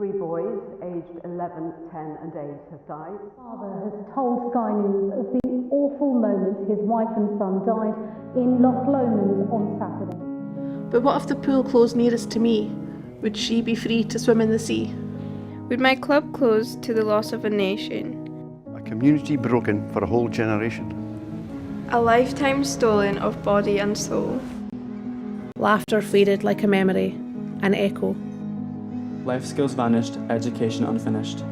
3 boys, aged 11, 10 and 8, have died. Father has told Sky News of the awful moment his wife and son died in Loch Lomond on Saturday. But what if the pool closed nearest to me? Would she be free to swim in the sea? Would my club close to the loss of a nation? A community broken for a whole generation. A lifetime stolen of body and soul. Laughter faded like a memory, an echo. Life skills vanished, education unfinished.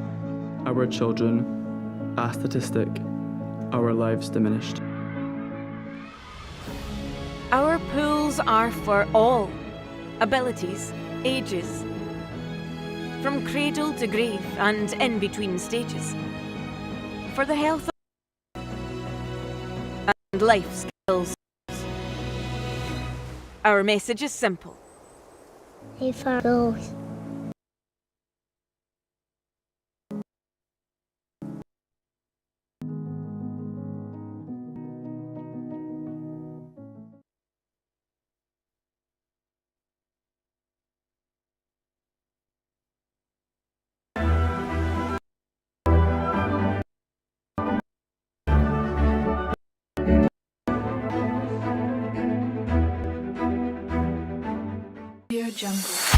Our children, a statistic, our lives diminished. Our pools are for all abilities, ages, from cradle to grave and in between stages, for the health and life skills. Our message is simple. If our goals. Jungle.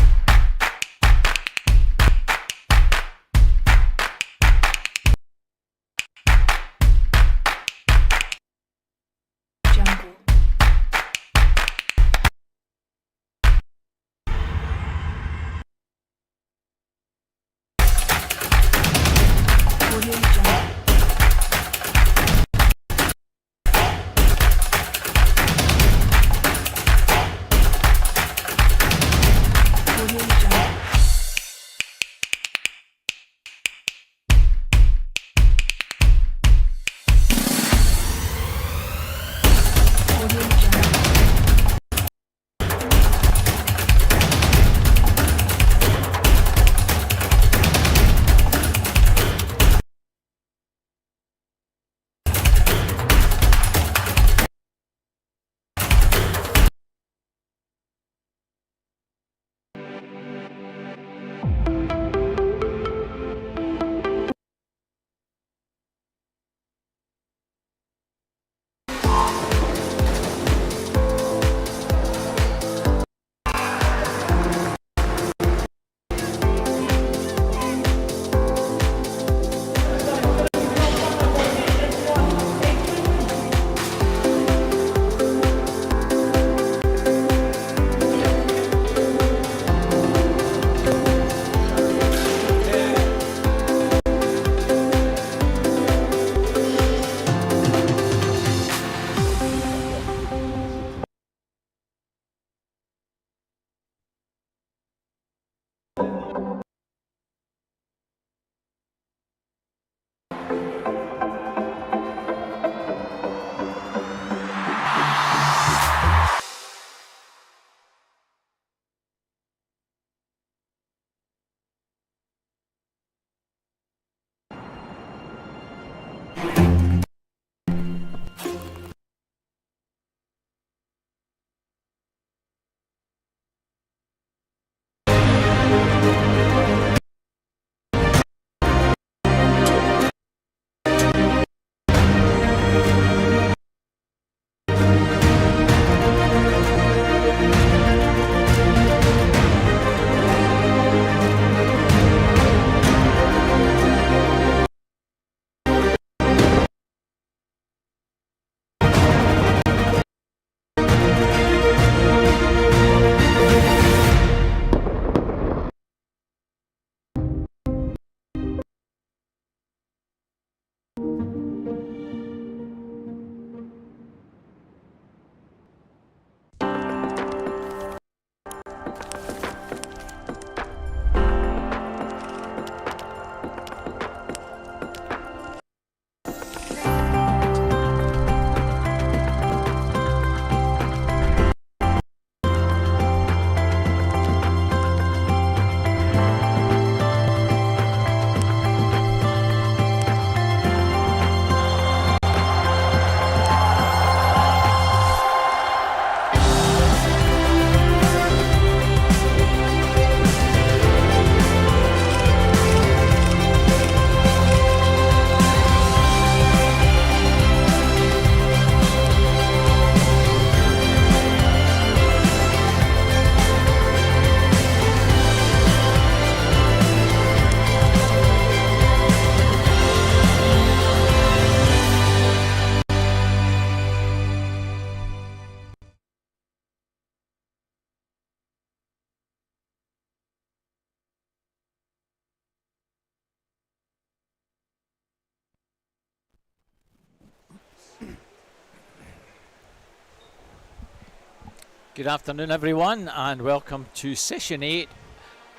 Good afternoon everyone, and welcome to session 8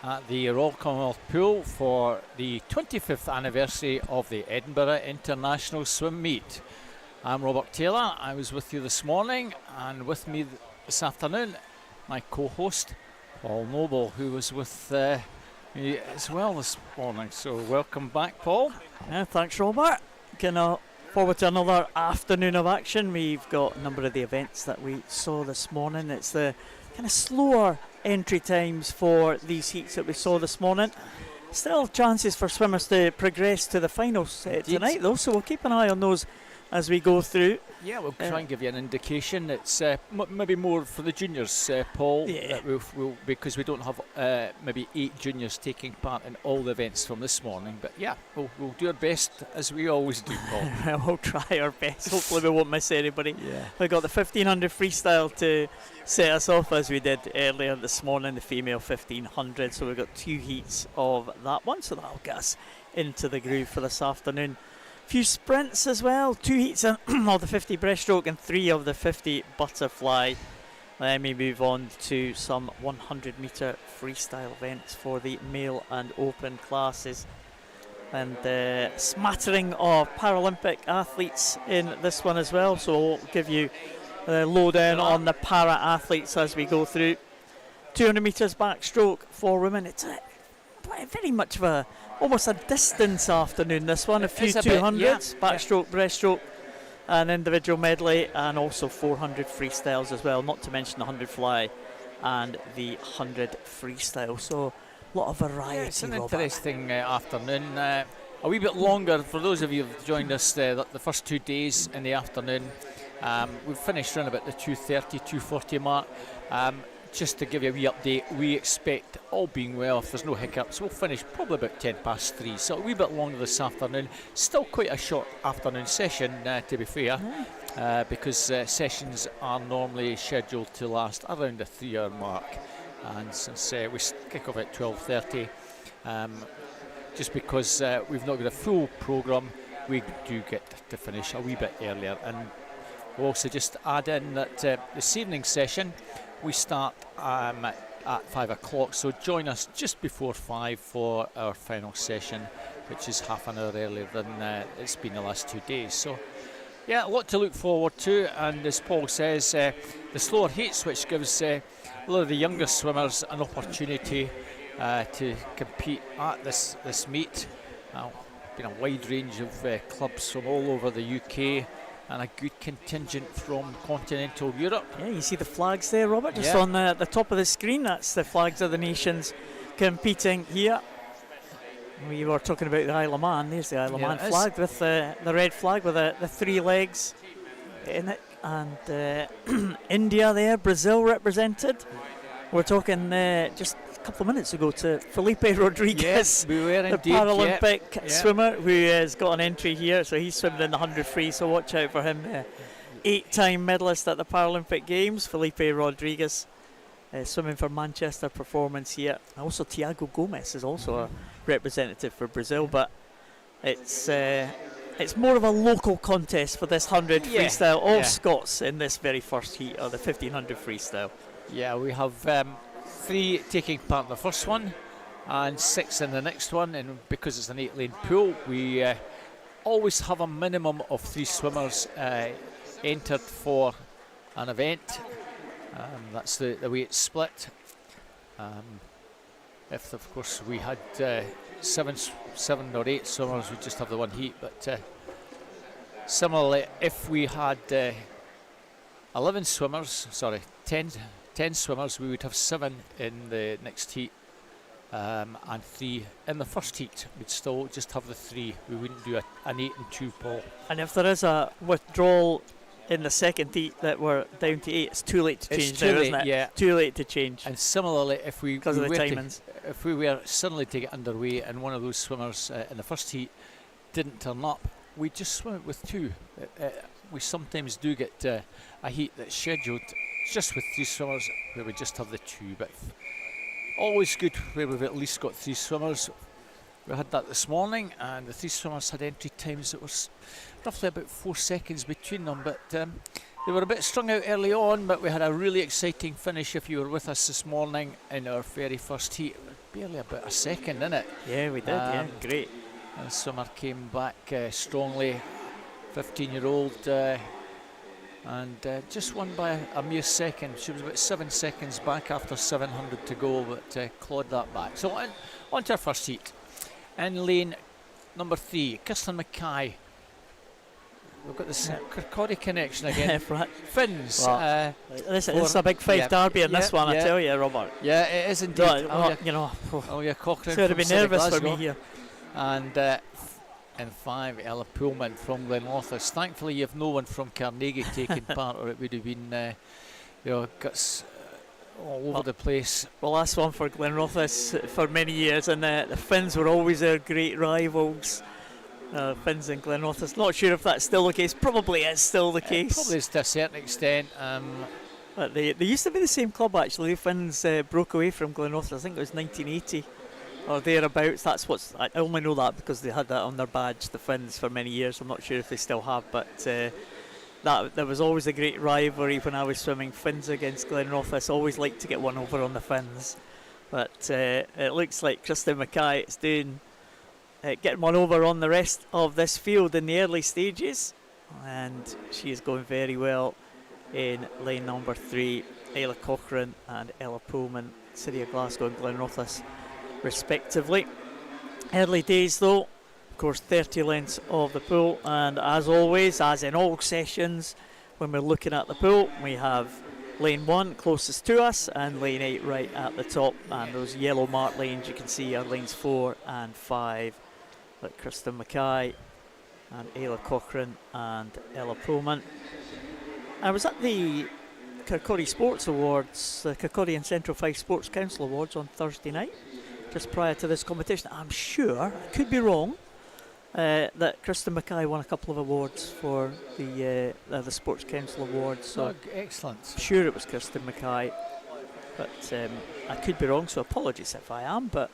at the Royal Commonwealth Pool for the 25th anniversary of the Edinburgh International Swim Meet. I'm Robert Taylor. I was with you this morning, and with me this afternoon my co-host Paul Noble, who was with me as well this morning. So welcome back, Paul. Yeah, thanks Robert. Forward to another afternoon of action. We've got a number of the events that we saw this morning. It's the kind of slower entry times for these heats that we saw this morning. Still chances for swimmers to progress to the finals tonight though, so we'll keep an eye on those as we go through. Yeah, we'll try and give you an indication. It's maybe more for the juniors, Paul, that we'll, because we don't have maybe 8 juniors taking part in all the events from this morning. But yeah, we'll do our best as we always do, Paul. We'll try our best. Hopefully we won't miss anybody. Yeah. We've got the 1500 freestyle to set us off as we did earlier this morning, the female 1500. So we've got 2 heats of that one, so that'll get us into the groove for this afternoon. Few sprints as well, 2 heats of the 50 breaststroke and 3 of the 50 butterfly. Then we move on to some 100 metre freestyle events for the male and open classes, and smattering of Paralympic athletes in this one as well, so we'll give you a lowdown on the para athletes as we go through. 200 metres backstroke for women. It's very much of almost a distance afternoon, this one. A few 200s, backstroke, breaststroke, an individual medley, and also 400 freestyles as well, not to mention the 100 fly and the 100 freestyle. So a lot of variety. Yeah, it's an interesting afternoon. A wee bit longer for those of you who've joined us the first 2 days in the afternoon. We've finished around about the 2:30, 2:40 mark. Just to give you a wee update, we expect, all being well, if there's no hiccups, we'll finish probably about 3:10. So a wee bit longer this afternoon. Still quite a short afternoon session, to be fair, because sessions are normally scheduled to last around the 3-hour mark. And since we kick off at 12:30, just because we've not got a full programme, we do get to finish a wee bit earlier. And we'll also just add in that this evening's session, we start at 5 o'clock, so join us just before 5 for our final session, which is half an hour earlier than it's been the last 2 days. So yeah, a lot to look forward to, and as Paul says, the slower heats, which gives a lot of the younger swimmers an opportunity to compete at this meet. Been a wide range of clubs from all over the UK, and a good contingent from continental Europe. Yeah, you see the flags there, Robert, just on the top of the screen. That's the flags of the nations competing here. We were talking about the Isle of Man. There's the Isle of Man flag with the red flag with the 3 legs in it. And India there, Brazil represented. We're talking just a couple of minutes ago to Felipe Rodriguez, yes, we were the Paralympic swimmer, who has got an entry here. So he's swimming in the 100 free, so watch out for him. 8-time medalist at the Paralympic Games, Felipe Rodriguez, swimming for Manchester Performance here. Also Tiago Gomes is also a representative for Brazil, but it's more of a local contest for this 100 freestyle. All Scots in this very first heat of the 1500 freestyle. Yeah, we have 3 taking part in the first one and 6 in the next one, and because it's an 8-lane pool, we always have a minimum of 3 swimmers entered for an event. That's the way it's split. If of course we had 7 or 8 swimmers, we'd just have the 1 heat, but similarly, if we had 10 swimmers, we would have 7 in the next heat, and 3 in the first heat. We'd still just have the 3. We wouldn't do an 8 and 2, Paul. And if there is a withdrawal in the second heat that we're down to 8, it's too late to change now, isn't it? Yeah, too late to change. And similarly, if we because of the timings, if we were suddenly to get underway and one of those swimmers in the first heat didn't turn up, we just swim it with 2. We sometimes do get a heat that's scheduled just with 3 swimmers where we just have the 2, but always good where we've at least got 3 swimmers. We had that this morning, and the 3 swimmers had entry times that was roughly about 4 seconds between them, but They were a bit strung out early on, but we had a really exciting finish. If you were with us this morning in our very first heat, barely about a second, didn't it? Yeah, we did. Yeah, great. And the swimmer came back strongly, 15-year-old, and just won by a mere second. She was about 7 seconds back after 700 to go, but clawed that back. So on to our first heat. In lane number 3, Kirsten Mackay. We've got this Kirkcaldy connection again. Finns. Well, this is a big five derby in this one, I tell you, Robert. Yeah, it is indeed. Cochrane. Cochrane. Should have been nervous for me here. And in 5, Ella Pullman from Glenrothes. Thankfully, you have no one from Carnegie taking part, or it would have been, guts all over the place. Well, that's one for Glenrothes for many years, and the Finns were always their great rivals. Finns and Glenrothes. Not sure if that's still the case. Probably is still the case. Probably is to a certain extent. But they used to be the same club actually. The Finns broke away from Glenrothes. I think it was 1980 or thereabouts. I only know that because they had that on their badge, the Finns, for many years. I'm not sure if they still have, but there was always a great rivalry when I was swimming. Finns against Glenrothes. Always liked to get one over on the Finns, but it looks like Kirsten Mackay is doing. Getting one over on the rest of this field in the early stages, and she is going very well in lane number 3. Ayla Cochrane and Ella Pullman, City of Glasgow and Glenrothes respectively. Early days though, of course 30 lengths of the pool, and as always, as in all sessions when we're looking at the pool, we have lane 1 closest to us and lane 8 right at the top, and those yellow marked lanes you can see are lanes 4 and 5. Like Kirsten Mackay and Ayla Cochrane and Ella Pullman. I was at the Kirkcaldy Sports Awards, the Kirkcaldy and Central Fife Sports Council Awards on Thursday night, just prior to this competition. I'm sure, I could be wrong, that Kirsten Mackay won a couple of awards for the Sports Council Awards. So excellent. I'm sure it was Kirsten Mackay, but I could be wrong, so apologies if I am, but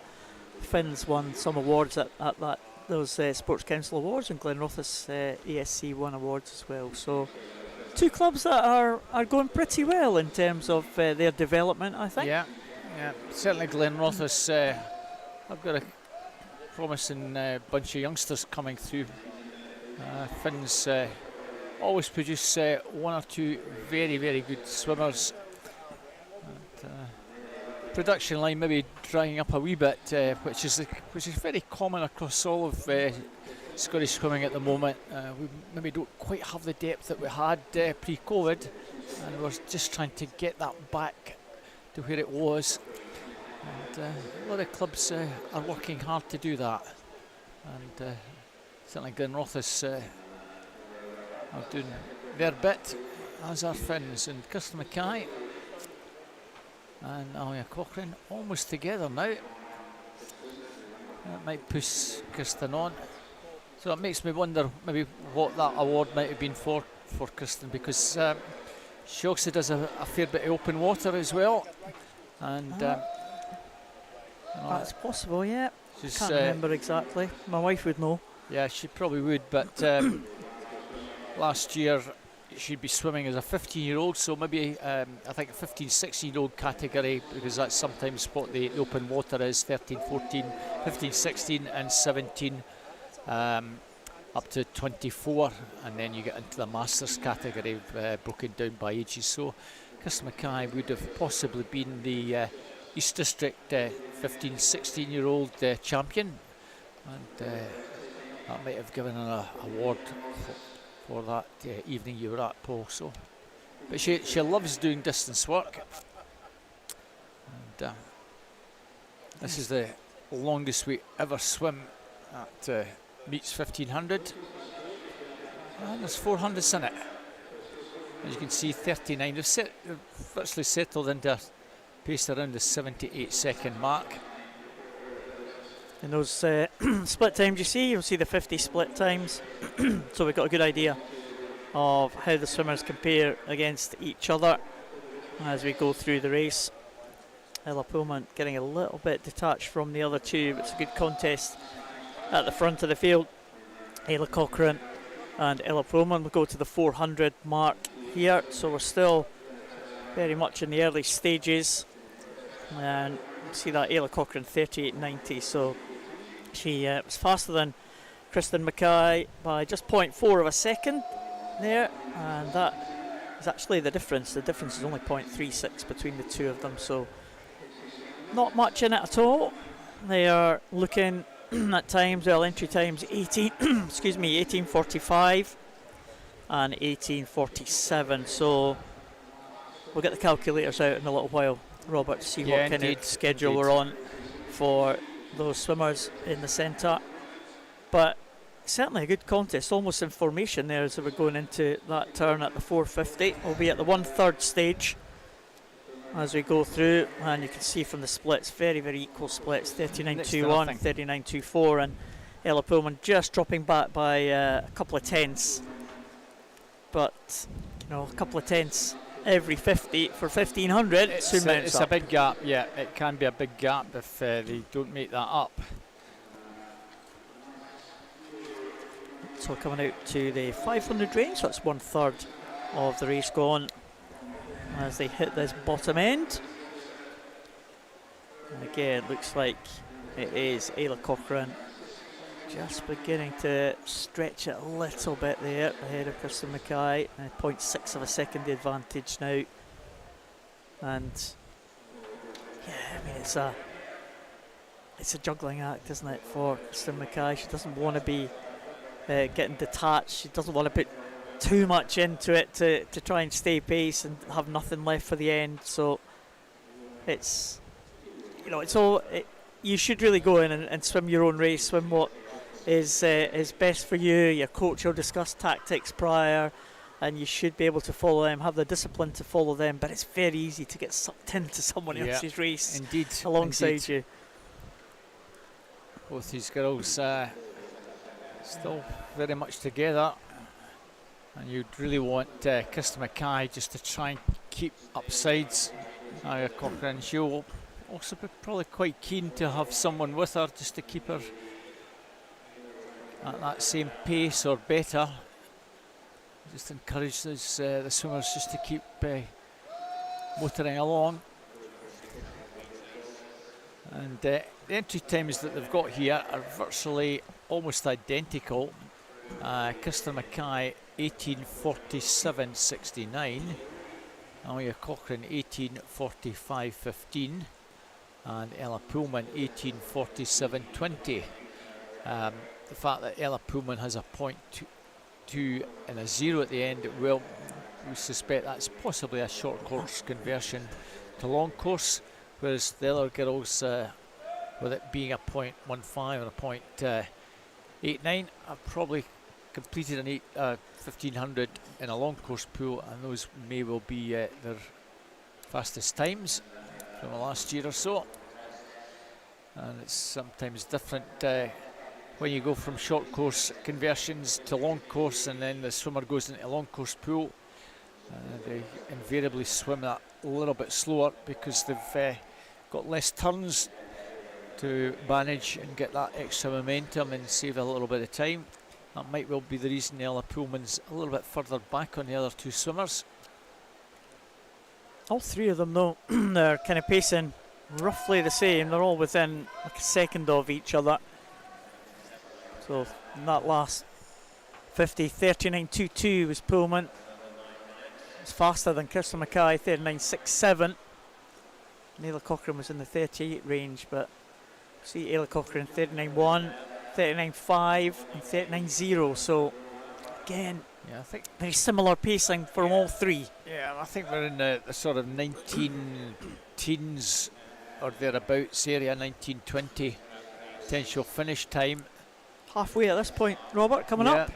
Finns won some awards at those Sports Council Awards, and Glenrothes ESC won awards as well. So two clubs that are going pretty well in terms of their development, I think. Yeah, certainly Glenrothes. I've got a promising bunch of youngsters coming through. Finns always produce one or two very, very good swimmers. Production line maybe drying up a wee bit, which is very common across all of Scottish swimming at the moment. We maybe don't quite have the depth that we had pre-COVID, and we're just trying to get that back to where it was. And a lot of clubs are working hard to do that, and certainly Glenrothes are doing their bit, as are Finns. And Kirsten Mackay and Ayla Cochrane almost together now. That might push Kirsten on. So it makes me wonder maybe what that award might have been for Kirsten, because she also does a fair bit of open water as well. And that's possible, yeah. Can't remember exactly. My wife would know. Yeah, she probably would, but last year she'd be swimming as a 15-year-old, so maybe I think a 15-16-year-old category, because that's sometimes what the open water is, 13, 14, 15, 16 and 17 up to 24, and then you get into the Masters category broken down by ages. So Kirsten Mackay would have possibly been the East District 15, 16-year-old champion, and that might have given her an award for that evening you were at, Paul. So, but she loves doing distance work, and this is the longest we ever swim at meets 1500, and there's 400s in it. As you can see, 39. They've virtually settled into a pace around the 78-second mark. In those split times you see, you'll see the 50 split times. So we've got a good idea of how the swimmers compare against each other as we go through the race. Ella Pullman getting a little bit detached from the other two, but it's a good contest at the front of the field. Ayla Cochrane and Ella Pullman will go to the 400 mark here, so we're still very much in the early stages. And see that Ayla Cochrane 38.90, so she was faster than Kristen Mackay by just 0.4 of a second there, and that is actually the difference. The difference is only 0.36 between the two of them, so not much in it at all. They are looking at times, well, entry times 18:45 and 18:47. So we'll get the calculators out in a little while, Robert, to see what kind of schedule we're on for those swimmers in the centre. But certainly a good contest, almost in formation there as we're going into that turn at the 450. We'll be at the 1/3 stage as we go through, and you can see from the splits, very, very equal splits, 39.21, 39.24, and Ella Pullman just dropping back by a couple of tenths. But, you know, a couple of tenths every 50 for 1500. It's a big gap, yeah. It can be a big gap if they don't make that up. So coming out to the 500 range, that's 1/3 of the race gone as they hit this bottom end. And again, looks like it is Ayla Cochrane just beginning to stretch it a little bit there ahead of Kristen Mackay. 0.6 of a second advantage now. And yeah, I mean, it's a juggling act, isn't it, for Kristen Mackay? She doesn't want to be getting detached. She doesn't want to put too much into it to try and stay pace and have nothing left for the end. So it's, you know, it's all, you should really go in and swim your own race, swim what is best for you. Your coach will discuss tactics prior, and you should be able to follow them, have the discipline to follow them. But it's very easy to get sucked into someone else's race, indeed, alongside you. Both these girls still very much together, and you'd really want Kristen Mackay just to try and keep upsides. Cochrane, she'll also be probably quite keen to have someone with her just to keep her at that same pace or better. Just encourage those, the swimmers just to keep motoring along. And the entry times that they've got here are virtually almost identical. Kristen Mackay 18:47.69, Ayla Cochrane 18:45.15, and Ella Pullman 18:47.20. The fact that Ella Pullman has a 0.2 and a 0 at the end, well, we suspect that's possibly a short course conversion to long course, whereas the other girls, with it being a 0.15 or a 0.89, have probably completed an 1500 in a long course pool, and those may well be their fastest times from the last year or so. And it's sometimes different when you go from short course conversions to long course, and then the swimmer goes into a long course pool. They invariably swim that a little bit slower because they've got less turns to manage and get that extra momentum and save a little bit of time. That might well be the reason Ella Pullman's a little bit further back on the other two swimmers. All three of them, though, they're kind of pacing roughly the same. They're all within like a second of each other. So in that last 50, 39.22 was Pullman. It's faster than Kristen Mackay, 39.67. Ayla Cochrane was in the 38 range, but see Ayla Cochrane 39.1, 39.5 and 39.0. So again, yeah, I think very similar pacing from all three. Yeah, I think we're in the sort of 19 teens or thereabouts area, 19-20 potential finish time. Halfway at this point, Robert, coming up.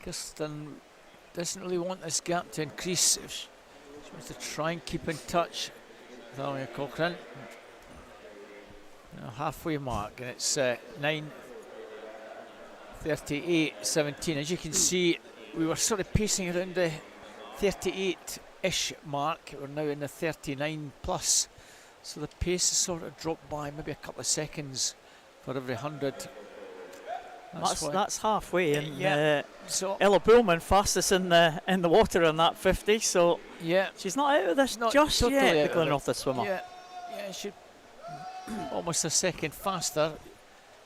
Kirsten doesn't really want this gap to increase. If she wants to try and keep in touch with Ayla Cochrane. Halfway mark, and it's 9:38.17. As you can see, we were sort of pacing around the 38-ish mark. We're now in the 39 plus. So the pace has sort of dropped by maybe a couple of seconds for every 100. That's halfway, and so Ella Pullman fastest in the water on that 50. So she's not out of this just totally yet. The out Glenrotha the swimmer. Yeah, she almost a second faster.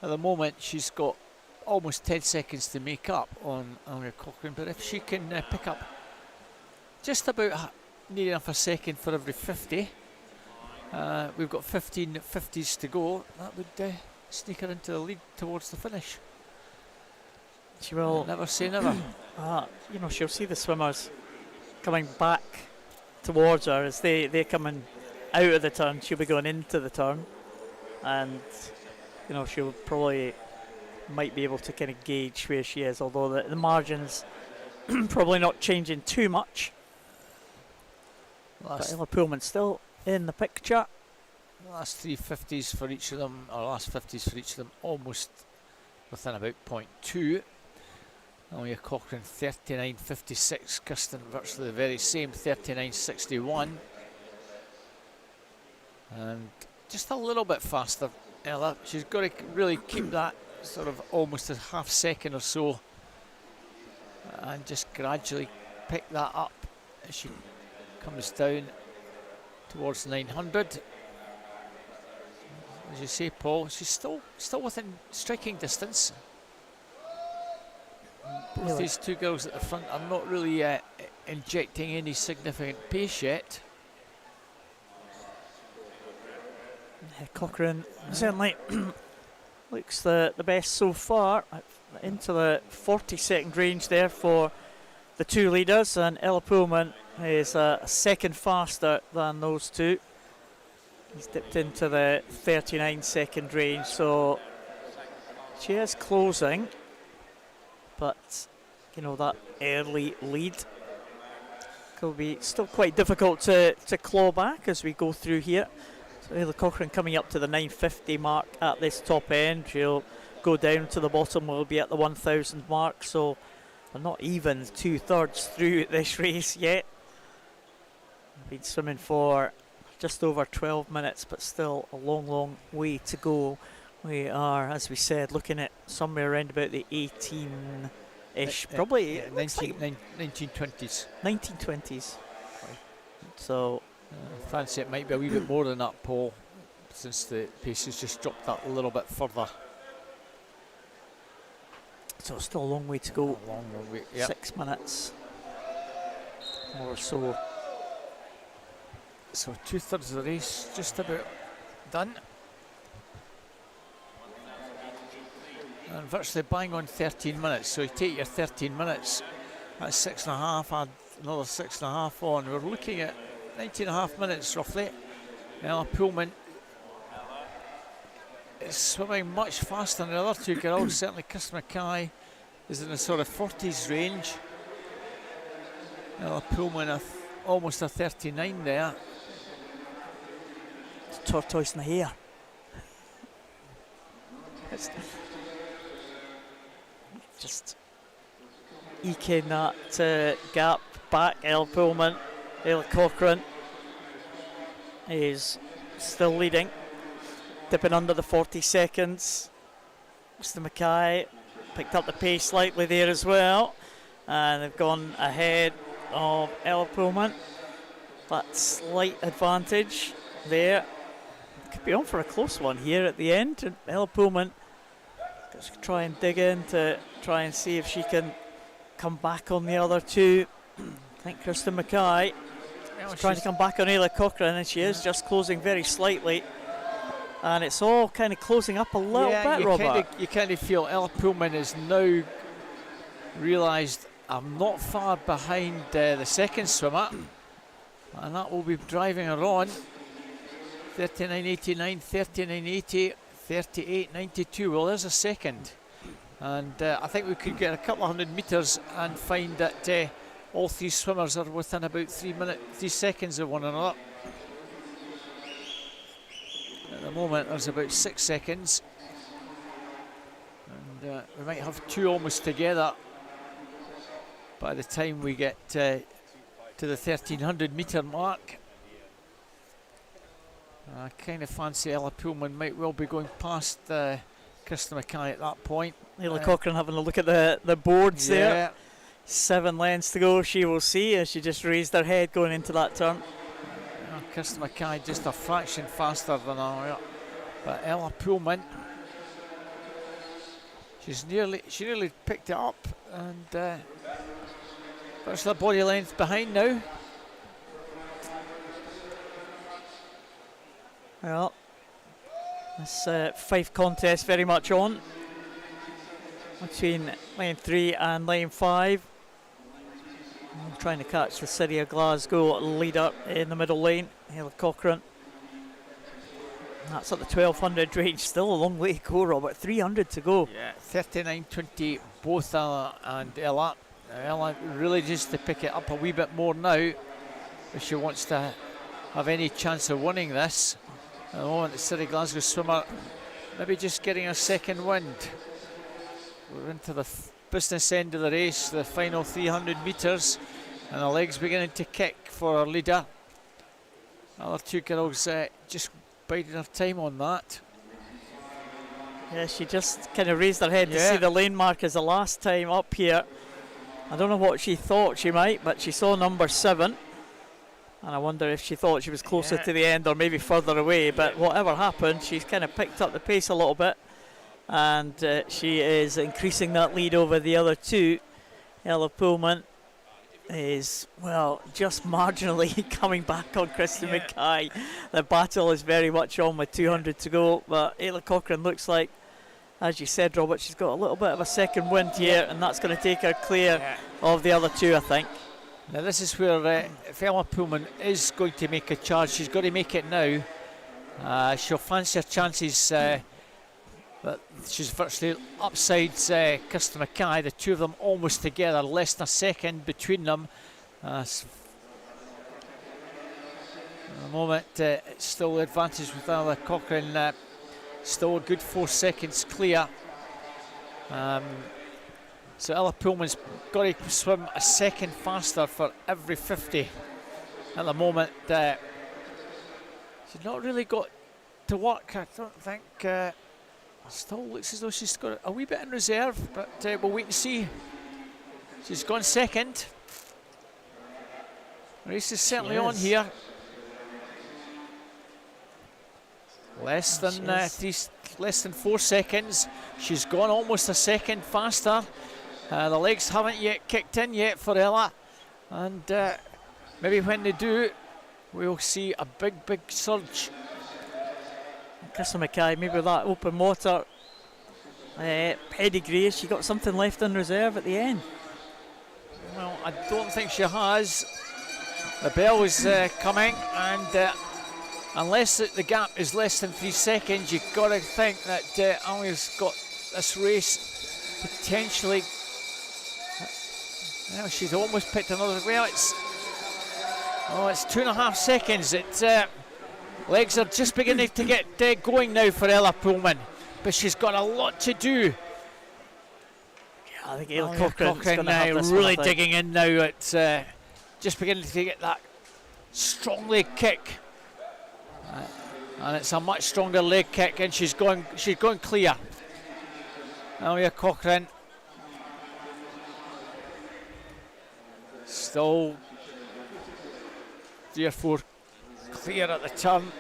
At the moment, she's got almost 10 seconds to make up on Cochrane, but if she can pick up just about near enough a second for every 50, we've got 15 50s to go. That would sneak her into the lead towards the finish. She will never say never. You know, she'll see the swimmers coming back towards her as they're coming out of the turn. She'll be going into the turn, and you know, she'll probably might be able to kind of gauge where she is, although the margins probably not changing too much. But Ella Pullman still in the picture. Last 3 50s for each of them, or last 50s for each of them, almost within about 0.2. Only Cochrane 39.56, Kirsten virtually the very same, 39.61. And just a little bit faster, Ella. She's got to really keep that sort of almost a half second or so, and just gradually pick that up as she comes down towards 900. As you say, Paul, she's still within striking distance. Both these two girls at the front are not really injecting any significant pace yet. Cochrane certainly looks the best so far, into the 40-second range there for the two leaders, and Ella Pullman is a second faster than those two. He's dipped into the 39-second range, so she is closing, but you know, that early lead could be still quite difficult to claw back as we go through here. So Ella Cochrane coming up to the 950 mark at this top end. She'll go down to the bottom, we'll be at the 1000 mark, so we're not even 2/3 through this race yet. Been swimming for just over 12 minutes, but still a long way to go. We are, as we said, looking at somewhere around about the 18-ish, probably 1920s. 1920s. So fancy it might be a wee bit more than that, Paul, since the pace has just dropped that a little bit further. So still a long way to go. A long way, yep. 6 minutes or so. So 2/3 of the race just about done. And virtually bang on 13 minutes. So you take your 13 minutes, that's 6.5, add another 6.5 on. We're looking at 19.5 minutes roughly. Ella Pullman is swimming much faster than the other two girls. Certainly Kirsten Mackay is in the sort of 40s range. Ella Pullman almost a 39 there. It's tortoise in the hair. Just eking that gap back. Ella Pullman, Ella Cochrane is still leading, dipping under the 40 seconds. Mr. Mackay picked up the pace slightly there as well, and they've gone ahead of Ella Pullman. That slight advantage there. Could be on for a close one here at the end. And Ella Pullman has to try and dig in to try and see if she can come back on the other two. I think Kirsten Mackay is trying to come back on Ella Cochrane, and she is just closing very slightly. And it's all kind of closing up a little bit, Robert. You kind of feel Ella Pullman has now realised I'm not far behind the second swimmer, and that will be driving her on. 39.89, 39.80, 38.92. Well, there's a second, and I think we could get a couple of 100 metres and find that all three swimmers are within about 3 seconds of one another. At the moment, there's about 6 seconds, and we might have two almost together by the time we get to the 1300 metre mark. I kind of fancy Ella Pullman might well be going past Krista Mackay at that point. Ayla Cochrane having a look at the boards there. 7 lengths to go, she will see as she just raised her head going into that turn. Krista Mackay just a fraction faster than her, but Ella Pullman, she nearly picked it up, and there's the body length behind now. Well, this Fife contest very much on between lane 3 and lane 5. I'm trying to catch the City of Glasgow leader in the middle lane, Ayla Cochrane. That's at the 1200 range, still a long way to go, Robert. 300 to go. Yeah, 39.20 both Ella and Ella. Ella really just to pick it up a wee bit more now if she wants to have any chance of winning this. At the moment, the City Glasgow swimmer maybe just getting a second wind. We're into the business end of the race, the final 300 metres, and the legs beginning to kick for our leader. Other two girls just biding her time on that. Yeah, she just kind of raised her head to see the lane mark as the last time up here. I don't know what she thought she might, but she saw number 7. And I wonder if she thought she was closer to the end or maybe further away. But whatever happened, she's kind of picked up the pace a little bit. And she is increasing that lead over the other two. Ella Pullman is, well, just marginally coming back on Krista Mackay. The battle is very much on with 200 to go. But Ayla Cochrane looks like, as you said, Robert, she's got a little bit of a second wind here, and that's going to take her clear of the other two, I think. Now this is where if Ella Pullman is going to make a charge, she's got to make it now. She'll fancy her chances, but she's virtually upsides Krista Mackay. The two of them almost together, less than a second between them. At the moment, it's still the advantage with Ella Cochrane. Still a good 4 seconds clear. So Ella Pullman's got to swim a second faster for every 50 at the moment. She's not really got to work, I don't think. Still looks as though she's got a wee bit in reserve, but we'll wait and see. She's gone second. The race is certainly on here. Less than 4 seconds. She's gone almost a second faster. The legs haven't yet kicked in yet for Ella, and maybe when they do, we'll see a big surge. Krista Mackay, maybe with that open water pedigree, has she got something left in reserve at the end? Well, I don't think she has. The bell is coming, and unless the gap is less than 3 seconds, you've got to think that Ali's got this race potentially. Well, she's almost picked another. Well, it's 2.5 seconds. Legs are just beginning to get going now for Ella Pullman, but she's got a lot to do. Yeah, I think Ayla Cochrane now really digging in now. It's just beginning to get that strong leg kick, and it's a much stronger leg kick, and she's going clear. Ayla Cochrane still 3 or 4 clear at the turn,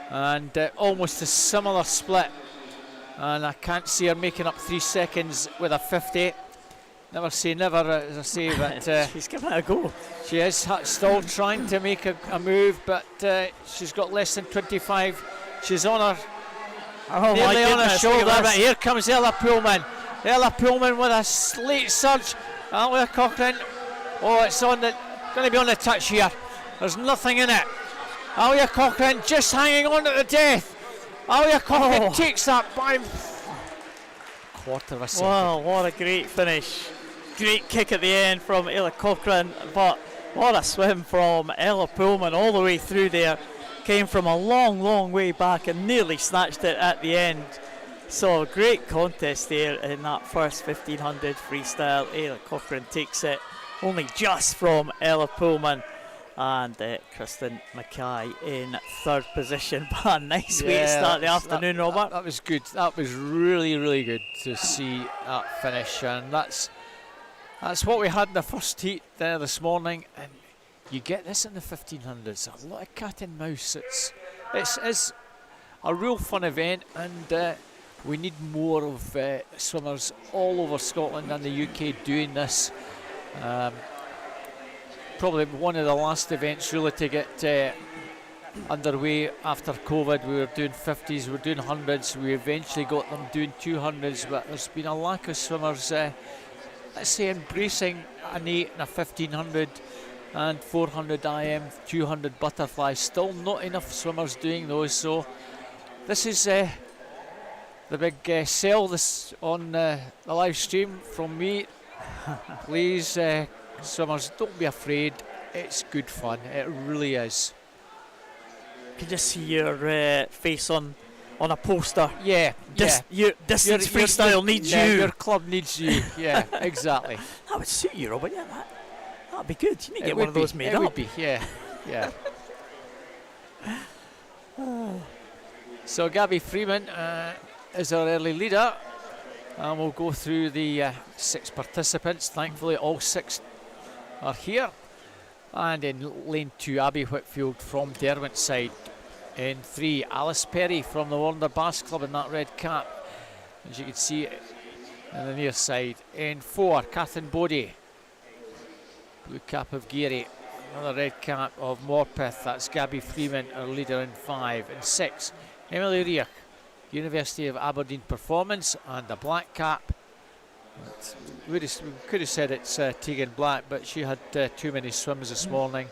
and almost a similar split, and I can't see her making up 3 seconds with a 50. Never say never, as I say, but she's giving it a go. She is still trying to make a move, but she's got less than 25. She's on her, nearly on her shoulder, but here comes Ella Pullman. Ella Pullman with a late surge. Ayla Cochrane, it's going to be on the touch here. There's nothing in it. Ayla Cochrane just hanging on to the death. Ayla Cochrane takes that by quarter of a second. Wow, what a great finish. Great kick at the end from Ayla Cochrane, but what a swim from Ella Pullman all the way through there. Came from a long way back and nearly snatched it at the end. So a great contest there in that first 1500 freestyle. Ayla Cochrane takes it only just from Ella Pullman. and Kristen Mackay in third position. But a nice way to start the afternoon, Robert. That was good. That was really, really good to see that finish, and that's what we had in the first heat there this morning. And you get this in the 1500s. A lot of cat and mouse. It's a real fun event, and we need more of swimmers all over Scotland and the UK doing this. Probably one of the last events really to get underway after COVID. We were doing 50s, we were doing 100s, we eventually got them doing 200s, but there's been a lack of swimmers, let's say, embracing an 8 and a 1500 and 400 IM, 200 butterflies. Still not enough swimmers doing those, so this is the big sell this on the live stream from me. Please, swimmers, don't be afraid. It's good fun. It really is. You can just see your face on a poster. Yeah, Your distance freestyle needs you. Your club needs you. Yeah, exactly. That would suit you, Robert. Yeah, that'd be good. You need to get one of those made up. It would be. Yeah. So Gabby Freeman is our early leader, and we'll go through the 6 participants. Thankfully, all 6 are here. And in lane 2, Abby Whitfield from Derwent side. In 3, Alice Perry from the Warner Bass Club in that red cap, as you can see on the near side. In 4, Catherine Bodie, blue cap of Geary. Another red cap of Morpeth. That's Gabby Freeman, our leader in 5. In 6, Emily Reich, University of Aberdeen Performance, and the black cap. We could have said it's Tegan Black, but she had too many swims this morning.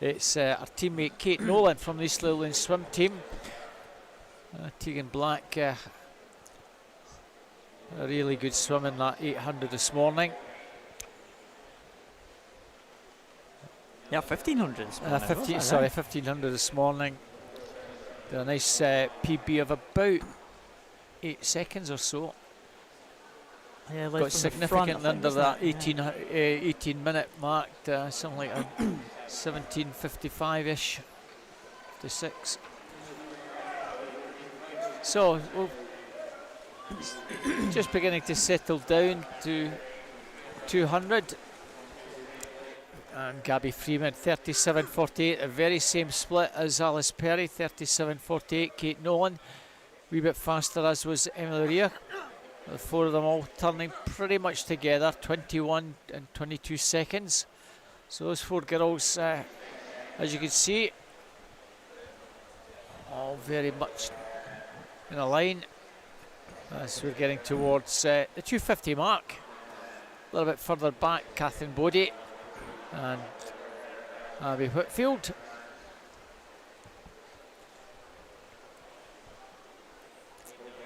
It's our teammate Kate Nolan from the East Lothian swim team. Tegan Black, a really good swim in that 800 this morning. Yeah, 1500 this morning. 1500 this morning. Did a nice PB of about 8 seconds or so. Yeah, got significantly under that 18 minute mark, something like a 17:55-ish, 56. So we'll just beginning to settle down to 200. And Gabby Freeman, 37.48, the very same split as Alice Perry, 37.48. Kate Nolan, a wee bit faster, as was Emily Reich. The 4 of them all turning pretty much together, 21 and 22 seconds. So those 4 girls, as you can see, all very much in a line as we're getting towards the 250 mark. A little bit further back, Catherine Bodie and Abby Whitfield.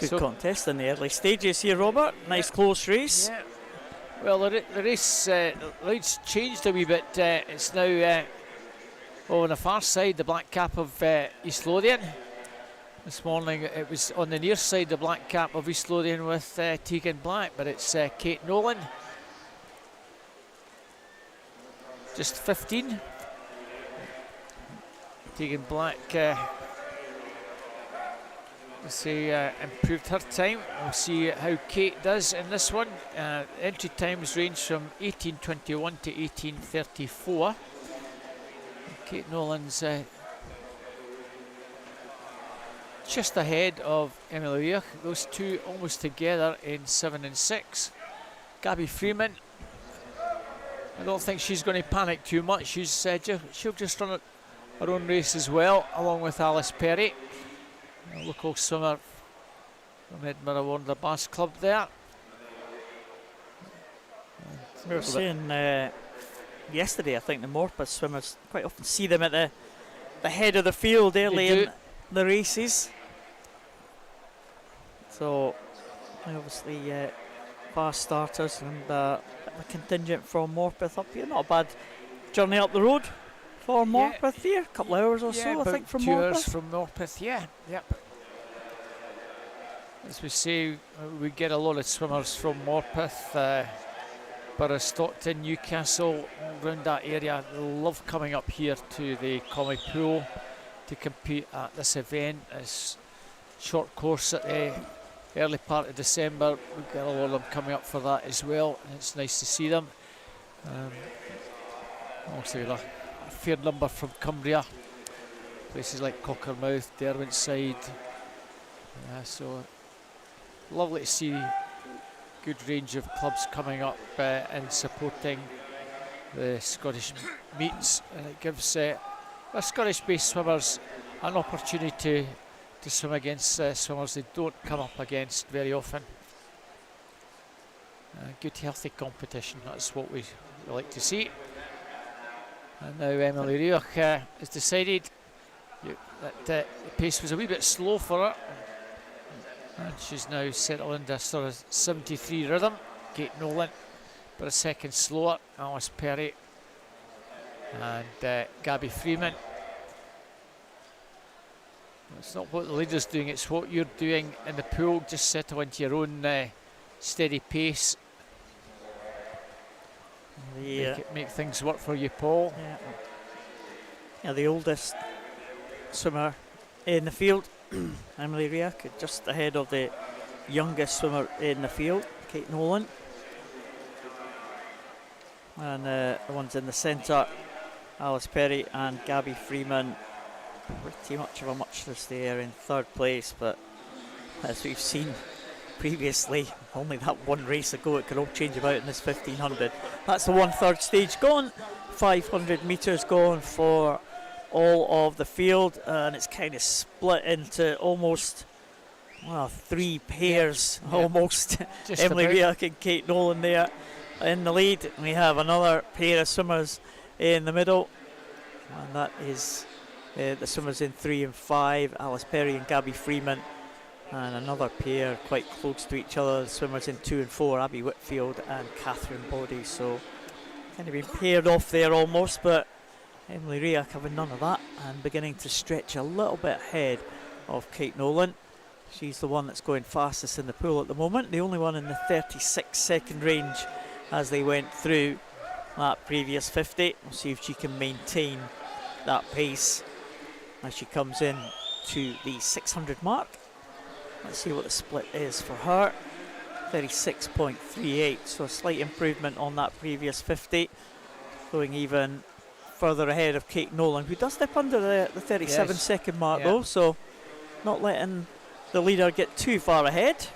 Good contest in the early stages here, Robert. Nice close race. Yeah. Well, the race changed a wee bit. It's now on the far side, the black cap of East Lothian. This morning it was on the near side, the black cap of East Lothian with Tegan Black, but it's Kate Nolan. Just 15. Tegan Black improved her time. We'll see how Kate does in this one. Entry times range from 18:21 to 18:34. Kate Nolan's just ahead of Emily Reich. Those 2 almost together in 7 and 6. Gabby Freeman, I don't think she's going to panic too much. She'll just run her own race as well, along with Alice Perry, a local swimmer from Edinburgh Warner Bass Club there. We were saying yesterday, I think the Morpeth swimmers quite often see them at the head of the field early in the races. So obviously fast starters and a contingent from Morpeth up here. Not a bad journey up the road for Morpeth here. A couple of hours or so, I think, from Morpeth. 2 hours from Morpeth, yeah. Yep. As we say, we get a lot of swimmers from Morpeth. Edinburgh, Stockton, Newcastle, around that area. They love coming up here to the Commy Pool to compete at this event. It's short course at the early part of December. We've got a lot of them coming up for that as well, and it's nice to see them. Also a fair number from Cumbria, places like Cockermouth, Derwentside. So lovely to see good range of clubs coming up and supporting the Scottish meets, and it gives our Scottish-based swimmers an opportunity to swim against swimmers they don't come up against very often. Good healthy competition, that's what we like to see. And now Emily Rioch has decided that the pace was a wee bit slow for her, and she's now settled into a sort of 73 rhythm. Kate Nolan but a second slower, Alice Perry and Gabby Freeman. It's not what the leader's doing, it's what you're doing in the pool. Just settle into your own steady pace. Make things work for you, Paul. Yeah, the oldest swimmer in the field, Emily Rioch, just ahead of the youngest swimmer in the field, Kate Nolan. And the ones in the centre, Alice Perry and Gabby Freeman, pretty much of a muchness there in third place, but as we've seen previously, only that one race ago, it could all change about in this 1500. That's the 1/3 stage gone, 500 metres gone for all of the field, and it's kind of split into almost, well, three pairs, almost. Emily Rioch and Kate Nolan there in the lead. We have another pair of swimmers in the middle, and that is the swimmers in 3 and 5, Alice Perry and Gabby Freeman, and another pair quite close to each other, the swimmers in 2 and 4, Abby Whitfield and Catherine Boddy. So kind of been paired off there almost, but Emily Rioch having none of that and beginning to stretch a little bit ahead of Kate Nolan. She's the one that's going fastest in the pool at the moment, the only one in the 36-second range as they went through that previous 50. We'll see if she can maintain that pace as she comes in to the 600 mark. Let's see what the split is for her. 36.38, so a slight improvement on that previous 50, going even further ahead of Kate Nolan, who does dip under the 37-second mark though, so not letting the leader get too far ahead.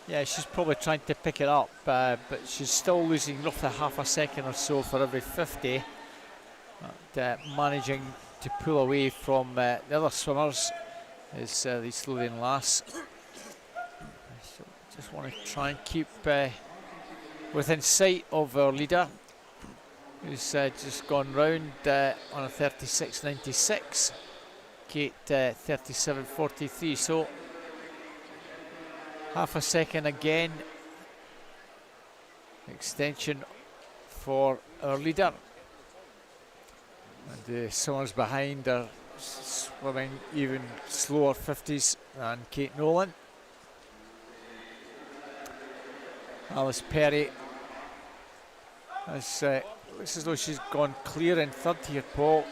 Yeah, she's probably trying to pick it up, but she's still losing roughly half a second or so for every 50. Managing to pull away from the other swimmers is the Slovene lass. So just want to try and keep within sight of our leader, who's just gone round on a 36.96. Kate 37.43. So half a second again extension for our leader, and the swimmers behind are swimming even slower 50s than Kate Nolan. Alice Perry looks as though she's gone clear in third here, Paul,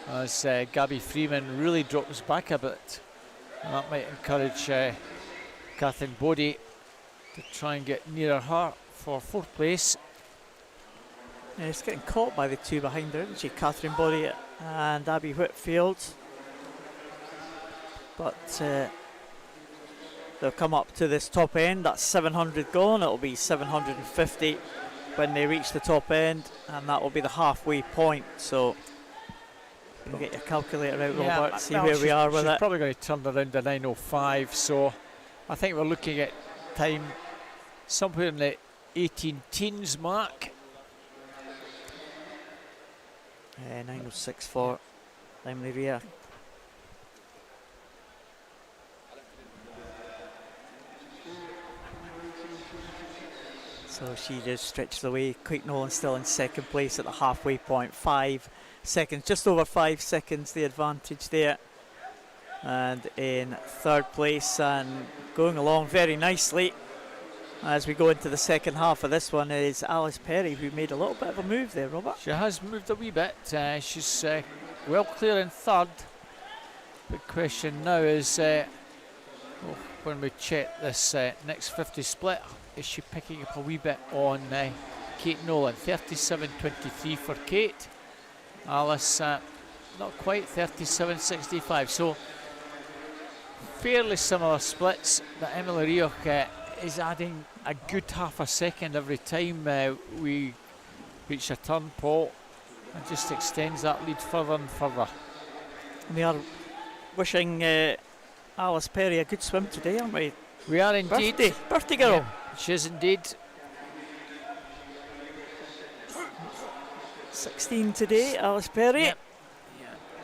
as Gabby Freeman really drops back a bit, and that might encourage Catherine Boddy to try and get nearer her for fourth place. Yeah, it's getting caught by the two behind her, isn't she? Catherine Boddy and Abby Whitfield. But they'll come up to this top end. That's 700 gone. It'll be 750 when they reach the top end, and that will be the halfway point. So you can get your calculator out, Robert, see where we are with it. She's probably going to turn around to 9:05, so I think we're looking at time somewhere in the 18 teens mark. 9:06 for Emily Rioch. So she just stretches away. Kate Nolan still in second place at the halfway point. 5 seconds, just over 5 seconds the advantage there. And in third place and going along very nicely as we go into the second half of this one is Alice Perry, who made a little bit of a move there, Robert. She has moved a wee bit. She's well clear in third. The question now is, when we check this next 50 split, is she picking up a wee bit on Kate Nolan? 37.23 for Kate. Alice, not quite, 37.65. So fairly similar splits, but Emily Rioch is adding a good half a second every time we reach a turn, Paul, and just extends that lead further and further. We are wishing Alice Perry a good swim today, aren't we? We are indeed. Birthday girl. Yeah, she is indeed. 16 today, Alice Perry. Yep.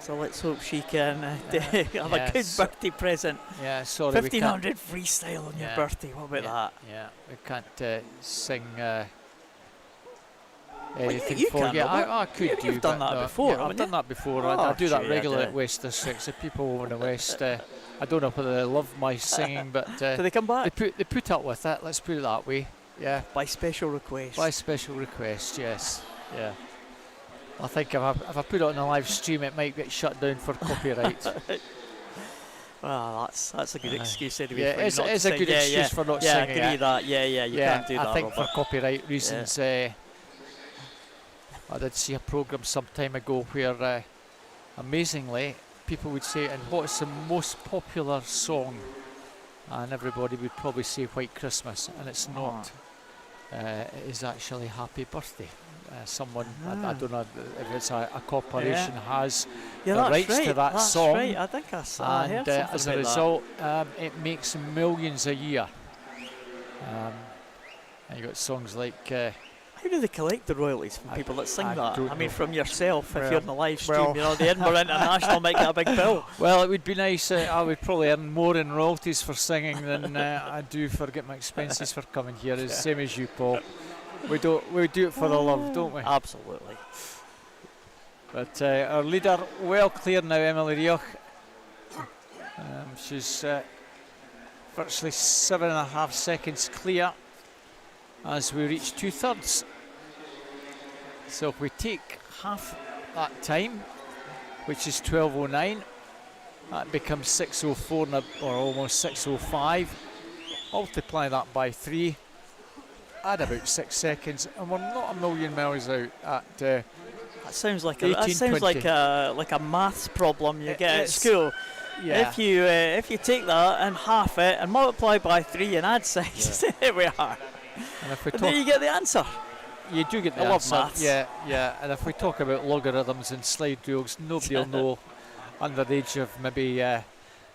So let's hope she can have a good birthday present. Yeah, sorry. 1500 freestyle on your birthday. What about that? Yeah, we can't sing anything you for can, you. I could do. You've done that before, Yeah, I've done that before. I do that regularly at West Districts. The people over in the West, I don't know whether they love my singing, but do they come back? They put up with it. Let's put it that way. Yeah. By special request. By special request, yes. Yeah. I think if I put it on a live stream, it might get shut down for copyright. Well, that's a good excuse anyway. Yeah, it's a good excuse for not singing. Yeah, I agree that. Yeah, you can't do that. I think for copyright reasons, I did see a programme some time ago where, amazingly, people would say, "And what's the most popular song?" And everybody would probably say "White Christmas," and it's not. It is actually "Happy Birthday." Someone, I don't know if it's a corporation has the rights to that song. Right. I think I saw. And as a result, it makes millions a year. And you got songs like. How do they collect the royalties from people that sing that? I mean, from yourself, well, if you're on the live stream, the Edinburgh International might get a big bill. Well, it would be nice. I would probably earn more in royalties for singing than I do for getting my expenses for coming here. It's the same as you, Paul. We do it for the love, don't we? Absolutely. But our leader well clear now, Emily Rioch. She's virtually 7.5 seconds clear as we reach 2/3. So if we take half that time, which is 12:09, that becomes 6:04 or almost 6:05. Multiply that by 3. Add about 6 seconds, and we're not a million miles out at. That sounds like a maths problem you get at school. Yeah. If you take that and half it and multiply by 3 and add 6, there we are. And if we then you get the answer. You do get the answer. Love maths. Yeah. And if we talk about logarithms and slide rules, nobody will know under the age of maybe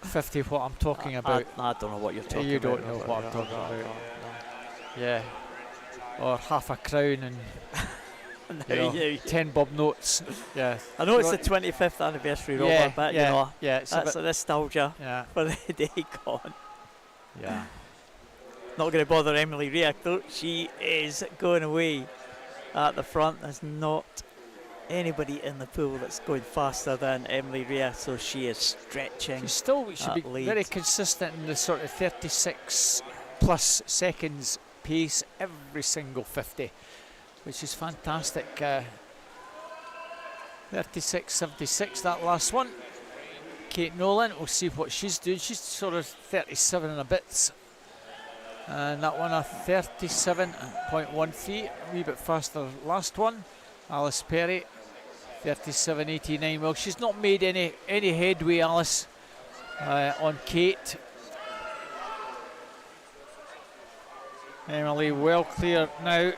50 what I'm talking about. I don't know what you're talking about. You don't know what I'm talking about. Yeah. Or half a crown and 10 bob notes. Yeah. I know it's the 25th anniversary, Robert, but that's a nostalgia for the day gone. Yeah. Not going to bother Emily Rioch though. She is going away at the front. There's not anybody in the pool that's going faster than Emily Rioch, so she is stretching. She should be very consistent in the sort of 36 plus seconds pace every single 50, which is fantastic. 36.76 that last one. Kate Nolan, we'll see what she's doing. She's sort of 37 and a bit, and that one a 37.13, a wee bit faster last one. Alice Perry 37.89. Well, she's not made any headway, Alice, on Kate. Emily well clear now.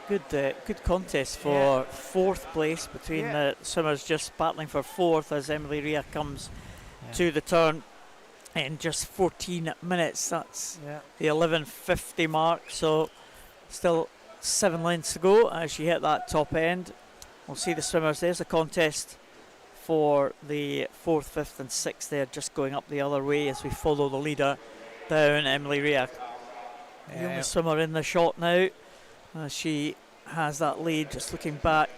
Good contest for 4th place between the swimmers, just battling for 4th as Emily Rioch comes to the turn in just 14 minutes. That's the 11:50 mark, so still 7 lengths to go as she hit that top end. We'll see the swimmers. There's a contest for the 4th, 5th and 6th there, just going up the other way as we follow the leader down, Emily Rioch. The only swimmer in the shot now. She has that lead, just looking back.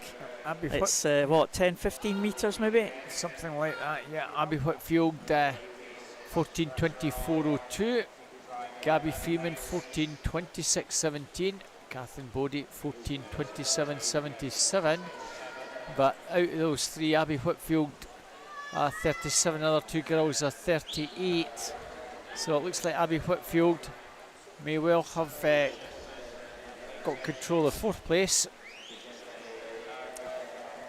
It's 10-15 metres maybe? Something like that, yeah. Abby Whitfield 14:24:02. Gabby Freeman 14:26:17. Catherine Bodie 14:27:77. But out of those three, Abby Whitfield 37, the other two girls are 38. So it looks like Abby Whitfield may well have got control of fourth place.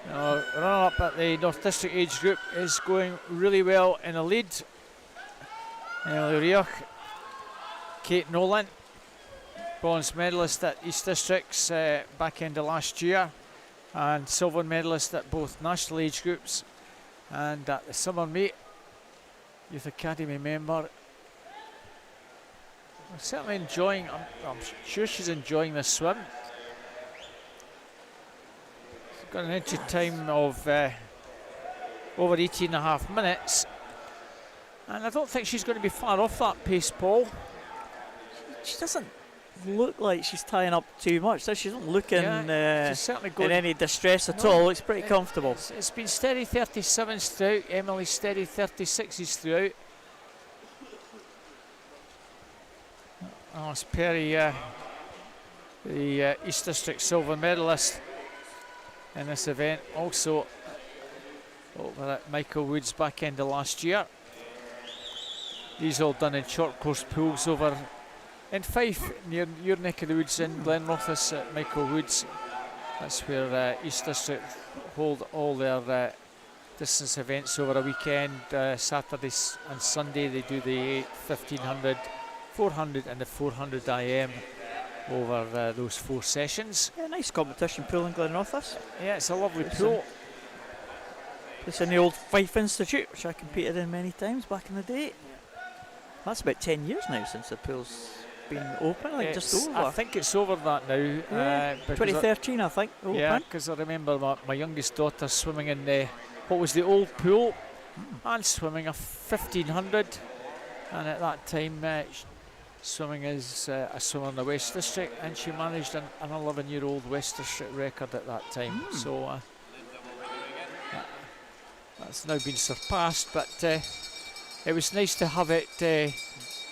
Runner-up at the North District age group is going really well in the lead. Emily Rioch, Kate Nolan, bronze medalist at East Districts back end of last year, and silver medalist at both national age groups and at the summer meet. Youth Academy member. I'm certainly enjoying, I'm sure she's enjoying this swim. She's got an entry time of over 18.5 minutes, and I don't think she's going to be far off that pace, Paul. She doesn't look like she's tying up too much. So she doesn't look in any distress at all. Looks pretty comfortable. It's been steady 37s throughout. Emily steady 36s throughout. Alice Perry, the East District silver medalist in this event, also over at Michael Woods back end of last year. These all done in short course pools over in Fife, near your neck of the woods in Glenrothes at Michael Woods. That's where East District hold all their distance events over a weekend. Saturdays and Sunday they do the 1500, 400 and the 400 IM over those 4 sessions. Yeah, nice competition pool in Glenrothes. Yeah, it's a lovely pool. It's in the old Fife Institute, which I competed in many times back in the day. That's about 10 years now since the pool's been open, like just over. I think it's over that now. Yeah, 2013 I think. Open. Yeah, because I remember my youngest daughter swimming in what was the old pool and swimming a 1500, and at that time swimming as a swimmer in the West District, and she managed an 11-year-old West District record at that time. So that's now been surpassed, but it was nice to have it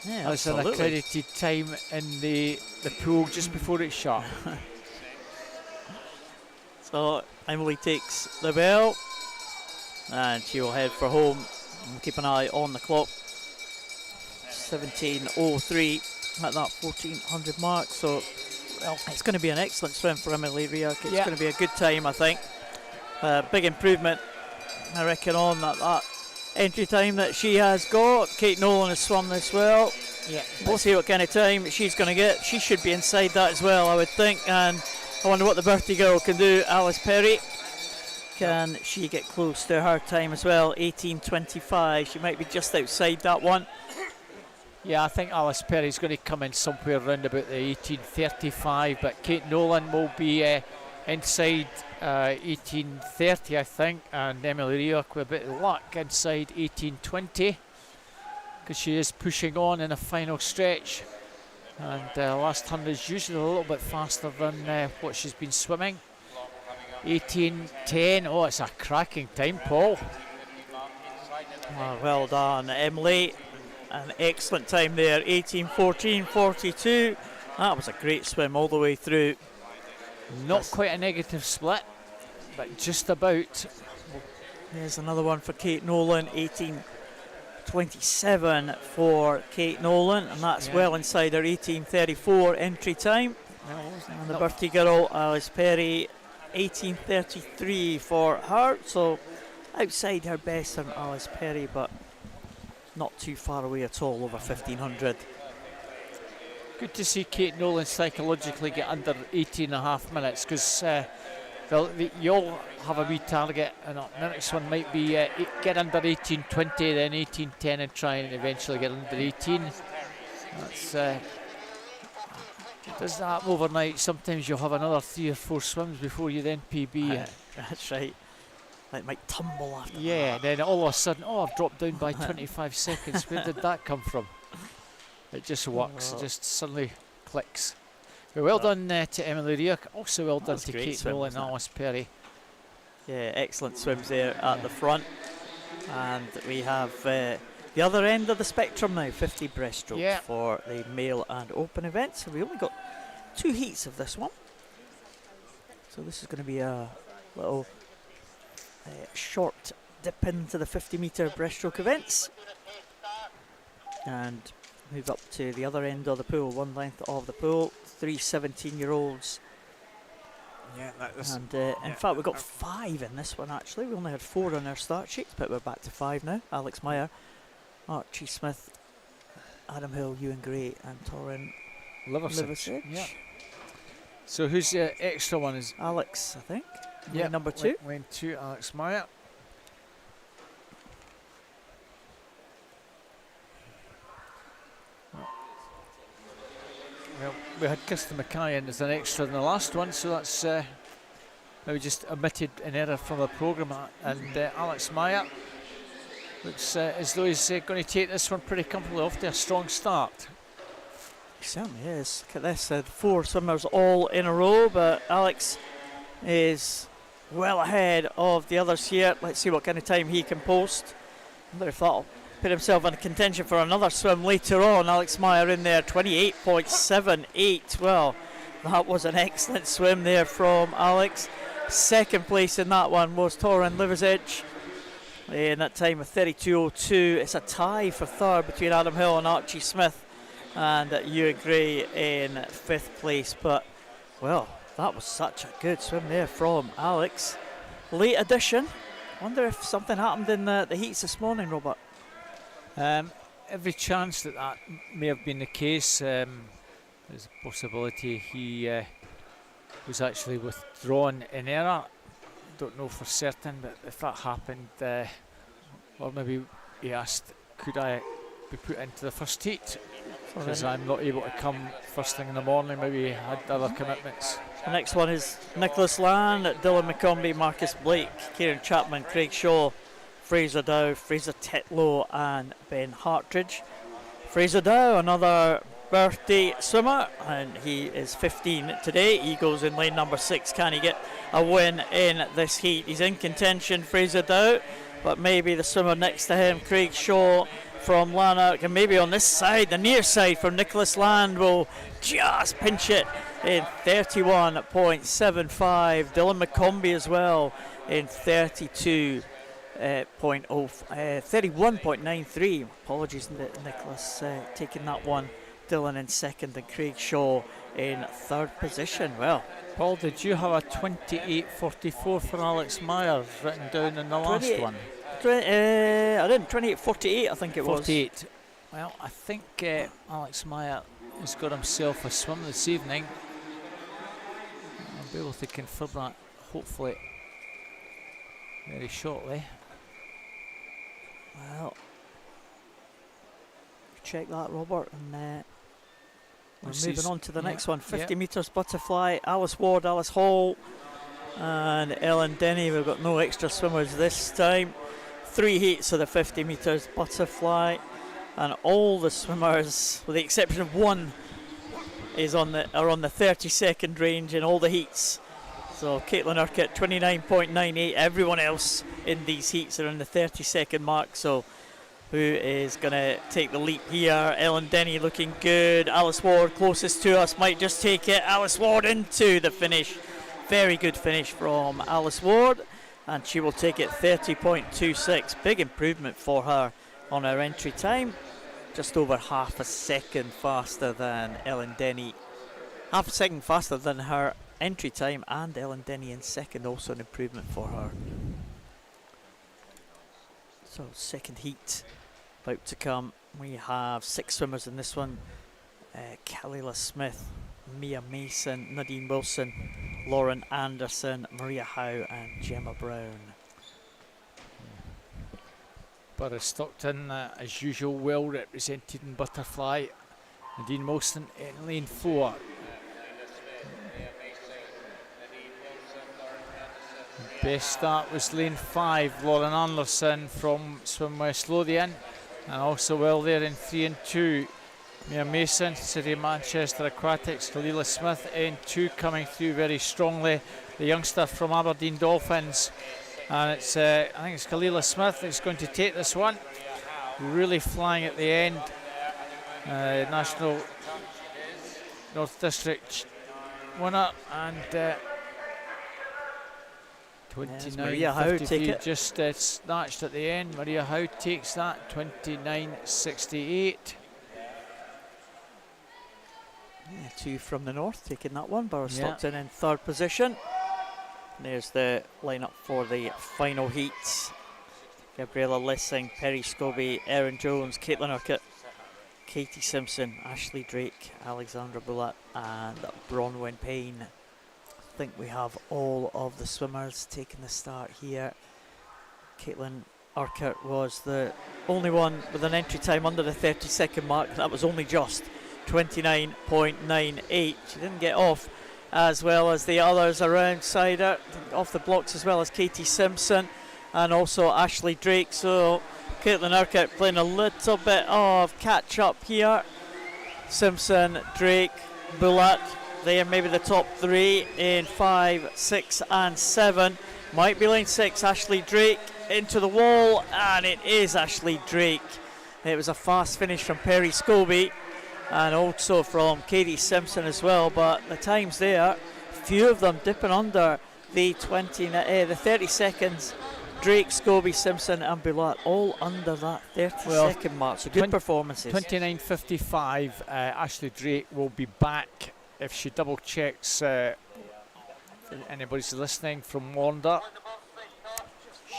as an accredited time in the pool just before it shut. So Emily takes the bell and she will head for home. We'll keep an eye on the clock. 17:03 at that 1400 mark. So well, it's going to be an excellent swim for Emily Rioch. It's going to be a good time, I think. Big improvement, I reckon, on that entry time that she has got. Kate Nolan has swum this well. Yeah, we'll see what kind of time she's going to get. She should be inside that as well, I would think. And I wonder what the birthday girl can do. Alice Perry, can she get close to her time as well? 18:25. She might be just outside that one. Yeah, I think Alice Perry's going to come in somewhere around about the 18:35, but Kate Nolan will be inside 18:30, I think, and Emily Rioch with a bit of luck inside 18:20, because she is pushing on in a final stretch, and last 100 is usually a little bit faster than what she's been swimming. 18:10. Oh, it's a cracking time, Paul. Well done, Emily. An excellent time there. 18:14:42. That was a great swim all the way through. Not quite a negative split, but just about. There's another one for Kate Nolan. 18:27 for Kate Nolan, and that's well inside her 18:34 entry time. And the birthday girl, Alice Perry, 18:33 for her. So outside her best than Alice Perry, but not too far away at all over 1500. Good to see Kate Nolan psychologically get under 18.5 minutes, because you'll have a wee target, and the next one might be get under 18:20, then 18:10, and try and eventually get under 18. That's it doesn't happen overnight. Sometimes you'll have another 3 or 4 swims before you then PB. That's right. It might tumble after that. Then all of a sudden, I've dropped down by 25 seconds. Where did that come from? It just works. It just suddenly clicks. Well done to Emily Rioch. Also well done to Kate Nolan and Alice Perry. Yeah, excellent swims there at the front. And we have the other end of the spectrum now, 50 breaststrokes Yeah. for the male and open events. So we only got 2 heats of this one. So this is going to be a little short dip into the 50-metre breaststroke events. And move up to the other end of the pool, one length of the pool, 3 17-year-olds. Yeah, And in fact, we've got 5 in this one actually. We only had 4 on our start sheet, but we're back to 5 now. Alex Meyer, Archie Smith, Adam Hill, Ewan Gray, and Torrin Liversedge. Yeah. So who's the extra one? Is Alex, I think. yeah, Number 2. Lane 2, Alex Meyer. Well, we had Kirsten Mackay in as an extra in the last one, so that's maybe just omitted an error from the programme. And Alex Meyer looks as though he's going to take this one pretty comfortably off to a strong start. He certainly is. Look at this, 4 swimmers all in a row, but Alex is well ahead of the others here. Let's see what kind of time he can post. I wonder if that'll put himself in contention for another swim later on. Alex Meyer in there, 28.78. Well, that was an excellent swim there from Alex. Second place in that one was Torrin Liversedge in that time of 32.02. It's a tie for third between Adam Hill and Archie Smith, and Ewan Gray in 5th place. But, well, that was such a good swim there from Alex. Late addition. Wonder if something happened in the heats this morning, Robert. Every chance that may have been the case. There's a possibility he was actually withdrawn in error. Don't know for certain, but if that happened, or maybe he asked, could I be put into the first heat? Because I'm not able to come first thing in the morning. Maybe he had other commitments. The next one is Nicholas Land, Dylan McCombie, Marcus Blake, Kieran Chapman, Craig Shaw, Fraser Dow, Fraser Tetlow and Ben Hartridge. Fraser Dow, another birthday swimmer, and he is 15 today. He goes in lane number 6. Can he get a win in this heat? He's in contention, Fraser Dow, but maybe the swimmer next to him, Craig Shaw from Lanark, and maybe on this side, the near side from Nicholas Land, will just pinch it in 31.75. Dylan McCombie as well in 31.93. Apologies, Nicholas taking that one. Dylan in 2nd and Craig Shaw in 3rd position. Well, Paul, did you have a 28.44 for Alex Meyer written down in the last one? I didn't. 28.48, I think it was. 48. Well, I think Alex Meyer has got himself a swim this evening. I'll be able to confirm that hopefully very shortly. Well, check that, Robert, and we're moving on to the next one. 50 metres butterfly. Alice Ward, Alice Hall, and Ellen Denny. We've got no extra swimmers this time. 3 heats of the 50 metres butterfly, and all the swimmers, with the exception of one, are on the 30-second range in all the heats. So Caitlin Urquhart 29.98. Everyone else in these heats are in the 30-second mark. So who is going to take the leap here? Ellen Denny looking good. Alice Ward closest to us, might just take it. Alice Ward into the finish. Very good finish from Alice Ward, and she will take it 30.26. Big improvement for her on her entry time. Just over half a second faster than Ellen Denny. Half a second faster than her entry time, and Ellen Denny in 2nd, also an improvement for her. So 2nd heat about to come. We have 6 swimmers in this one. Kalila Smith, Mia Mason, Nadine Wilson, Lauren Anderson, Maria Howe and Gemma Brown. Burra Stockton, as usual, well represented in butterfly. Nadine Wilson in lane 4. Best start was lane 5, Lauren Anderson from Swim West Lothian, and also well there in 3 and 2. Mia Mason, City of Manchester Aquatics, Kalila Smith in 2, coming through very strongly. The youngster from Aberdeen Dolphins, and it's I think it's Kalila Smith that's going to take this one. really flying at the end. National North District winner, and 29.52 just snatched at the end. Maria Howe takes that, 29.68. Yeah, 2 from the north taking that one. Barrow Stockton in 3rd position. And there's the lineup for the final heats. Gabriella Lissing, Perry Scobie, Erin Jones, Caitlin Urquhart, Katie Simpson, Ashley Drake, Alexandra Bullock and Bronwyn Payne. I think we have all of the swimmers taking the start here. Caitlin Urquhart was the only one with an entry time under the 30-second mark. That was only just 29.98. She didn't get off as well as the others around side her, off the blocks as well as Katie Simpson and also Ashley Drake. So Caitlin Urquhart playing a little bit of catch up here. Simpson, Drake, Bullock, they are maybe the top 3 in 5, 6 and 7. Might be lane 6, Ashley Drake into the wall, and it is Ashley Drake. It was a fast finish from Perry Scobie and also from Katie Simpson as well, but the times there, few of them dipping under the 30 seconds. Drake, Scobie, Simpson and Bullock all under that 30-second mark, so good performances. 29.55. Ashley Drake will be back if she double checks. Anybody's listening from Wanda,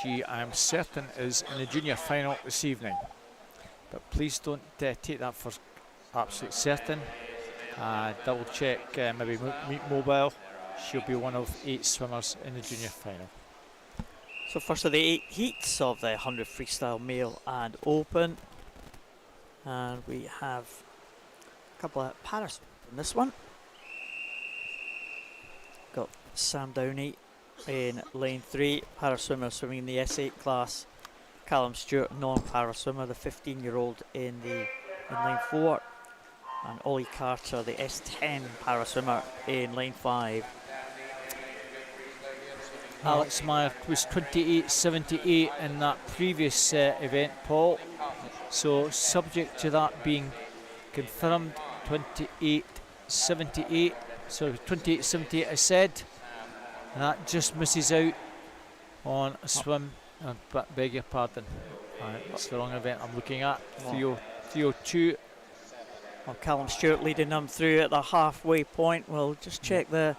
she, I am certain, is in the junior final this evening, but please don't take that for absolute certain. Double check, maybe Meet Mobile. She'll be one of 8 swimmers in the junior final. So first of the 8 heats of the 100 freestyle male and open, and we have a couple of paras in this one. Got Sam Downey in lane 3, para swimmer swimming in the S8 class. Callum Stewart, non-para swimmer, the 15-year-old in lane 4, and Ollie Carter, the S10 para swimmer in lane 5. Alex Meyer was 28.78 in that previous event, Paul. So subject to that being confirmed, 28.78. So 28.78 I said. And that just misses out on a swim. Beg your pardon. That's the wrong event I'm looking at. 3.02. Well, Callum Stewart leading them through at the halfway point. We'll just check the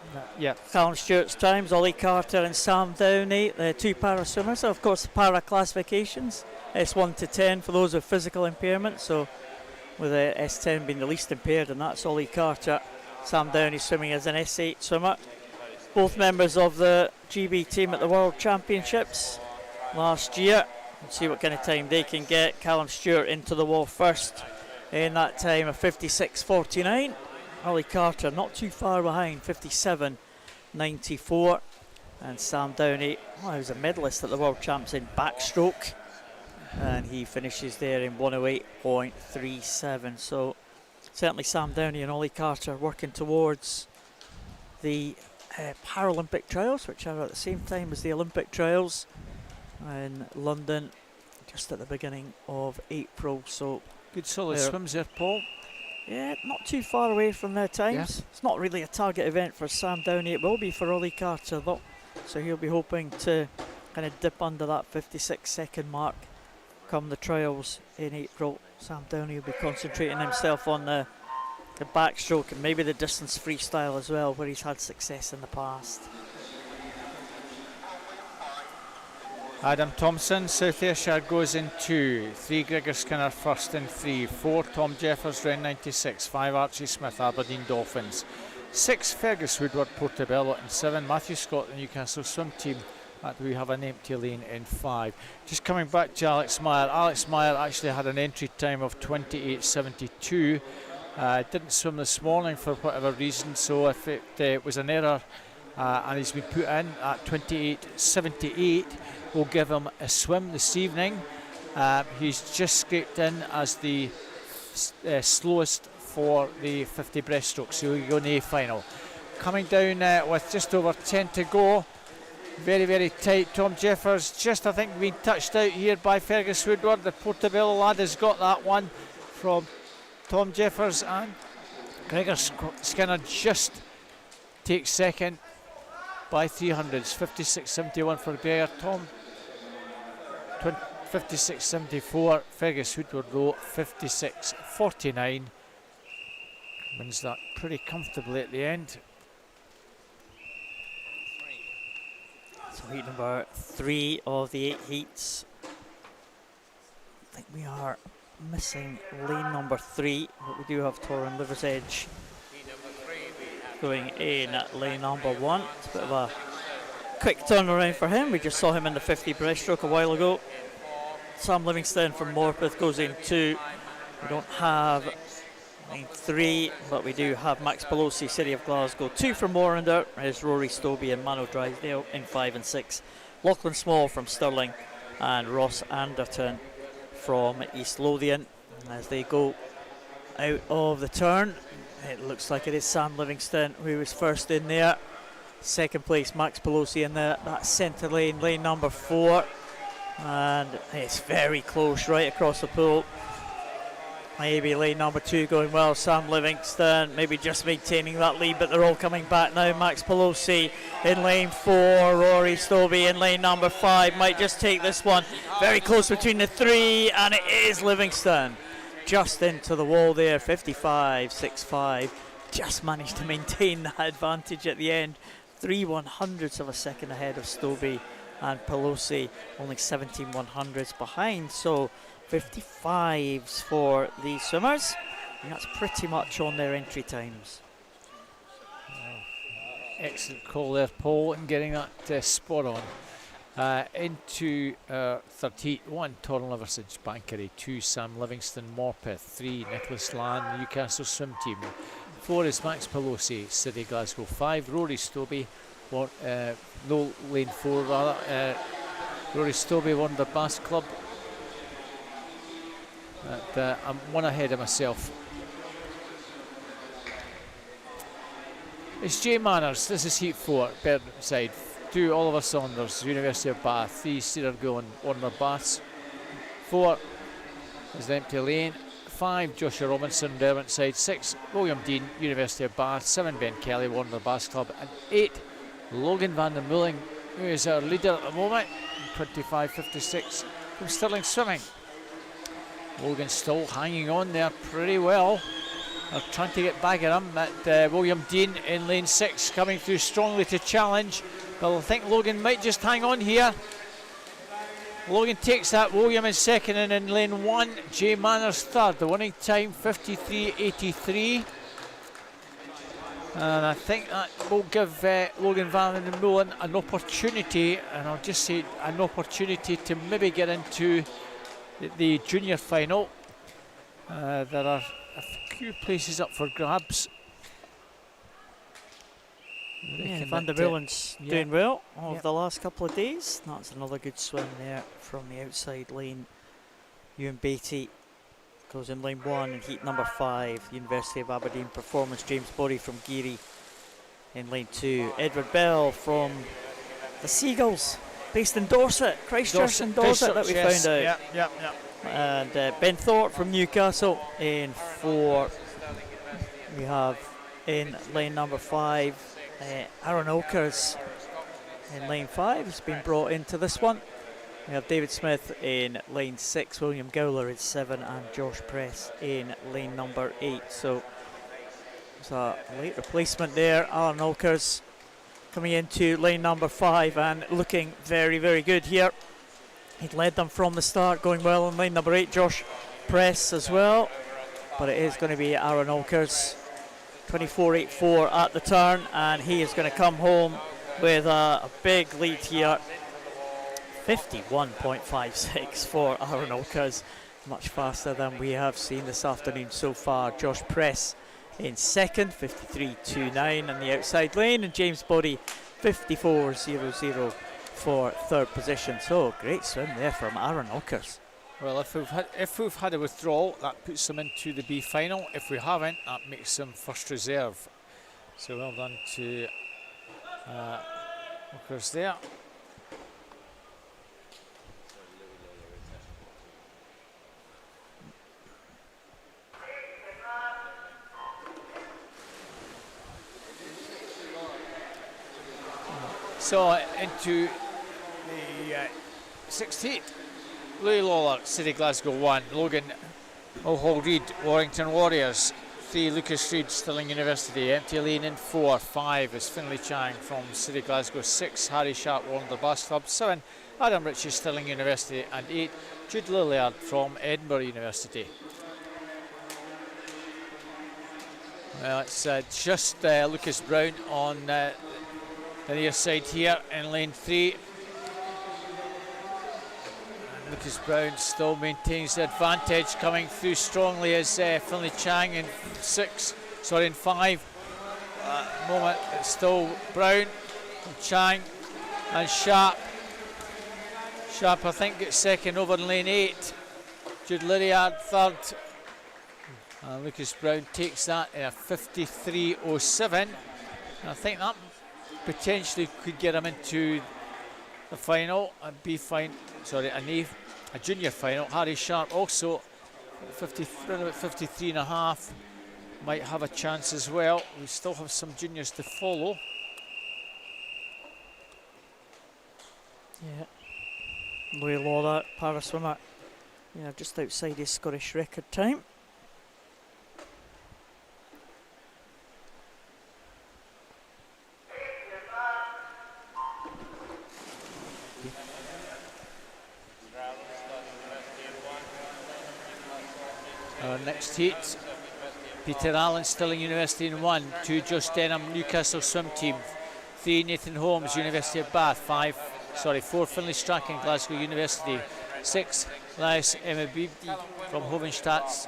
Callum Stewart's times. Ollie Carter and Sam Downey, the 2 para swimmers. So of course, the para classifications, S1 to 10 for those with physical impairment. So with the S10 being the least impaired, and that's Ollie Carter. Sam Downey swimming as an S8 swimmer. Both members of the GB team at the World Championships last year. We'll see what kind of time they can get. Callum Stewart into the wall first in that time of 56.49. Ollie Carter not too far behind, 57.94. And Sam Downey, he was a medalist at the World Champs in backstroke, and he finishes there in 108.37. So certainly Sam Downey and Ollie Carter working towards the Paralympic trials, which are at the same time as the Olympic trials in London just at the beginning of April. So good solid swims there, Paul. Yeah, not too far away from their times. Yeah. It's not really a target event for Sam Downey. It will be for Ollie Carter though. So he'll be hoping to kind of dip under that 56-second mark come the trials in April. Sam Downey will be concentrating himself on the backstroke and maybe the distance freestyle as well, where he's had success in the past. Adam Thompson, South Ayrshire goes in 2, 3 Gregor Skinner first in 3, 4 Tom Jeffers round 96, 5 Archie Smith Aberdeen Dolphins, 6 Fergus Woodward Portobello, and 7 Matthew Scott the Newcastle swim team. We have an empty lane in 5. Just coming back to Alex Meyer. Alex Meyer actually had an entry time of 28.72. Didn't swim this morning for whatever reason, so if it was an error and he's been put in at 28.78, we'll give him a swim this evening. He's just scraped in as the slowest for the 50 breaststroke, so he'll go in the final. Coming down with just over 10 to go, Very, very tight. Tom Jeffers just, I think, being touched out here by Fergus Woodward. The Portobello lad has got that one from Tom Jeffers, and Gregor Skinner just takes second by 300s. 56.71 for Gregor. Tom 56.74. Fergus Woodward though 56.49. Wins that pretty comfortably at the end. So heat number 3 of the 8 heats. I think we are missing lane number 3, but we do have Torrin Liver's Edge going in at lane number 1. It's a bit of a quick turnaround for him. We just saw him in the 50 breaststroke a while ago. Sam Livingston from Morpeth goes in 2. We don't have lane 3, but we do have Max Pelosi, City of Glasgow. 2 from Morinder is Rory Stobie and Mano Drysdale in 5 and 6. Lachlan Small from Stirling and Ross Anderton from East Lothian. As they go out of the turn, it looks like it is Sam Livingston who was first in there. Second place Max Pelosi in that centre lane, lane number 4. And it's very close right across the pool. Maybe lane number 2 going well. Sam Livingston maybe just maintaining that lead, but they're all coming back now. Max Pelosi in lane 4. Rory Stobie in lane number 5. Might just take this one. Very close between the 3, and it is Livingston. Just into the wall there. 55.65. Just managed to maintain that advantage at the end. 3/100ths of a second ahead of Stobie, and Pelosi only 17/100ths behind. So 55s for the swimmers, and that's pretty much on their entry times. Excellent call there, Paul, in getting that spot on. Into third heat, 1 Torrin Liver's Edge Bankery, 2 Sam Livingston Morpeth, 3 Nicholas Land Newcastle Swim Team, 4 is Max Pelosi City Glasgow, 5 Rory Stobie, no lane 4 rather, Rory Stobie won the Bass Club. I'm 1 ahead of myself. It's Jay Manners. This is heat 4, Burnside. 2 Oliver Saunders, University of Bath. 3 Cedar Gowan, Warner Baths. 4 is the empty lane. 5 Joshua Robinson, Derwentside. 6 William Dean, University of Bath. 7 Ben Kelly, Warner Bass Club. And 8 Logan van der Mulling, who is our leader at the moment. 25.56 from Stirling Swimming. Logan still hanging on there pretty well. They're trying to get back at him. That William Dean in lane 6 coming through strongly to challenge. But I think Logan might just hang on here. Logan takes that. William is second, and in lane 1, Jay Manners third. The winning time 53.83. And I think that will give Logan van den Molen an opportunity, and I'll just say an opportunity to maybe get into the junior final. There are a few places up for grabs. Yeah, Van der Molen's doing well over the last couple of days. That's another good swim there from the outside lane. Ewan Beattie goes in lane 1 in heat number 5. University of Aberdeen performance. James Borey from Geary in lane 2. Edward Bell from the Seagulls, based in Dorset, Christchurch and Dorset, that we found out. And Ben Thorpe from Newcastle in 4. We have in lane number 5 Aaron Oakers in lane 5 has been brought into this one. We have David Smith in lane 6, William Gowler in 7, and Josh Press in lane number 8. So there's a late replacement there. Aaron Oakers coming into lane number 5 and looking very, very good here. He'd led them from the start, going well in lane number 8. Josh Press as well, but it is going to be Aaron Oakers. 24.84 at the turn, and he is going to come home with a big lead here. 51.56 for Aaron Oakers, much faster than we have seen this afternoon so far. Josh Press in second, 53.29 in the outside lane, and James Boddy 54.00 for third position. So great swim there from Aaron Oakers. Well, if we've had a withdrawal, that puts them into the B final. If we haven't, that makes them first reserve. So well done to Oakers there. So into the sixth heat. Louis Lawler, City Glasgow 1. Logan Mulhall Reid, Warrington Warriors 3. Lucas Reid, Stirling University. Empty lane in 4. 5 is Finlay Chang from City Glasgow. 6 Harry Sharp, Warner Bass Club. 7 Adam Ritchie, Stirling University. And 8 Jude Lilliard from Edinburgh University. Well, it's just Lucas Brown on the near side here in lane 3. And Lucas Brown still maintains the advantage, coming through strongly as Finlay Chang in 5. Moment it's still Brown, Chang and Sharp. Sharp, I think, gets second over in lane 8. Jude Lilliard third. And Lucas Brown takes that in a 53.07. I think that potentially could get him into the final, a junior final. Harry Sharp also around about 53.5, might have a chance as well. We still have some juniors to follow. Yeah, Louis Lawler, para swimmer, just outside his Scottish record time. Our next heat, Peter Allen, Stirling University in 1. 2 Josh Denham, Newcastle Swim Team. 3 Nathan Holmes, University of Bath. 4 Finlay Strachan, Glasgow University. 6 Lais Emabidi from Hovenstadt.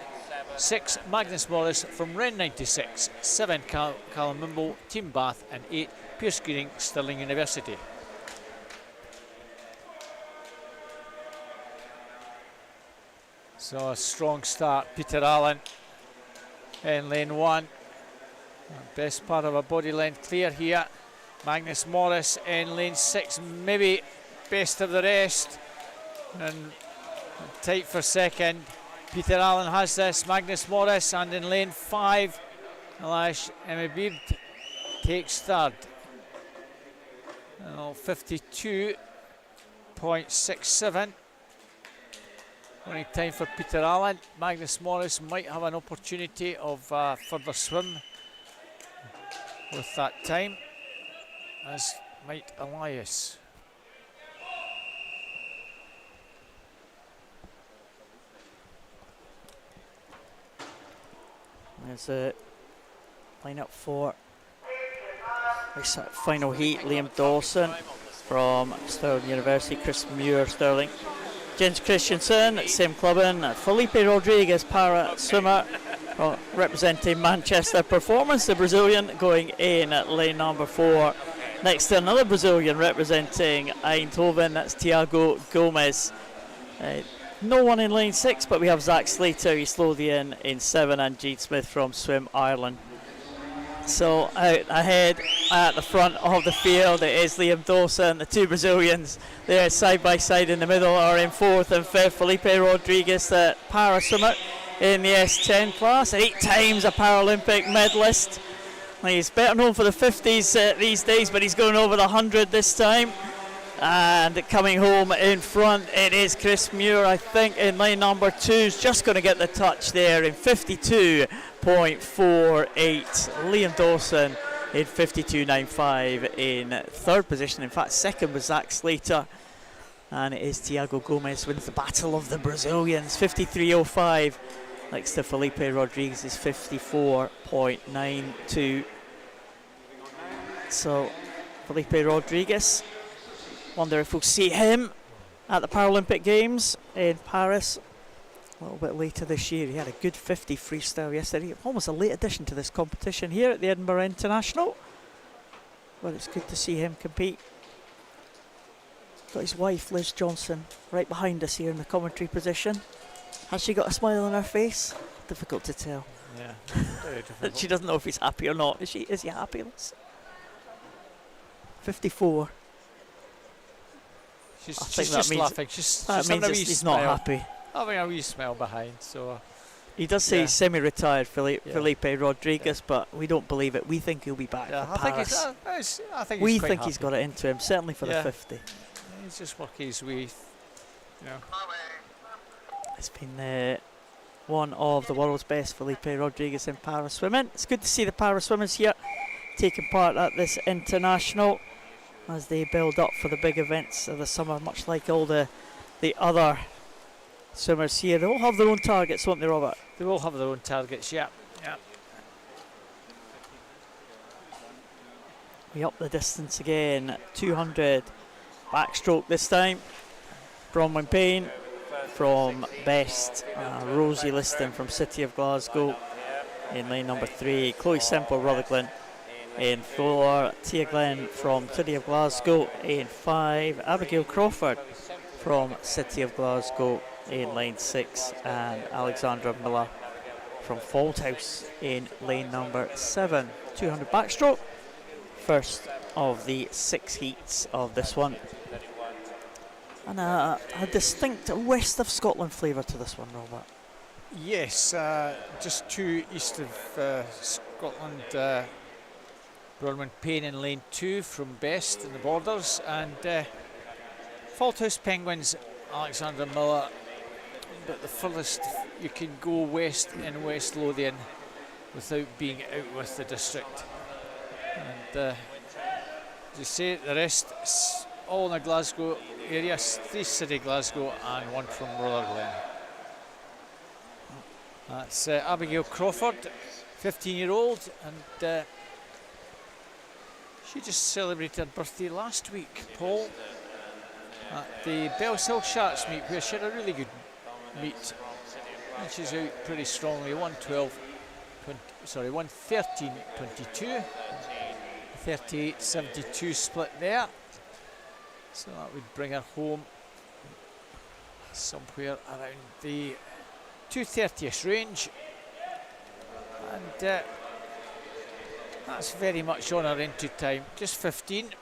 6 Magnus Morris from Ren 96. 7 Callum Mimble, Team Bath. And 8 Pierce Greening, Stirling University. So a strong start. Peter Allen in lane 1. Best part of a body length clear here. Magnus Morris in lane 6, maybe best of the rest. And tight for second. Peter Allen has this. Magnus Morris, and in lane 5, Alash Emabid takes third. 52.67. Only time for Peter Allen. Magnus Morris might have an opportunity of further swim with that time, as might Elias. There's a line-up for this final heat. Liam Dawson from Stirling University, Chris Muir, Stirling. Jens Christensen, same clubbing. Felipe Rodriguez, para swimmer, representing Manchester Performance, the Brazilian, going in at lane number 4. Next to another Brazilian representing Eindhoven, that's Tiago Gomez. No one in lane 6, but we have Zach Slater, East Lothian in 7, and Gene Smith from Swim Ireland. So out ahead at the front of the field, it is Liam Dawson. The two Brazilians there side by side in the middle are in 4th and 5th. Felipe Rodriguez, the para swimmer in the S10 class, 8 times a Paralympic medalist. He's better known for the 50s these days, but he's going over the 100 this time. And coming home in front, it is Chris Muir, I think, in lane number 2. Is just going to get the touch there in 52.48. Liam Dawson in 52.95 in 3rd position. In fact, 2nd was Zach Slater. And it is Tiago Gomez wins the battle of the Brazilians, 53.05. Next to Felipe Rodriguez is 54.92. So, Felipe Rodriguez, wonder if we'll see him at the Paralympic Games in Paris a little bit later this year. He had a good 50 freestyle yesterday. Almost a late addition to this competition here at the Edinburgh International. But it's good to see him compete. Got his wife, Liz Johnson, right behind us here in the commentary position. Has she got a smile on her face? Difficult to tell. Yeah, very difficult. She doesn't know if he's happy or not. Is he happy? 54. She's just laughing. That means he's not happy. Having a wee smile behind, so He does say he's semi-retired, Felipe Rodriguez, but we don't believe it. We think he'll be back for Paris. I think we he's quite think happy. he's got it into him, certainly for the 50. He's just working his way. It's been one of the world's best, Felipe Rodriguez, in para swimming. It's good to see the para swimmers here taking part at this international as they build up for the big events of the summer, much like all the other swimmers here. They all have their own targets, won't they, Robert? They all have their own targets, yeah. We up the distance again, 200 backstroke this time. Bronwyn Payne from Best, Rosie Liston from City of Glasgow in lane number 3, Chloe Semple Rutherglen in 4, Tia Glenn from City of Glasgow in 5, Abigail Crawford from City of Glasgow in lane 6, and Alexandra Miller from Fauldhouse in lane number 7. 200 backstroke, first of the 6 heats of this one. And a distinct west of Scotland flavour to this one, Robert. Yes, just 2 east of Scotland. Bronwyn Payne in lane 2 from Best in the Borders, and Fauldhouse Penguins, Alexandra Miller, but the furthest you can go west in West Lothian without being out with the district. And as you say, the rest all in the Glasgow area, 3 City Glasgow and 1 from Rutherglen. That's Abigail Crawford, 15-year-old, and she just celebrated her birthday last week, Paul, at the Bellshill Sharks meet, where she had a really good meet. And she's out pretty strongly, 113.22, 38.72 split there. So that would bring her home somewhere around the 2:30ish range, and that's very much on her entry time, just 15.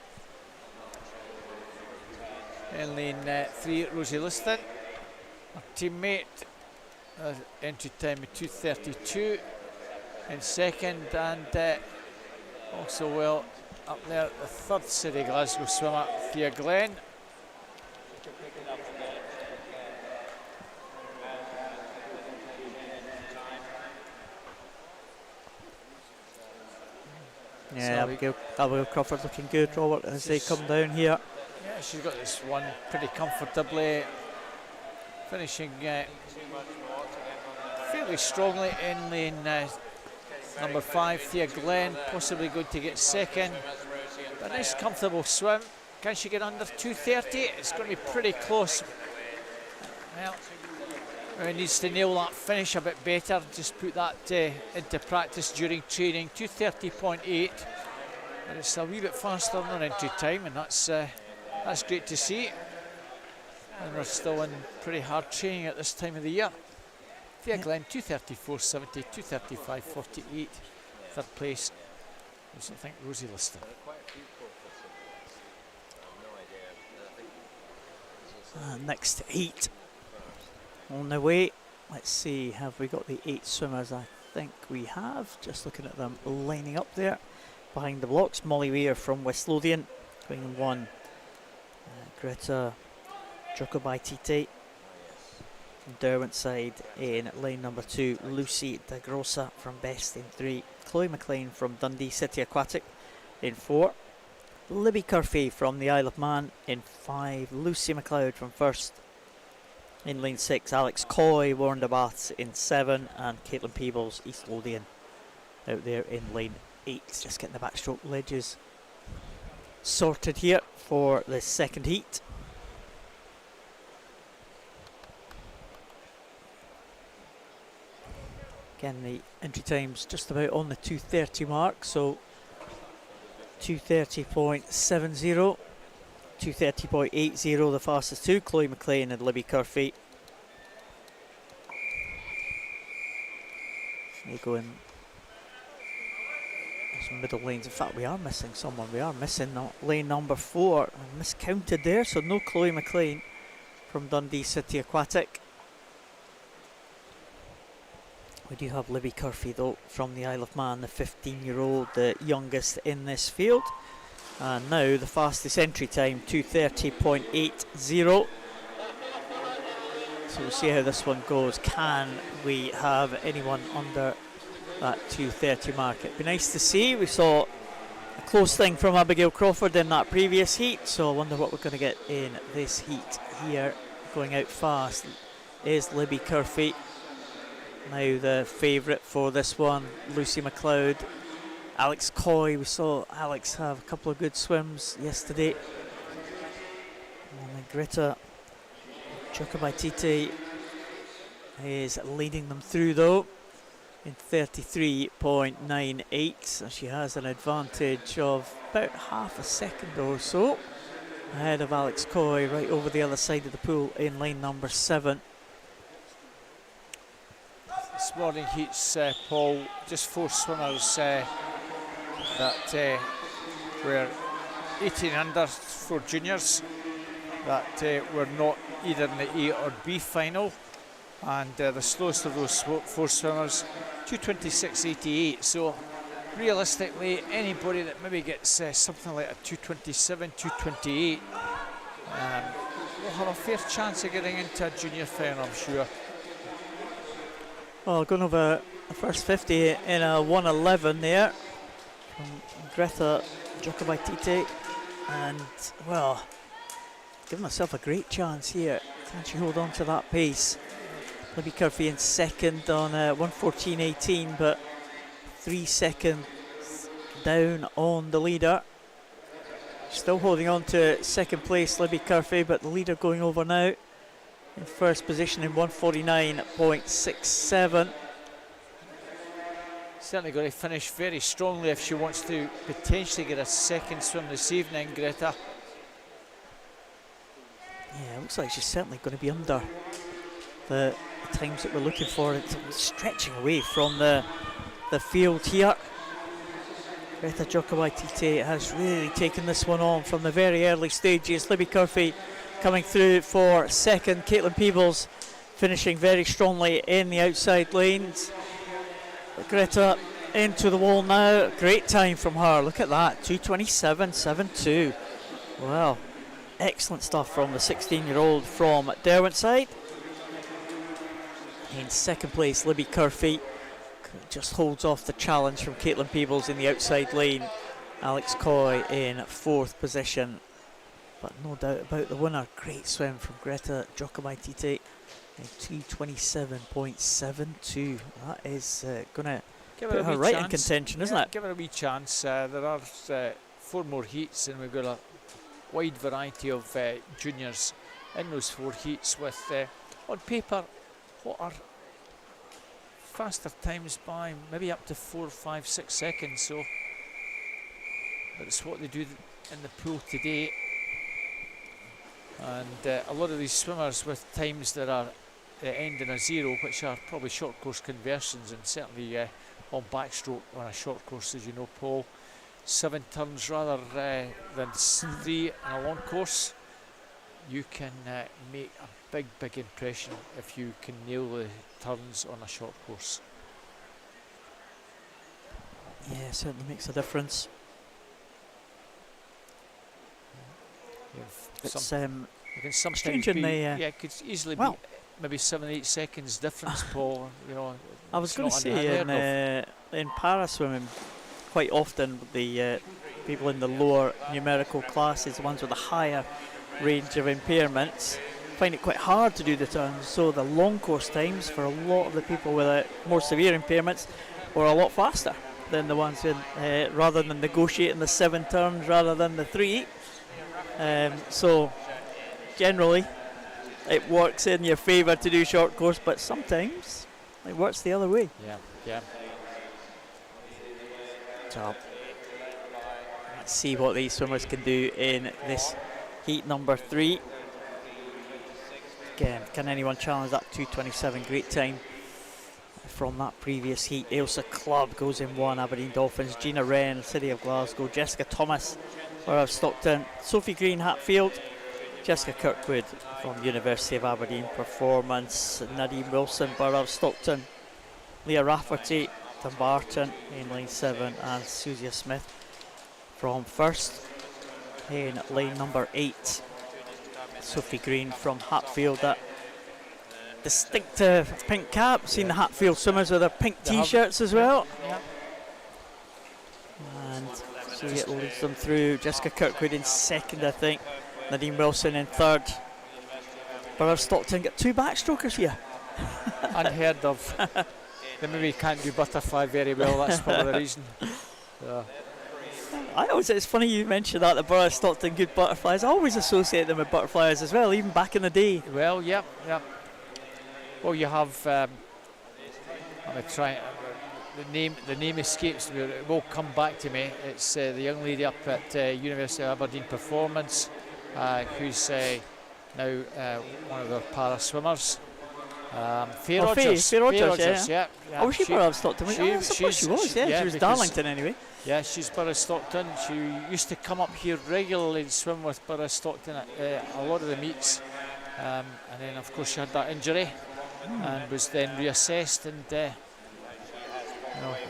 In lane 3, Rosie Liston, her teammate, entry time of 2:32 in second, and also well up there, the 3rd City Glasgow swimmer, Thea Glenn. Yeah, Abigail Crawford looking good, Robert, as they come down here. Yeah, she's got this one pretty comfortably, finishing fairly strongly in lane number 5, Thea Glenn, possibly going to get second. A nice comfortable swim. Can she get under 2:30? It's going to be pretty close. Well, needs to nail that finish a bit better, just put that into practice during training. 2:30.8, and it's a wee bit faster than her entry time, and that's great to see. And we're still in pretty hard training at this time of the year. Thea Glenn, 2:34.70, 2:35.48, 3rd place. I think Rosie Liston. Next heat on the way. Let's see, have we got the 8 swimmers? I think we have. Just looking at them lining up there behind the blocks. Molly Weir from West Lothian going in 1. Greta Jokobaitite from Derwentside in lane number 2. Lucy DeGrossa from Best in 3. Chloe McLean from Dundee City Aquatic in 4. Libby Curfey from the Isle of Man in 5. Lucy McLeod from First in lane 6. Alex Coy, Warren de Baths in 7. And Caitlin Peebles, East Lothian, out there in lane 8. Just getting the backstroke ledges sorted here for the 2nd heat. Again, the entry time's just about on the 2:30 mark, so 2:30.70, 2:30.80 the fastest 2, Chloe McLean and Libby Curfey. They go in those middle lanes. In fact, we are missing someone. We are missing lane number 4. I miscounted there, so no Chloe McLean from Dundee City Aquatic. We do have Libby Curfey though from the Isle of Man, the 15-year-old, the youngest in this field. And now the fastest entry time, 2:30.80. So we'll see how this one goes. Can we have anyone under that 2:30 mark? It'd be nice to see. We saw a close thing from Abigail Crawford in that previous heat, so I wonder what we're going to get in this heat here. Going out fast is Libby Curfey. Now the favourite for this one, Lucy McLeod. Alex Coy, we saw Alex have a couple of good swims yesterday. And then Greta Jokabaitite is leading them through though in 33.98. So she has an advantage of about half a second or so ahead of Alex Coy right over the other side of the pool in lane number 7. This morning heats, Paul, just 4 swimmers that were 18 under for juniors that were not either in the A or B final, and the slowest of those 4 swimmers, 2:26.88. So realistically, anybody that maybe gets something like a 2:27, 2:28 will have a fair chance of getting into a junior final, I'm sure. Well, going over the first 50 in a 1:11 there from Greta Jokabaitite, and well, giving herself a great chance here. Can she hold on to that pace? Libby Curfey in second on 1:14.18, but 3 seconds down on the leader. Still holding on to second place, Libby Curfey, but the leader going over now in first position in 1:49.67. Certainly going to finish very strongly if she wants to potentially get a second swim this evening, Greta. Yeah, it looks like she's certainly going to be under the times that we're looking for. It's stretching away from the field here. Greta Jokabaitite has really taken this one on from the very early stages. Libby Curfey coming through for second. Caitlin Peebles finishing very strongly in the outside lanes. Greta into the wall now. Great time from her. Look at that, 2:27.72. Well, excellent stuff from the 16-year-old from Derwentsside. In second place, Libby Curfey just holds off the challenge from Caitlin Peebles in the outside lane. Alex Coy in fourth position, but no doubt about the winner. Great swim from Greta Jokabaitite in 2:27.72. That is going to put her right in contention, isn't it? Give her a wee chance. There are 4 more heats, and we've got a wide variety of juniors in those 4 heats with, on paper, what are faster times by maybe up to 4, 5, 6 seconds. So, but it's what they do in the pool today, and a lot of these swimmers with times that are end in a 0, which are probably short course conversions, and certainly on backstroke on a short course, as you know, Paul, 7 turns rather than 3 on a long course. You can make a big impression if you can nail the turns on a short course. Yeah, it certainly makes a difference. It's it can sometimes strange in be, the it could easily be maybe 7-8 seconds difference, Paul. You know, I was going to say in para swimming, quite often the people in the lower numerical classes, the ones with a higher range of impairments, find it quite hard to do the turns. So the long course times for a lot of the people with more severe impairments were a lot faster than the ones in, rather than negotiating the 7 turns rather than the 3. So generally it works in your favour to do short course, but sometimes it works the other way. Yeah. So let's see what these swimmers can do in this heat number 3. Again, can anyone challenge that 2:27? Great time from that previous heat. Ailsa Clubb goes in 1, Aberdeen Dolphins. Gina Wren, City of Glasgow. Jessica Thomas, Borough of Stockton. Sophie Green, Hatfield. Jessica Kirkwood from University of Aberdeen Performance. Nadine Wilson, Borough of Stockton. Leah Rafferty, Dumbarton in lane 7, and Susia Smith from first in lane number 8. Sophie Green from Hatfield, that distinctive pink cap. Seen the Hatfield swimmers with their pink t-shirts as well. And so it leads them through. Jessica Kirkwood in second, I think. Nadine Wilson in third. Borough of Stockton got 2 backstrokers here. Unheard of. They maybe can't do butterfly very well, that's probably the reason. I always, it's funny you mentioned that, the Borough of Stockton good butterflies. I always associate them with butterflies as well, even back in the day. Well, yep. Well, you have, I'm trying, the name escapes me, it will come back to me. It's the young lady up at University of Aberdeen Performance, who's now one of their para swimmers. Faye Rogers, yeah. Oh, was she Borough of Stockton? I suppose she was, she was Darlington anyway. Yeah, she's Borough of Stockton. She used to come up here regularly and swim with Borough of Stockton at a lot of the meets. And then, of course, she had that injury and was then reassessed. And I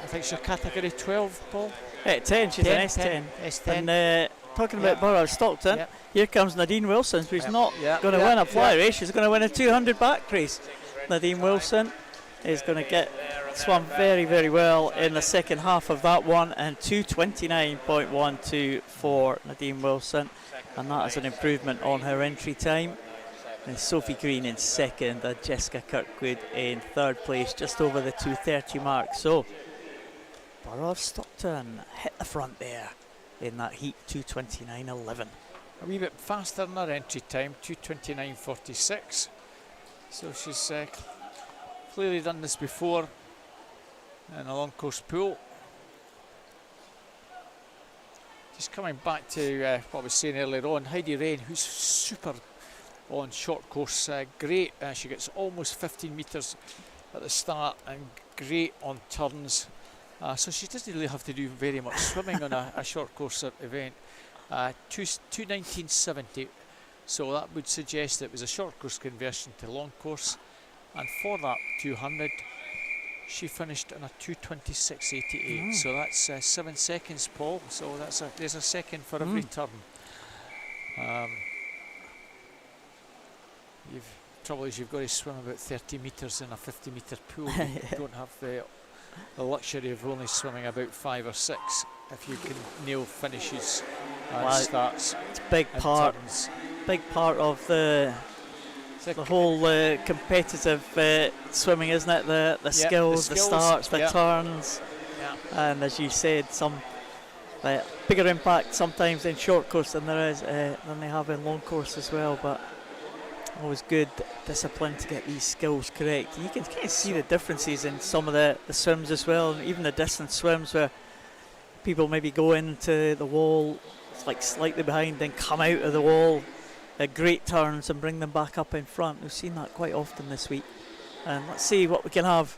think she's category 12, Paul. 10, she's an S10. S10. And talking about Borough of Stockton, here comes Nadine Wilson, who's not going to win a fly race. She's going to win a 200 back race. Nadine Wilson is going to get swum very, very well in the second half of that one, and 2:29.12 for Nadine Wilson, and that is an improvement on her entry time. And Sophie Green in second, and Jessica Kirkwood in third place, just over the 2:30 mark. So Borough of Stockton hit the front there in that heat, 2:29.11. A wee bit faster than her entry time, 2:29.46. So she's clearly done this before in a long course pool. Just coming back to what I was saying earlier on, Heidi Rain, who's super on short course, great. She gets almost 15 metres at the start and great on turns. So she doesn't really have to do very much swimming on a short course event. 2:19.70. So that would suggest it was a short course conversion to long course, and for that 200 she finished on a 2:26.88. So that's 7 seconds, Paul. So there's a second for every turn. Trouble is you've got to swim about 30 metres in a 50 metre pool. You don't have the luxury of only swimming about 5 or 6 if you can nail finishes and starts. It's a big part of the whole competitive swimming, isn't it? The skills, the starts, the turns, and as you said, some bigger impact sometimes in short course than there is than they have in long course as well. But always good discipline to get these skills correct. You can kind of see the differences in some of the swims as well, and even the distance swims where people maybe go into the wall like slightly behind, then come out of the wall at great turns and bring them back up in front. We've seen that quite often this week. And let's see what we can have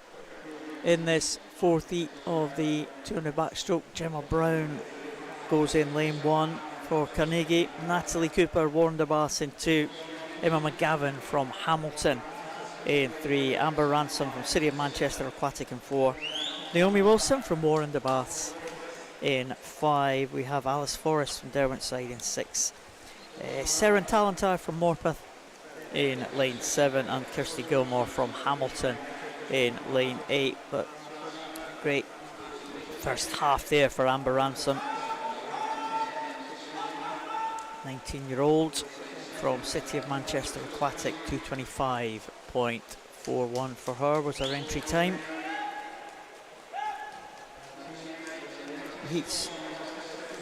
in this fourth heat of the 200 backstroke. Gemma Brown goes in lane 1 for Carnegie. Natalie Cooper, Warren de Bass in 2. Emma McGavin from Hamilton in 3. Amber Ransom from City of Manchester Aquatic in 4. Naomi Wilson from Warren de Bath in 5. We have Alice Forrest from Derwentside in 6. Seren Talentar from Morpeth in lane 7, and Kirsty Gilmore from Hamilton in lane 8. But great first half there for Amber Ransom, 19-year-old from City of Manchester Aquatic. 2:25.41 for her was her entry time. Heats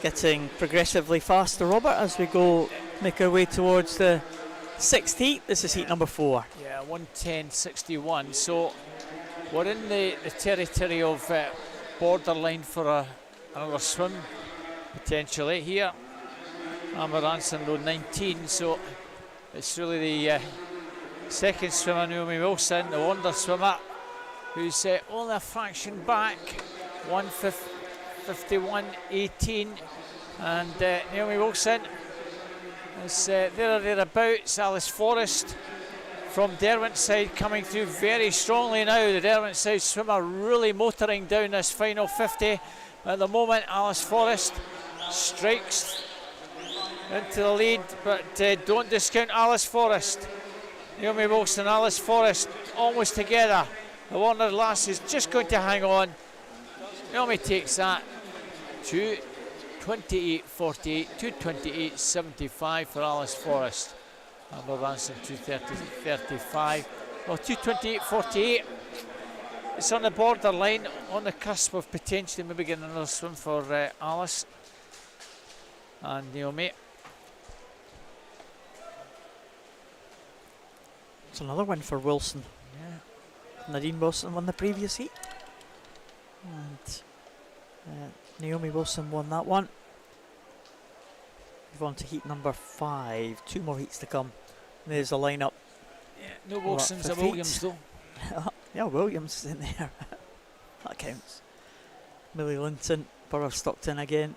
getting progressively faster, Robert, as we make our way towards the 6th heat. This is heat number 4. Yeah, 1:10.61. So we're in the territory of borderline for another swim potentially here. Amber Ransom rode 19, so it's really the second swimmer, Naomi Wilson, the wonder swimmer, who's only a fraction back, 1:51.18, and Naomi Wilson is there or thereabouts. Alice Forrest from Derwent side coming through very strongly now. The Derwent side swimmer really motoring down this final 50. At the moment, Alice Forrest strikes into the lead, but don't discount Alice Forrest. Naomi Wilson, Alice Forrest almost together. The Warner Lass is just going to hang on. Naomi takes that to 28.48, 2:28.75 for Alice Forrest. Amber Ransom 2:30.35. Well, 2:28.48. It's on the borderline, on the cusp of potentially maybe getting another swim for Alice and Naomi. It's another win for Wilson. Yeah. Nadine Wilson won the previous heat, and Naomi Wilson won that one. Move on to heat number 5. 2 more heats to come. There's a lineup. Yeah, no Wilsons, a Williams though. Yeah, Williams is in there. That counts. Millie Linton, Borough Stockton again,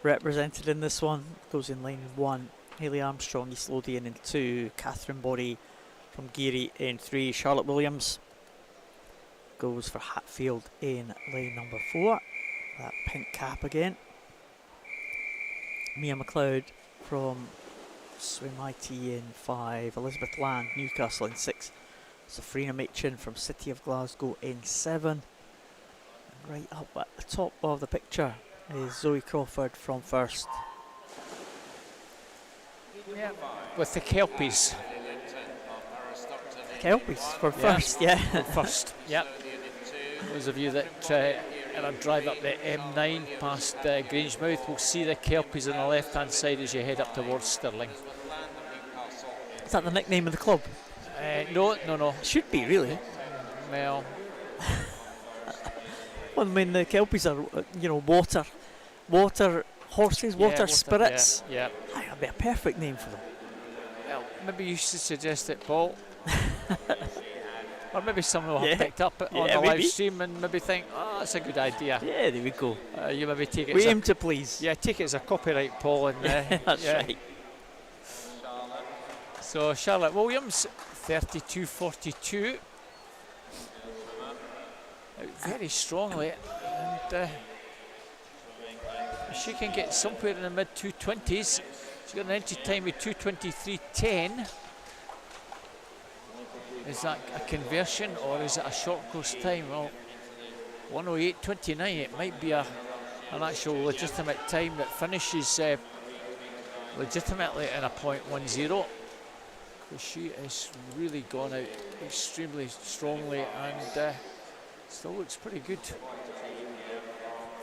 represented in this one. Goes in line 1. Hayley Armstrong, East Lothian in 2. Catherine Body from Geary in 3. Charlotte Williams goes for Hatfield in lane number 4. That pink cap again. Mia McLeod from Swim IT in 5. Elizabeth Land, Newcastle in 6. Safrina Machin from City of Glasgow in 7. And right up at the top of the picture is Zoe Crawford from first. Yeah, with the Kelpies. Kelpies for first, yeah. First, yep. Those of you that ever drive up the M9 past Grangemouth will see the Kelpies on the left hand side as you head up towards Stirling. Is that the nickname of the club? No. It should be, really. Well, I mean, the Kelpies are, water horses, water spirits. Yeah. That would be a perfect name for them. Well, maybe you should suggest it, Paul. Or maybe someone will have picked up it on the live stream and maybe think, oh, that's a good idea. Yeah, there we go. You maybe take it. We aim to please. Yeah, take it as a copyright, Paul. And that's right. So Charlotte Williams, 32.42. Very strongly, and she can get somewhere in the mid 220s. She's got an entry time of 2:23.10. Is that a conversion or is it a short course time? Well, 1:08.29. It might be an actual legitimate time that finishes legitimately in a 0.10. Because she has really gone out extremely strongly and still looks pretty good.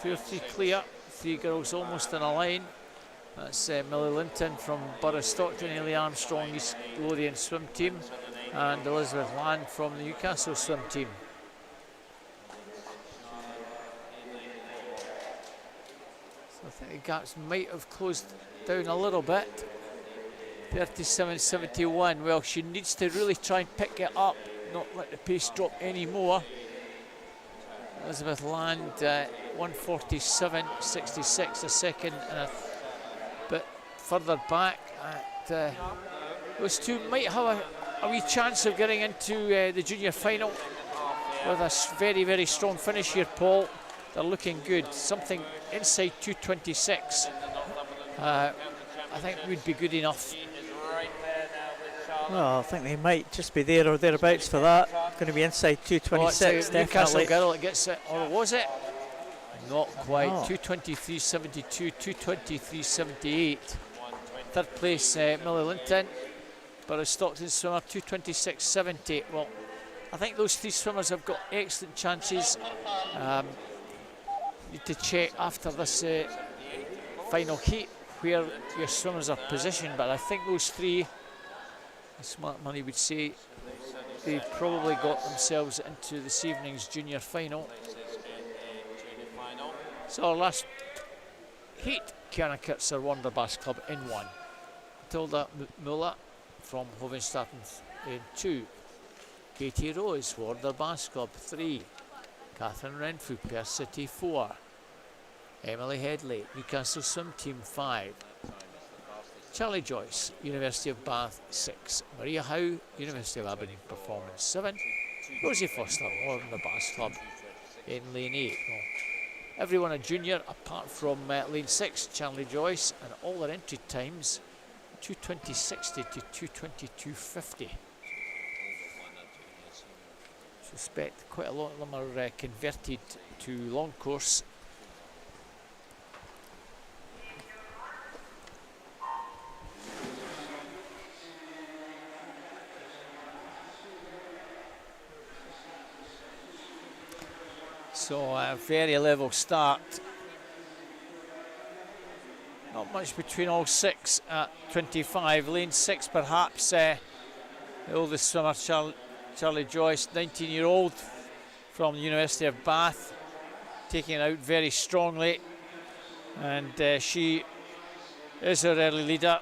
4-3 clear. 3 girls almost in a line. That's Millie Linton from Borough Stockton, Hayley Armstrong, East Lothian swim team, and Elizabeth Land from the Newcastle swim team. So I think the gaps might have closed down a little bit. 37.71. Well, she needs to really try and pick it up, not let the pace drop any more. Elizabeth Land, 1:47.66 a second, and a bit further back. Those two might have a wee chance of getting into the junior final with a very, very strong finish here, Paul. They're looking good. Something inside 2:26. I think would be good enough. Well, I think they might just be there or thereabouts for that. Going to be inside 2:26, definitely. Newcastle girl that gets it, or was it? Not quite. 2:23.72, 2:23.78. Third place, Millie Linton. Borough Stockton swimmer, 2:26.70. Well, I think those 3 swimmers have got excellent chances. Need to check after this final heat where your swimmers are positioned, but I think those 3, smart money would say, they probably got themselves into this evening's junior final. So our last heat, Kiana Kirtzer, Wonderbass Club in 1. Matilda Muller from Hovenstaden in 2. Katie Rose, Wonderbass Club 3. Catherine Renfrew, Perth City 4. Emily Headley, Newcastle Swim Team 5. Charlie Joyce, University of Bath 6. Maria Howe, University of Aberdeen Performance 7. Rosie Foster, Northern the Bass Club in lane 8. Well, everyone a junior apart from lane 6, Charlie Joyce, and all their entry times 2:20.60 to 2:22.50. Suspect quite a lot of them are converted to long course. So a very level start. Not much between all 6 at 25. Lane 6 perhaps the oldest swimmer, Charlie Joyce, 19-year-old from the University of Bath, taking it out very strongly, and she is our early leader.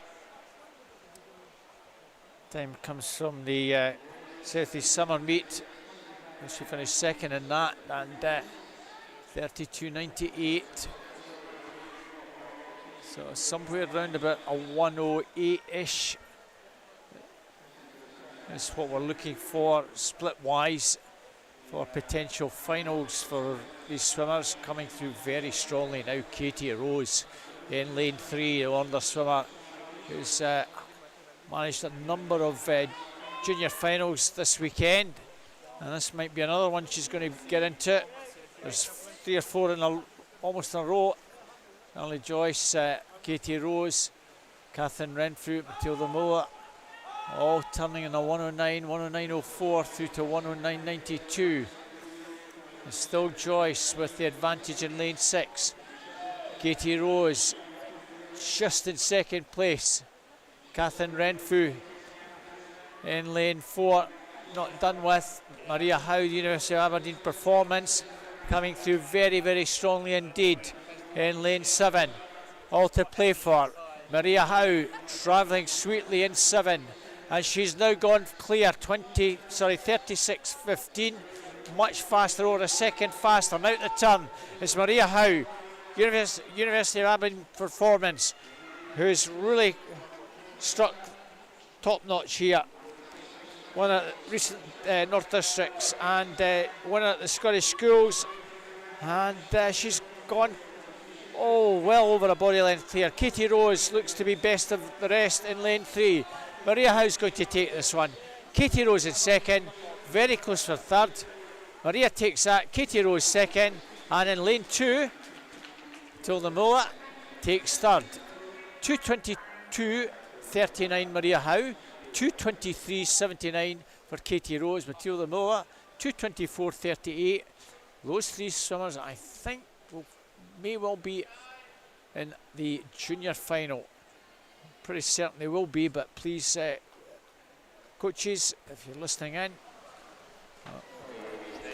Time comes from the South East Summer Meet. She finished second in that, and 32.98. So somewhere around about a 108-ish is what we're looking for, split-wise, for potential finals for these swimmers. Coming through very strongly now, Katie Rose in lane 3, the London swimmer, who's managed a number of junior finals this weekend. And this might be another one she's going to get into. There's 3 or 4 almost in a row. Charlie Joyce, Katie Rose, Catherine Renfrew, Matilda Mola, all turning in a 109, 109.04 through to 109.92. And still Joyce with the advantage in lane 6. Katie Rose just in second place. Catherine Renfrew in lane 4. Not done with. Maria Howe, University of Aberdeen Performance, coming through very, very strongly indeed in lane 7. All to play for. Maria Howe travelling sweetly in 7, and she's now gone clear 36.15. Much faster, over a second faster. Now out the turn is Maria Howe, University of Aberdeen Performance, who's really struck top notch here. Won at recent North Districts and won at the Scottish Schools, and she's gone well over a body length clear. Katie Rose looks to be best of the rest in lane 3. Maria Howe's going to take this one. Katie Rose in second, very close for third. Maria takes that, Katie Rose second, and in lane 2, Tilda Mola takes third. 2:22.39 Maria Howe, 2:23.79 for Katie Rose. Matilda Mola, 2:24.38. Those 3 swimmers, I think, may well be in the junior final. Pretty certain they will be, but please, coaches, if you're listening in,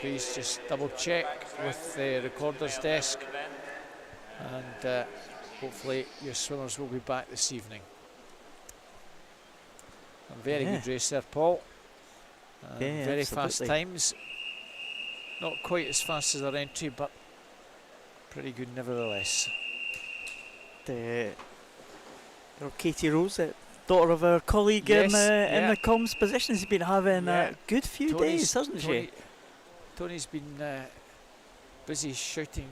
please just double check with the recorder's desk, and hopefully your swimmers will be back this evening. A very good race there, Paul. Very absolutely. Fast times. Not quite as fast as our entry, but pretty good nevertheless. Katie Rose, daughter of our colleague in the comms position, has been having a good few days, hasn't she? Tony's been busy shouting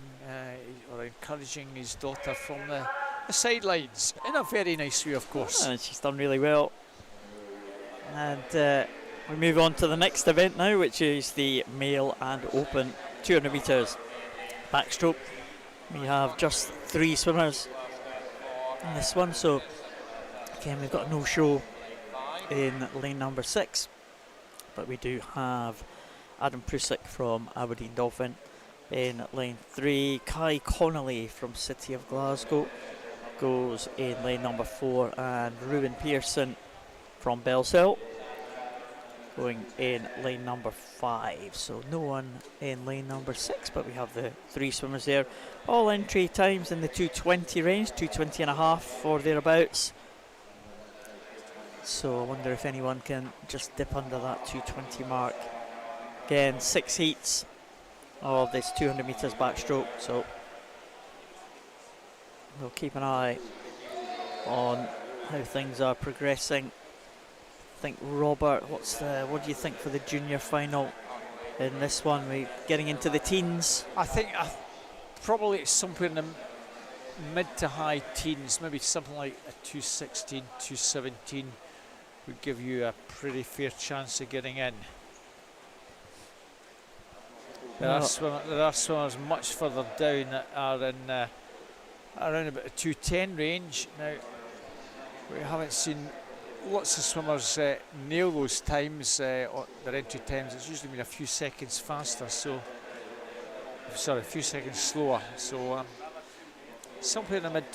or encouraging his daughter from the sidelines in a very nice way, of course. And she's done really well. And we move on to the next event now, which is the male and open 200 metres backstroke. We have just 3 swimmers in this one, so again we've got no show in lane number 6, but we do have Adam Prusik from Aberdeen Dolphin in lane 3. Kai Connolly from City of Glasgow goes in lane number 4, and Ruben Pearson from Bellshill going in lane number 5. So no one in lane number 6, but we have the 3 swimmers there. All entry times in the 2:20 range, 2:20 and a half or thereabouts. So I wonder if anyone can just dip under that 2:20 mark. Again, 6 heats of this 200 metres backstroke, so we'll keep an eye on how things are progressing. I think, Robert, what do you think for the junior final in this one? We're getting into the teens. I think probably it's somewhere in the mid to high teens, maybe something like a 216, 217 would give you a pretty fair chance of getting in. There are swimmers much further down that are in around about the 210 range. Now, we haven't seen lots of swimmers nail those times, their entry times. It's usually been a few seconds faster, so sorry, a few seconds slower. So somewhere in the mid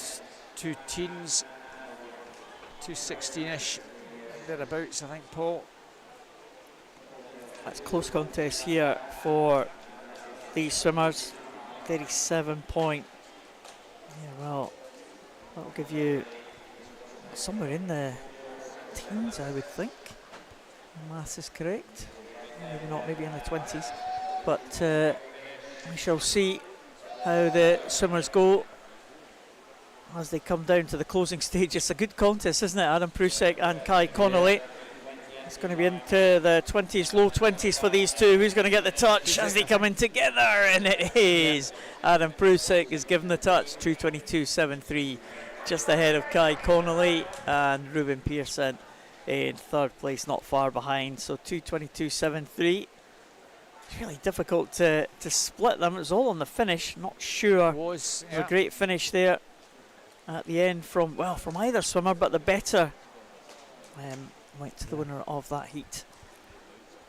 2-teens, 216-ish, thereabouts, I think, Paul. That's close contest here for these swimmers. 37 point. Yeah, well, that'll give you somewhere in the teens, I would think. Maths is correct. Maybe not, maybe in the 20s. But we shall see how the swimmers go as they come down to the closing stage. It's a good contest, isn't it? Adam Prusek and Kai Connolly. Yeah. It's going to be into the 20s, low 20s for these two. Who's going to get the touch as they come in together? And it is Adam Prusek is given the touch. 2:22.73, just ahead of Kai Connolly, and Ruben Pearson in third place, not far behind. So 2:22.73. It's really difficult to split them. It was all on the finish. Not sure. It was a great finish there at the end from either swimmer, but the better went to the winner of that heat.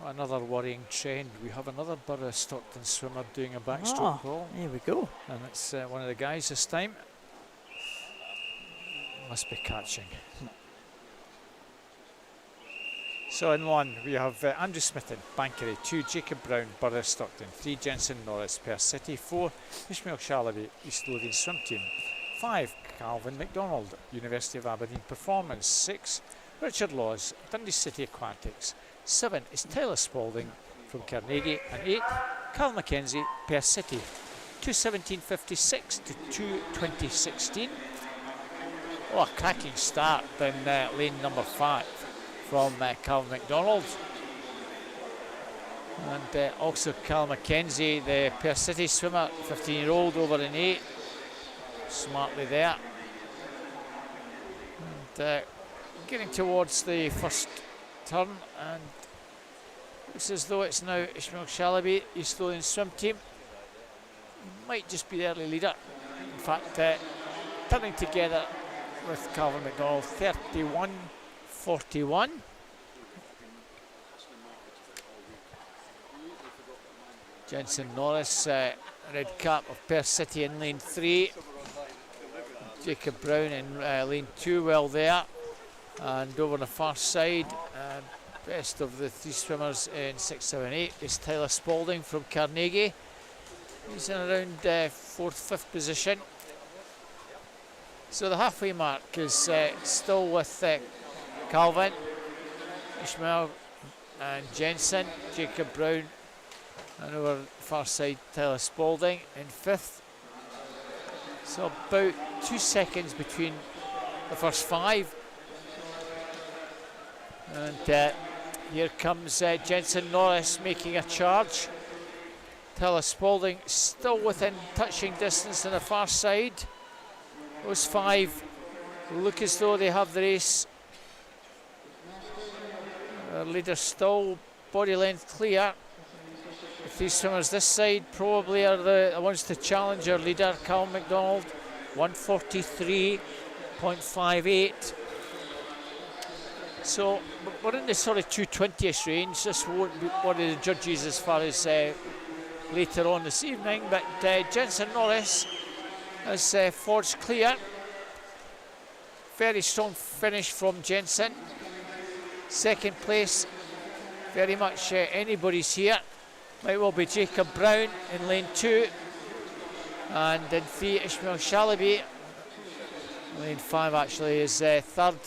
Another worrying trend. We have another Borough Stockton swimmer doing a backstroke ball. Here we go. And it's one of the guys this time. Must be catching. So in one, we have Andrew Smith in Bankery, 2 Jacob Brown, Borough Stockton, 3 Jensen Norris, Perth City, 4 Ishmael Shalaby, East Lothian Swim Team, 5 Calvin MacDonald, University of Aberdeen Performance, 6 Richard Laws, Dundee City Aquatics, 7 is Tyler Spalding from Carnegie, and 8 Carl Mackenzie, Perth City, 2:17.56 to 2:20.16. Oh, a cracking start in lane number 5 from Carl MacDonald. And also Carl Mackenzie, the Perth City swimmer, 15-year-old, over in 8, smartly there. And getting towards the first turn, and looks as though it's now Ishmael Shalaby, East Lothian Swim Team. He might just be the early leader. In fact, turning together with Calvin MacDonald, 31.41. Jensen Norris, red cap of Perth City in lane 3. Jacob Brown in lane 2, well there. And over on the far side, best of the 3 swimmers in 6, 7, 8 is Tyler Spalding from Carnegie. He's in around 4th, 5th position. So the halfway mark is still with Calvin, Ishmael and Jensen, Jacob Brown, and over the far side Tyler Spalding in 5th. So about 2 seconds between the first 5. And here comes Jensen Norris making a charge. Tyler Spalding still within touching distance on the far side. Those 5 look as though they have the race. Leader still body length clear. The 3 swimmers this side probably are the ones to challenge our leader, Carl MacDonald, 1:43.58. So we're in the sort of 2:20ish range. This won't be one of the judges as far as later on this evening, but Jensen Norris has forged clear. Very strong finish from Jensen. Second place, very much anybody's here. Might well be Jacob Brown in lane 2. And in 3, Ishmael Shalaby. Lane 5 actually is 3rd,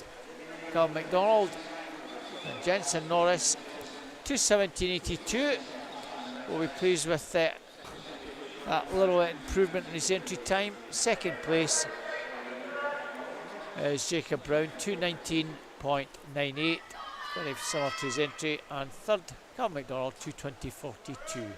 Carl MacDonald. And Jensen Norris, 2:17.82. We'll be pleased with that little improvement in his entry time. Second place is Jacob Brown, 2:19.98, very similar to his entry, and third, Carl McDonald, 2:20.42.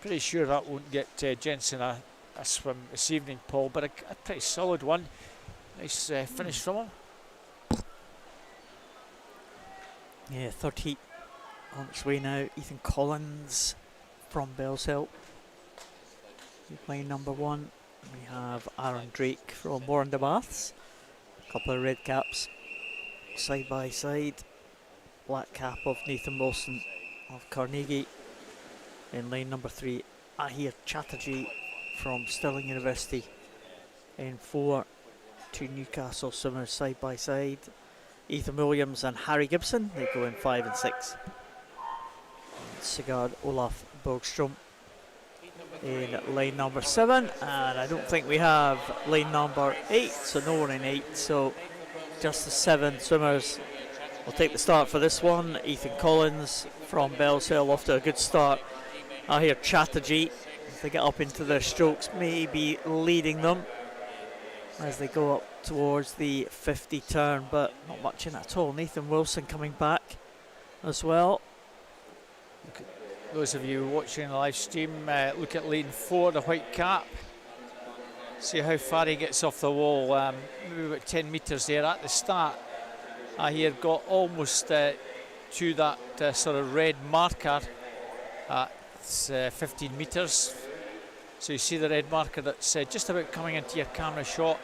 Pretty sure that won't get Jensen a swim this evening, Paul, but a pretty solid one. Nice finish from him. Yeah, third heat on its way now. Ethan Collins from Bellshill, playing number 1. We have Aaron Drake from Warren de Baths. A couple of red caps side by side. Black cap of Nathan Wilson of Carnegie. In lane number 3, Ahir Chatterjee from Stirling University. In 4, 2 Newcastle swimmers side by side. Ethan Williams and Harry Gibson, they go in 5 and 6. Sigurd Olaf Bergstrom in lane number 7, and I don't think we have lane number 8, so no one in 8, so just the 7 swimmers will take the start for this one. Ethan Collins from Bellshill off to a good start. I hear Chatterjee, as they get up into their strokes, maybe leading them as they go up towards the 50 turn, but not much in it at all. Nathan Wilson coming back as well. Those of you watching the live stream, look at lane 4, the white cap. See how far he gets off the wall, maybe about 10 metres there at the start. I here got almost to that sort of red marker at 15 metres. So you see the red marker that's just about coming into your camera shot.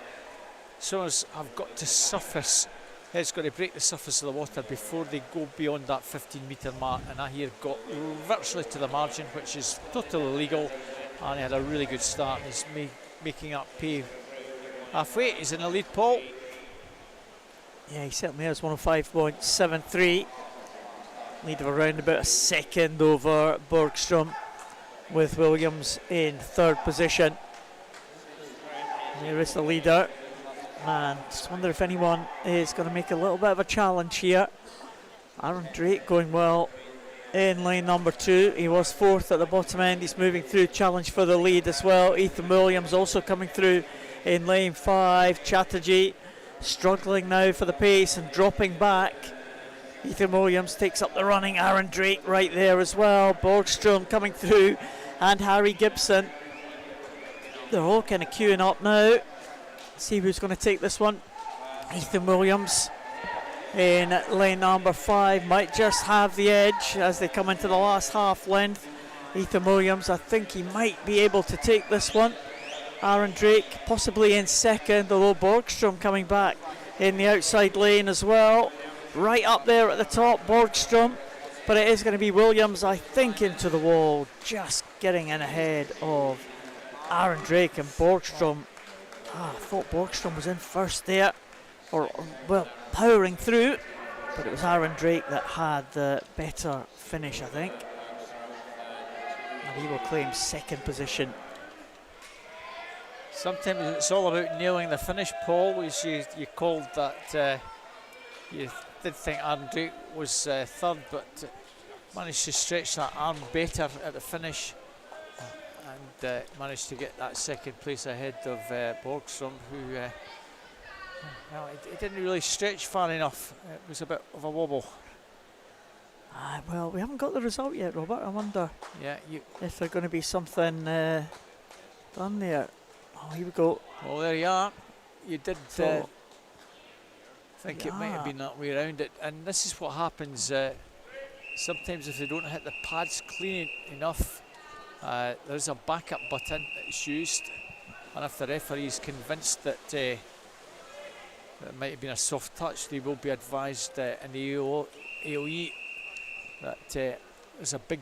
Swimmers have got to surface, head's got to break the surface of the water before they go beyond that 15-metre mark, and I here got virtually to the margin, which is totally legal, and he had a really good start. He's making up pay halfway. He's in the lead, Paul. Yeah, he certainly has, 105.73. Lead of around about a second over Bergstrom, with Williams in 3rd position. There is the leader, and just wonder if anyone is going to make a little bit of a challenge here. Aaron Drake going well in lane number 2. He was 4th at the bottom end. He's moving through, challenge for the lead as well. Ethan Williams also coming through in lane 5. Chatterjee struggling now for the pace and dropping back. Ethan Williams takes up the running. Aaron Drake right there as well. Bergstrom coming through, and Harry Gibson. They're all kind of queuing up now. See who's going to take this one. Ethan Williams in lane number 5 might just have the edge as they come into the last half length. Ethan Williams, I think he might be able to take this one. Aaron Drake possibly in 2nd, although Bergstrom coming back in the outside lane as well. Right up there at the top, Bergstrom, but it is going to be Williams, I think, into the wall, just getting in ahead of Aaron Drake. And Bergstrom, I thought Bergstrom was in first there, or well, powering through, but it was Aaron Drake that had the better finish, I think, and he will claim 2nd position. Sometimes it's all about nailing the finish, Paul, as you called that. You did think Aaron Drake was 3rd, but managed to stretch that arm better at the finish, and managed to get that 2nd place ahead of Bergstrom, who well, it didn't really stretch far enough. It was a bit of a wobble. Well, we haven't got the result yet, Robert. I wonder if there's going to be something done there. Oh, here we go. Well, there you are. You did think it might have been that way around it, and this is what happens sometimes if they don't hit the pads clean enough. There's a backup button that's used, and if the referee is convinced that it might have been a soft touch, they will be advised in the AOE that there's a big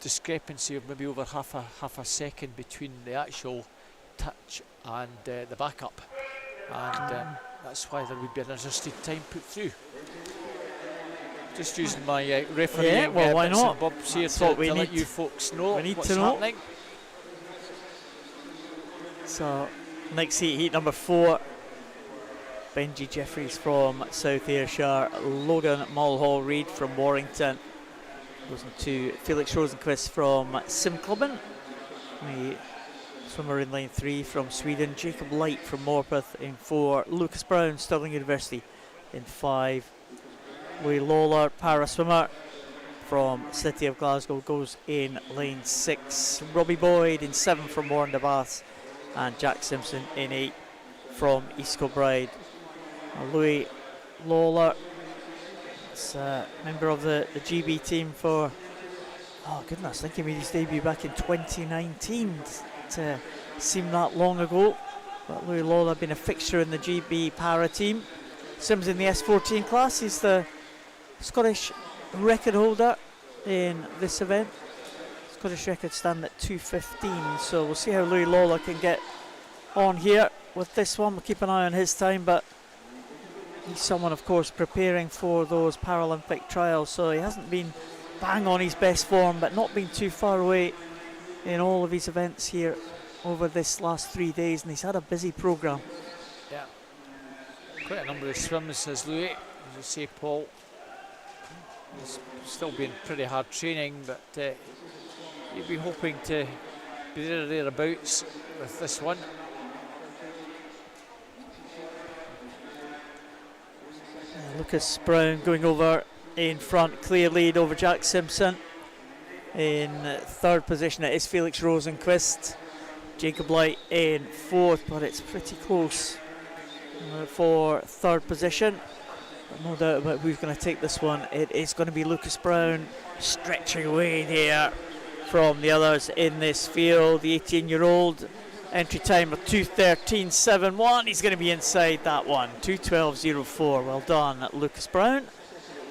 discrepancy of maybe over half a second between the actual touch and the backup, and that's why there would be an adjusted time put through. Just using my refereeing why not? Bob's here to let you folks know what's happening. So next heat number 4, Benji Jeffries from South Ayrshire, Logan Mulhall-Reid from Warrington, goes to Felix Rosenquist from Simclubben. The swimmer in lane 3 from Sweden. Jacob Light from Morpeth in 4. Lucas Brown, Stirling University in 5. Louis Lawler, para swimmer from City of Glasgow, goes in lane 6. Robbie Boyd in 7 from Warren de Baths, and Jack Simpson in 8 from East Kilbride. Louis Lawler is a member of the GB team for, oh goodness, I think he made his debut back in 2019. It seemed that long ago, but Louis Lawler been a fixture in the GB para team. Sims in the S14 class, he's the Scottish record holder in this event. Scottish record stand at 2:15, so we'll see how Louis Lawler can get on here with this one. We'll keep an eye on his time, but he's someone, of course, preparing for those Paralympic trials, so he hasn't been bang on his best form, but not been too far away in all of his events here over this last 3 days, and he's had a busy programme. Yeah, quite a number of swims, as Louis, as you say, Paul. It's still been pretty hard training, but you'd be hoping to be there or thereabouts with this one. Lucas Brown going over in front, clear lead over Jack Simpson. In 3rd position it is Felix Rosenquist. Jacob Light in 4th, but it's pretty close for 3rd position. No doubt about who's going to take this one. It is going to be Lucas Brown, stretching away there from the others in this field. The 18-year-old, entry time of 2:13.71. He's going to be inside that one, 2:12.04. Well done, Lucas Brown.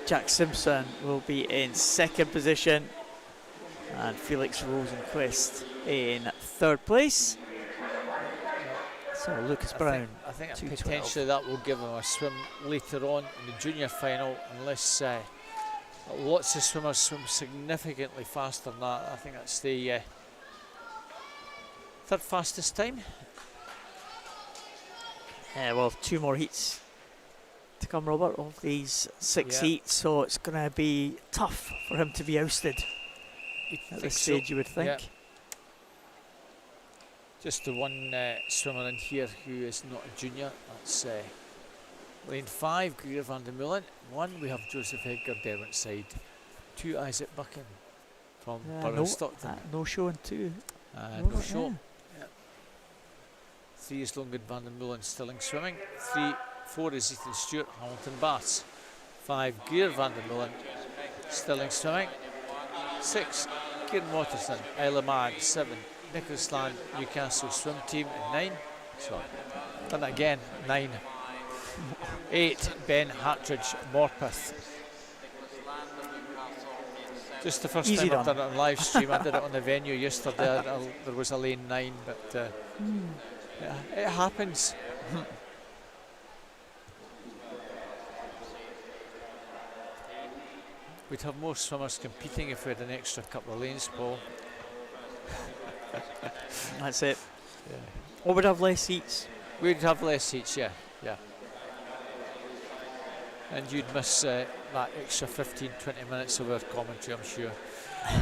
Jack Simpson will be in 2nd position, and Felix Rosenquist in 3rd place. So Lucas Brown, I think potentially that will give him a swim later on in the junior final, unless lots of swimmers swim significantly faster than that. I think that's the 3rd fastest time. Well, 2 more heats to come, Robert, of these 6 heats, so it's going to be tough for him to be ousted at this stage, you would think. Yeah. Just the one swimmer in here who is not a junior. That's lane 5, Greer van der Meulen. 1, we have Joseph Edgar Derwentside. 2, Isaac Buchan from Borough Stockton. No show in 2. No show. Yeah. 3 is Longard van der Meulen, Stirling swimming. 4 is Ethan Stewart, Hamilton Baths. 5, Greer van der Meulen, Stirling swimming. 6, Kieran Watterson, Isle of Man. 7, Nicholas Land, Newcastle swim team. And 9, sorry, done it again, 9. 8, Ben Hartridge, Morpeth. Just the first time I've done it on live stream. I did it on the venue yesterday. There was a lane 9, but yeah, it happens. We'd have more swimmers competing if we had an extra couple of lanes, Paul. That's it. Yeah. Or we'd have less seats. We'd have less seats, yeah. And you'd miss that extra 15-20 minutes of our commentary, I'm sure.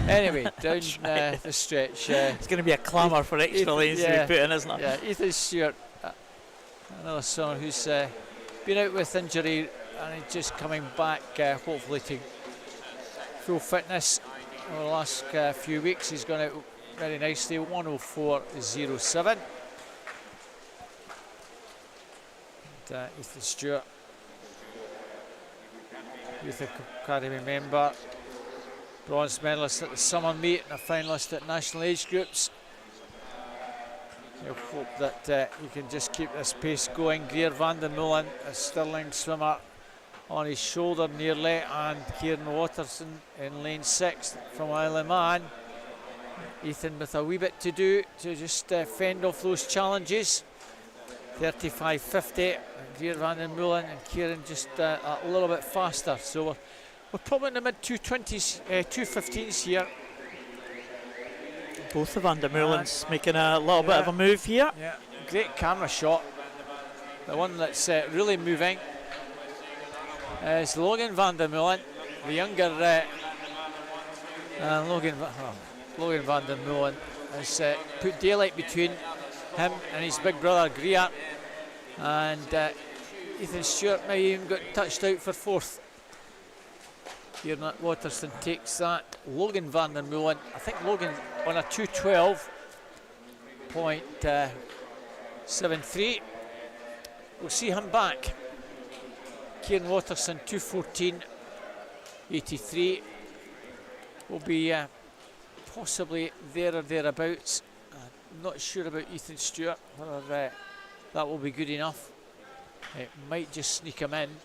Anyway, down the stretch. It's going to be a clamour for extra lanes to be put in, isn't it? Yeah, Ethan Stewart, another swimmer who's been out with injury and he's just coming back, hopefully to full fitness. Over the last few weeks, he's gone out very nicely, 1:04.07. And, Ethan Stewart, Youth Academy member, bronze medalist at the summer meet and a finalist at national age groups. I hope that he can just keep this pace going. Greer van der Meulen, a Stirling swimmer, on his shoulder nearly, and Kieran Watterson in lane 6 from Isle of Man. Ethan with a wee bit to do to just fend off those challenges. 35.50, Greer van der Meulen and Kieran just a little bit faster. So we're probably in the mid 220s, 215s here. Both the van der Meulens making a little bit of a move here. Yeah, great camera shot. The one that's really moving is Logan van der Meulen, the younger Logan van der Meulen. has put daylight between him and his big brother Greer, and Ethan Stewart may even got touched out for fourth. Kieran Watterson takes that. Logan van der Molen, I think Logan on a 2:12.73. We'll see him back. Kieran Watterson 2:14.83 will be possibly there or thereabouts. Not sure about Ethan Stewart, whether that will be good enough. It might just sneak him in.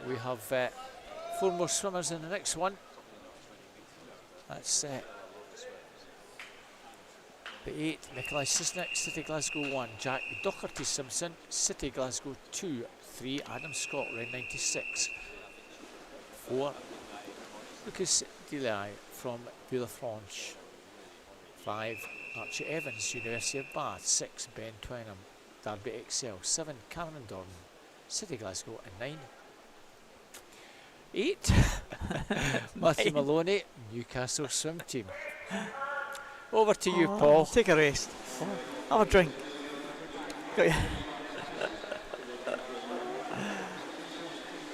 We have 4 more swimmers in the next one. That's the 8, Nikolai Sisnick, City Glasgow 1, Jack Docherty Simpson, City Glasgow 2, 3, Adam Scott, Red 96, 4, Lucas Delay from Villefranche, 5, Archie Evans, University of Bath, 6, Ben Twynham, Derby Excel, 7, Cameron Dorn, City Glasgow, and 9, 8, Matthew Maloney, Newcastle Swim Team. Over to you, Paul. Take a rest. Have a drink.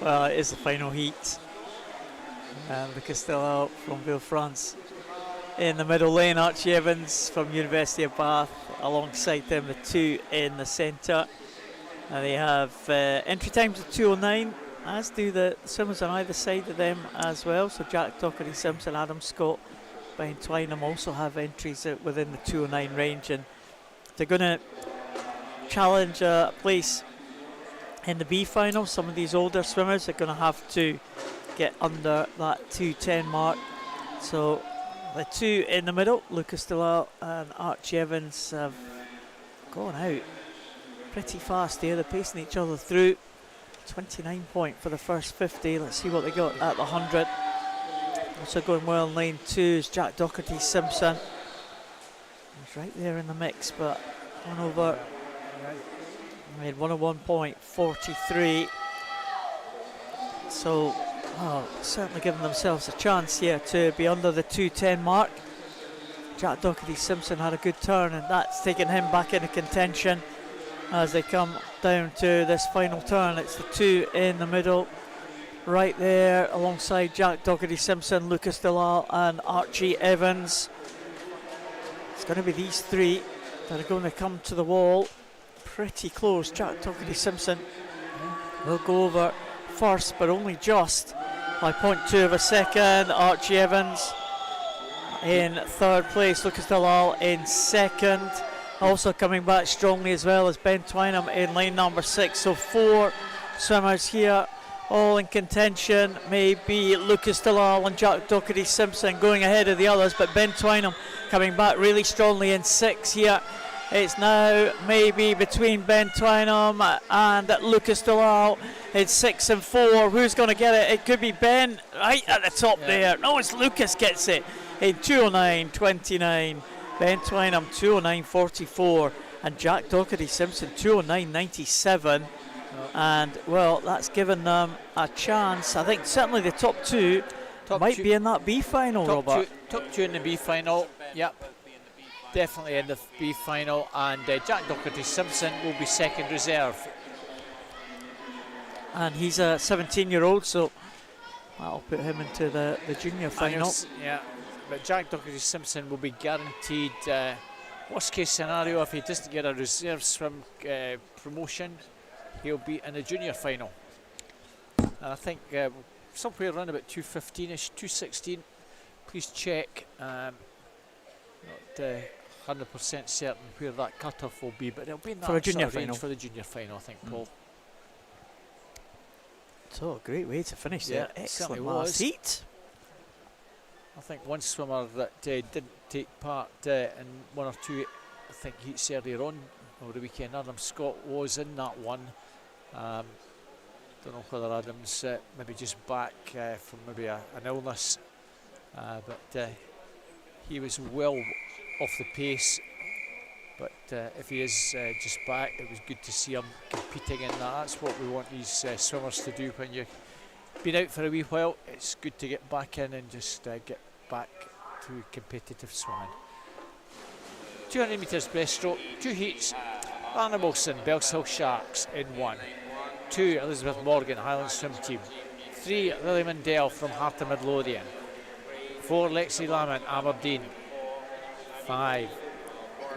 Well, it is the final heat. Lucas still out from Villefranche. In the middle lane, Archie Evans from University of Bath. Alongside them, the 2 in the centre. And they have entry times of 2:09. As do the swimmers on either side of them as well. So Jack Docherty Simpson, Adam Scott, Ben Twynham also have entries within the 2:09 range, and they're going to challenge a place in the B final. Some of these older swimmers are going to have to get under that 2:10 mark. So the 2 in the middle, Lucas Delisle and Archie Evans, have gone out pretty fast here. They're pacing each other through. 29 point for the first 50. Let's see what they got at the 100. Also going well in lane 2 is Jack Docherty Simpson. He's right there in the mix, but one over. Made 101.43. So, certainly giving themselves a chance here to be under the 2:10 mark. Jack Docherty Simpson had a good turn, and that's taken him back into contention as they come down to this final turn. It's the 2 in the middle, right there alongside Jack Docherty Simpson, Lucas Delisle and Archie Evans. It's going to be these 3 that are going to come to the wall pretty close. Jack Docherty Simpson will go over first, but only just by 0.2 of a second. Archie Evans in 3rd place, Lucas Delisle in 2nd. Also coming back strongly as well as Ben Twynham in lane number 6. So 4 swimmers here, all in contention. Maybe Lucas Delisle and Jack Docherty Simpson going ahead of the others, but Ben Twynham coming back really strongly in 6 here. It's now maybe between Ben Twynham and Lucas Delisle. It's 6 and 4. Who's going to get it? It could be Ben right at the top there. No, it's Lucas gets it in 2:09.29. Ben Twynham 2:09.44 and Jack Docherty Simpson 2:09.97. And well, that's given them a chance. I think certainly the top 2 might be in that B final, Robert. Top 2 in the B final, yep. Definitely in the B final, and Jack Docherty Simpson will be 2nd reserve. And he's a 17-year-old, so that'll put him into the junior final. Yeah, but Jack Docherty Simpson will be guaranteed, worst case scenario, if he doesn't get a reserve swim promotion, he'll be in the junior final. I think somewhere around about 2:15ish, 2:16. Please check. Not 100% certain where that cut-off will be, but it'll be in that for a junior sort of final. For the junior final, I think, Paul. So a great way to finish there. Excellent last heat. I think one swimmer that didn't take part in 1 or 2, I think, heats earlier on over the weekend. Adam Scott was in that one. Don't know whether Adam's maybe just back from maybe an illness, but he was well off the pace. But if he is just back, it was good to see him competing in that. That's what we want these swimmers to do when you've been out for a wee while. It's good to get back in and just get back to competitive swimming. 200 metres breaststroke, 2 heats. Anna Wilson, Belshill Sharks in 1. 2, Elizabeth Morgan, Highland Swim Team. 3, Lily Mundell from Heart of Midlothian. 4, Lexi Lamont, Aberdeen. 5,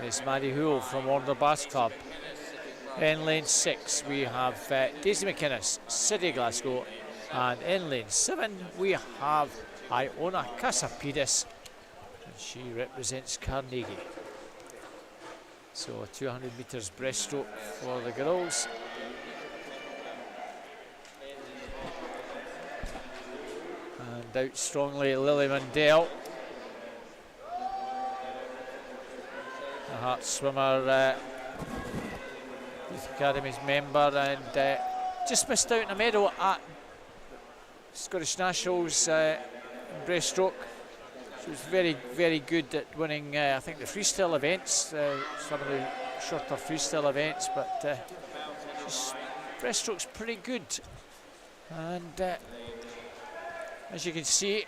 Miss Maddie Hoole from Warner Bass Club. In lane 6 we have Daisy McInnes, City Glasgow, and in lane 7 we have Iona Casapidis, and she represents Carnegie. So 200 metres breaststroke for the girls. And out strongly Lily Mundell, the Heart swimmer, Youth Academy's member, and just missed out in a medal at Scottish Nationals in breaststroke. She was very, very good at winning, I think, the freestyle events, some of the shorter freestyle events, but breaststroke's pretty good. And as you can see,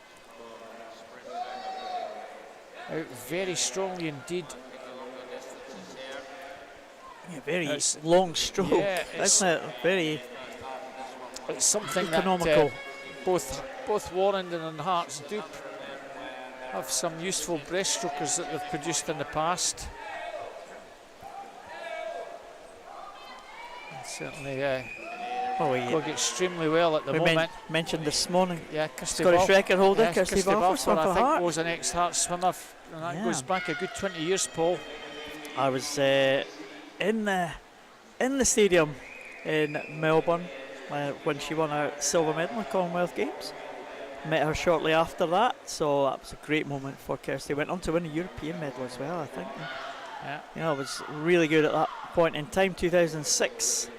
out very strongly indeed. Yeah, very long stroke, isn't it? Very. It's something economical. That both Warrington and Hearts do have some useful breaststrokers that they've produced in the past. And certainly going extremely well at the moment. Mentioned this morning. Yeah, Kirsty Scottish record holder, Kirsty Balfour, I think, Heart. was an ex-Hearts swimmer, and that goes back a good 20 years, Paul. I was in the stadium in Melbourne when she won a silver medal at Commonwealth Games. Met her shortly after that, so that was a great moment for Kirsty. Went on to win a European medal as well, I think. Yeah. You know, it was really good at that point in time, 2006.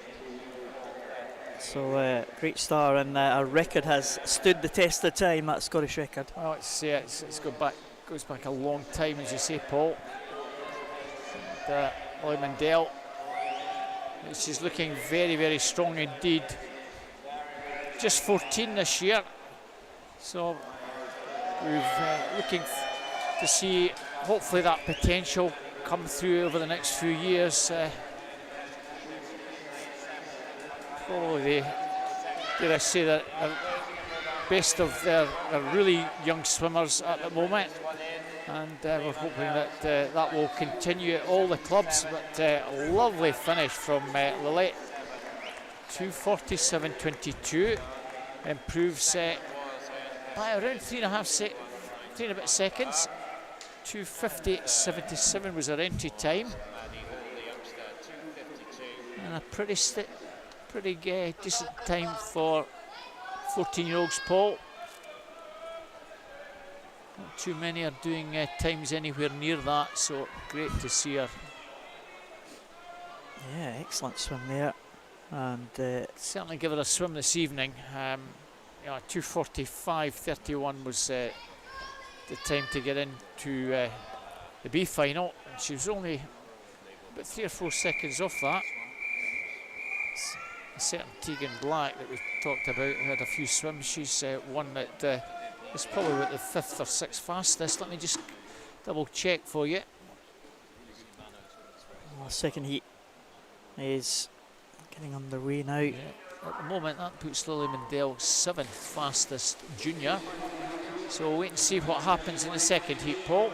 So great star, and our record has stood the test of time. That Scottish record. Well, it's goes back a long time, as you say, Paul. And, Lily Mundell, she's looking very, very strong indeed. Just 14 this year, so we're looking to see hopefully that potential come through over the next few years. Probably did I say that the best of their really young swimmers at the moment, and we're hoping that that will continue at all the clubs. But a lovely finish from Lilette, 2:47.22, improves by around 3 and a bit seconds. 2:50.77 was her entry time, and a pretty decent time for 14-year-olds, Paul. Not too many are doing times anywhere near that, so great to see her. Yeah, excellent swim there, and certainly give her a swim this evening. 2:45.31 was the time to get into the B final, and she was only about 3 or 4 seconds off that. A certain Tegan Black that we've talked about had a few swims. She's one that is probably about the 5th or 6th fastest. Let me just double check for you. Well, second heat is getting underway now. Yeah. At the moment, that puts Lily Mundell 7th fastest junior. So we'll wait and see what happens in the second heat, Paul.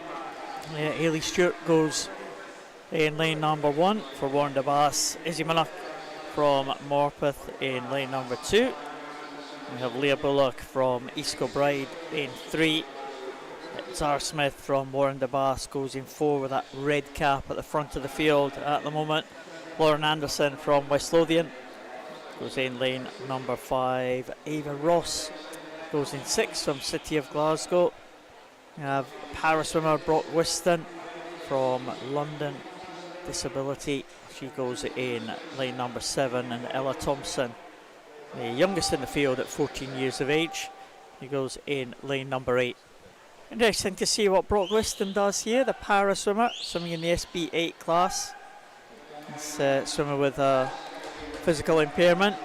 Yeah, Ailey Stewart goes in lane number 1 for Warren de Bass. Izzy Minnock from Morpeth in lane number 2. We have Leah Bullock from East Kilbride in 3. Zara Smith from Warren de Bass goes in 4 with that red cap at the front of the field at the moment. Lauren Anderson from West Lothian goes in lane number 5. Ava Ross goes in 6 from City of Glasgow. We have para swimmer Brock Whiston from London Disability. She goes in lane number 7, and Ella Thompson, the youngest in the field at 14 years of age, he goes in lane number 8. Interesting to see what Brock Whiston does here, the para swimmer, swimming in the SB8 class. He's a swimmer with a physical impairment.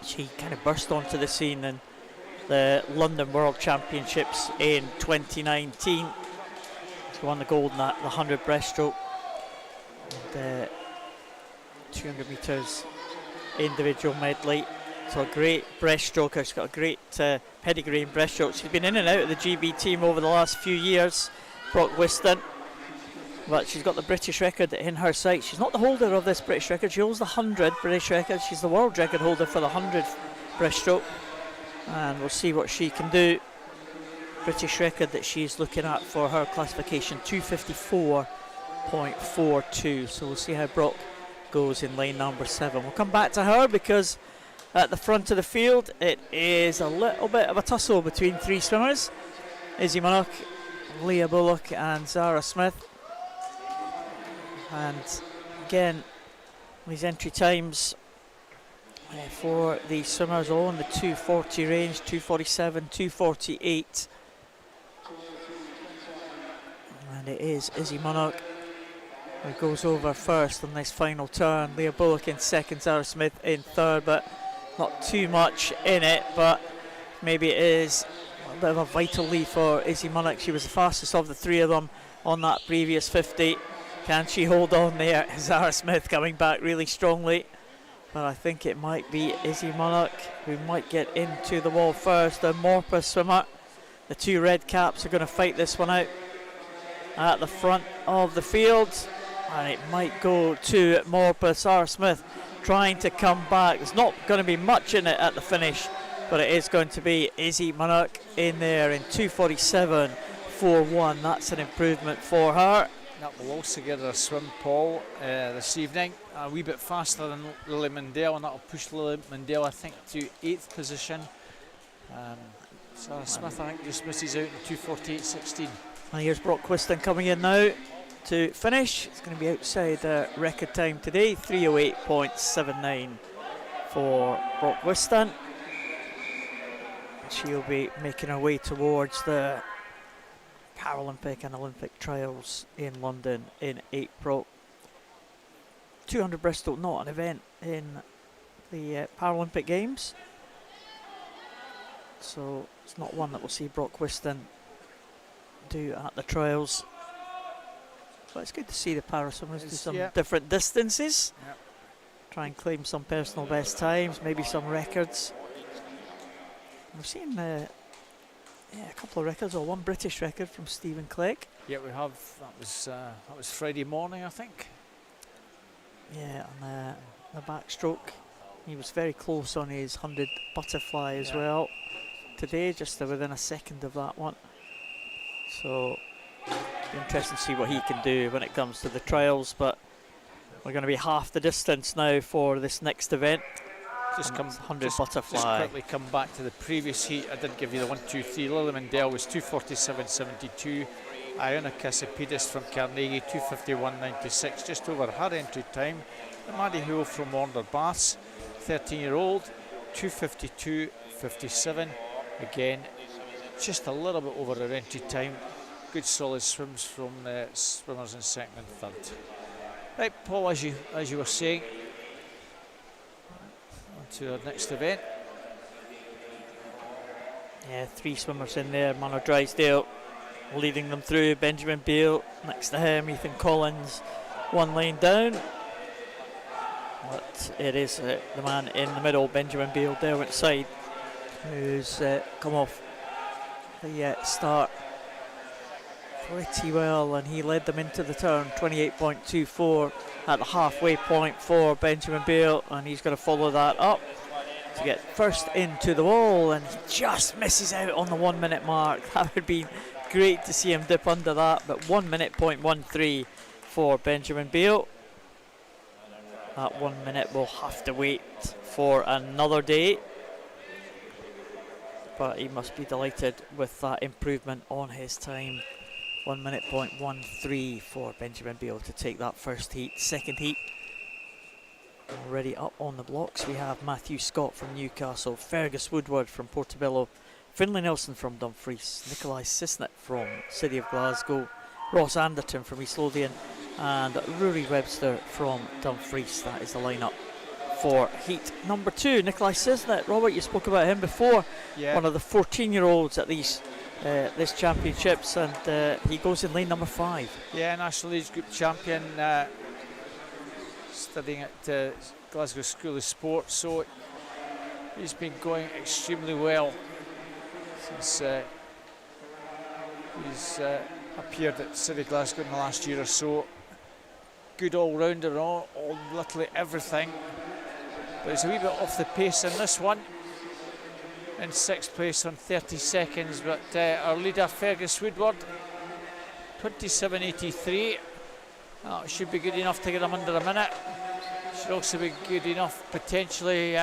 She kind of burst onto the scene in the London World Championships in 2019. She won the gold in the 100 breaststroke. And 200 metres individual medley. So a great breaststroker. She's got a great pedigree in breaststroke. She's been in and out of the GB team over the last few years, Brock Whiston. But she's got the British record in her sights. She's not the holder of this British record. She holds the 100 British record. She's the world record holder for the 100 breaststroke. And we'll see what she can do. British record that she's looking at for her classification, 254.42. So we'll see how Brock goes in lane number 7. We'll come back to her because at the front of the field it is a little bit of a tussle between 3 swimmers. Izzy Munnock, Leah Bullock and Zara Smith. And again, these entry times for the swimmers all in the 240 range, 247, 248. And it is Izzy Munnock who goes over first on this final turn. Leah Bullock in second, Zara Smith in third, but not too much in it, but maybe it is a bit of a vital lead for Izzy Munnock. She was the fastest of the 3 of them on that previous 50. Can she hold on there? Zara Smith coming back really strongly, but I think it might be Izzy Munnock who might get into the wall first. The Morpeth swimmer, the 2 red caps are going to fight this one out at the front of the field, and it might go to Morpeth. Zara Smith trying to come back. There's not going to be much in it at the finish, but it is going to be Izzy Munnock in there in 247.41. That's an improvement for her. That will also get her a swim, Paul, this evening. A wee bit faster than Lily Mundell, and that will push Lily Mundell, I think, to 8th position. Sarah Smith, I think, just misses out in 248.16. And here's Brock Whiston coming in now to finish. It's going to be outside record time today, 308.79 for Brock Whiston. She'll be making her way towards the Paralympic and Olympic trials in London in April. 200 breaststroke, not an event in the Paralympic Games, so it's not one that we'll see Brock Whiston do at the trials. But it's good to see the para swimmers do some different distances, try and claim some personal best times, maybe some records. We've seen a couple of records, or one British record from Stephen Clegg. Yeah, we have. That was Friday morning, I think. Yeah, and the backstroke, he was very close on his 100 butterfly as well today, just within a second of that one. So interesting to see what he can do when it comes to the trials, but we're going to be half the distance now for this next event. Just quickly come back to the previous heat. I did give you the 1, 2, 3. Lily Mundell was 247.72. Iona Kasipidis from Carnegie 251.96, just over her entry time. And Maddie Houle from Warner Baths, 13-year-old, 252.57. Again, just a little bit over her entry time. Good solid swims from the swimmers in second and third. Right, Paul, as you were saying, to our next event. Yeah, 3 swimmers in there. Mano Drysdale leading them through. Benjamin Beale next to him. Ethan Collins 1 lane down. But it is the man in the middle, Benjamin Beale, there outside, who's come off the start pretty well, and he led them into the turn. 28.24 at the halfway point for Benjamin Beale, and he's going to follow that up to get first into the wall, and he just misses out on the 1 minute mark. That would be great to see him dip under that, but 1 minute.13 for Benjamin Beale. That 1 minute will have to wait for another day, but he must be delighted with that improvement on his time. 1 minute.13 for Benjamin Beale to take that first heat. Second heat already up on the blocks. We have Matthew Scott from Newcastle, Fergus Woodward from Portobello, Finlay Nelson from Dumfries, Nikolai Sisnet from City of Glasgow, Ross Anderton from East Lothian, and Rory Webster from Dumfries. That is the lineup for heat number 2. Nikolai Sisnet, Robert, you spoke about him before. One of the 14-year-olds at these this championships, and he goes in lane number 5. Yeah, National Age Group champion, studying at Glasgow School of Sport, so he's been going extremely well since he's appeared at City Glasgow in the last year or so. Good all-rounder, all literally everything, but he's a wee bit off the pace in this one. In 6th place on 30 seconds, but our leader Fergus Woodward, 27.83. That should be good enough to get him under a minute. Should also be good enough potentially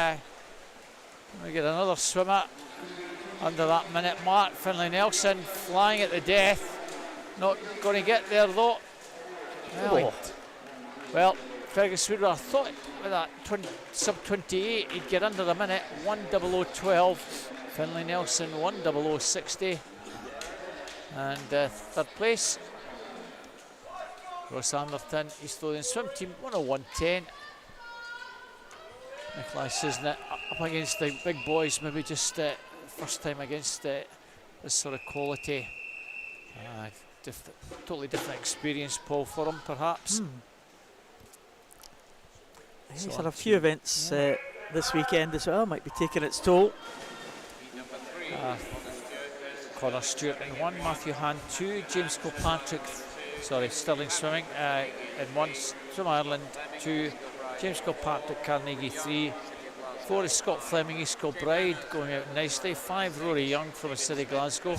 we get another swimmer under that minute mark. Finlay Nelson flying at the death, not going to get there though. Well, Fergus Woodward, I thought with that sub 28 he'd get under the minute. 1:00:12. Finlay Nelson 1:00:60. And 3rd place, Ross Anderton, East Lothian Swim Team 1:01:10. Nikolai Sisnett up against the big boys, maybe just first time against this sort of quality. Totally different experience, Paul, for him perhaps. He's had a few events this weekend as well, might be taking its toll. Connor Stewart in 1, Matthew Hand 2, James Kilpatrick, Stirling Swimming in 1, Swim Ireland 2, James Kilpatrick, Carnegie 3, 4 is Scott Fleming, East Kilbride, going out nicely, 5 Rory Young from the City Glasgow,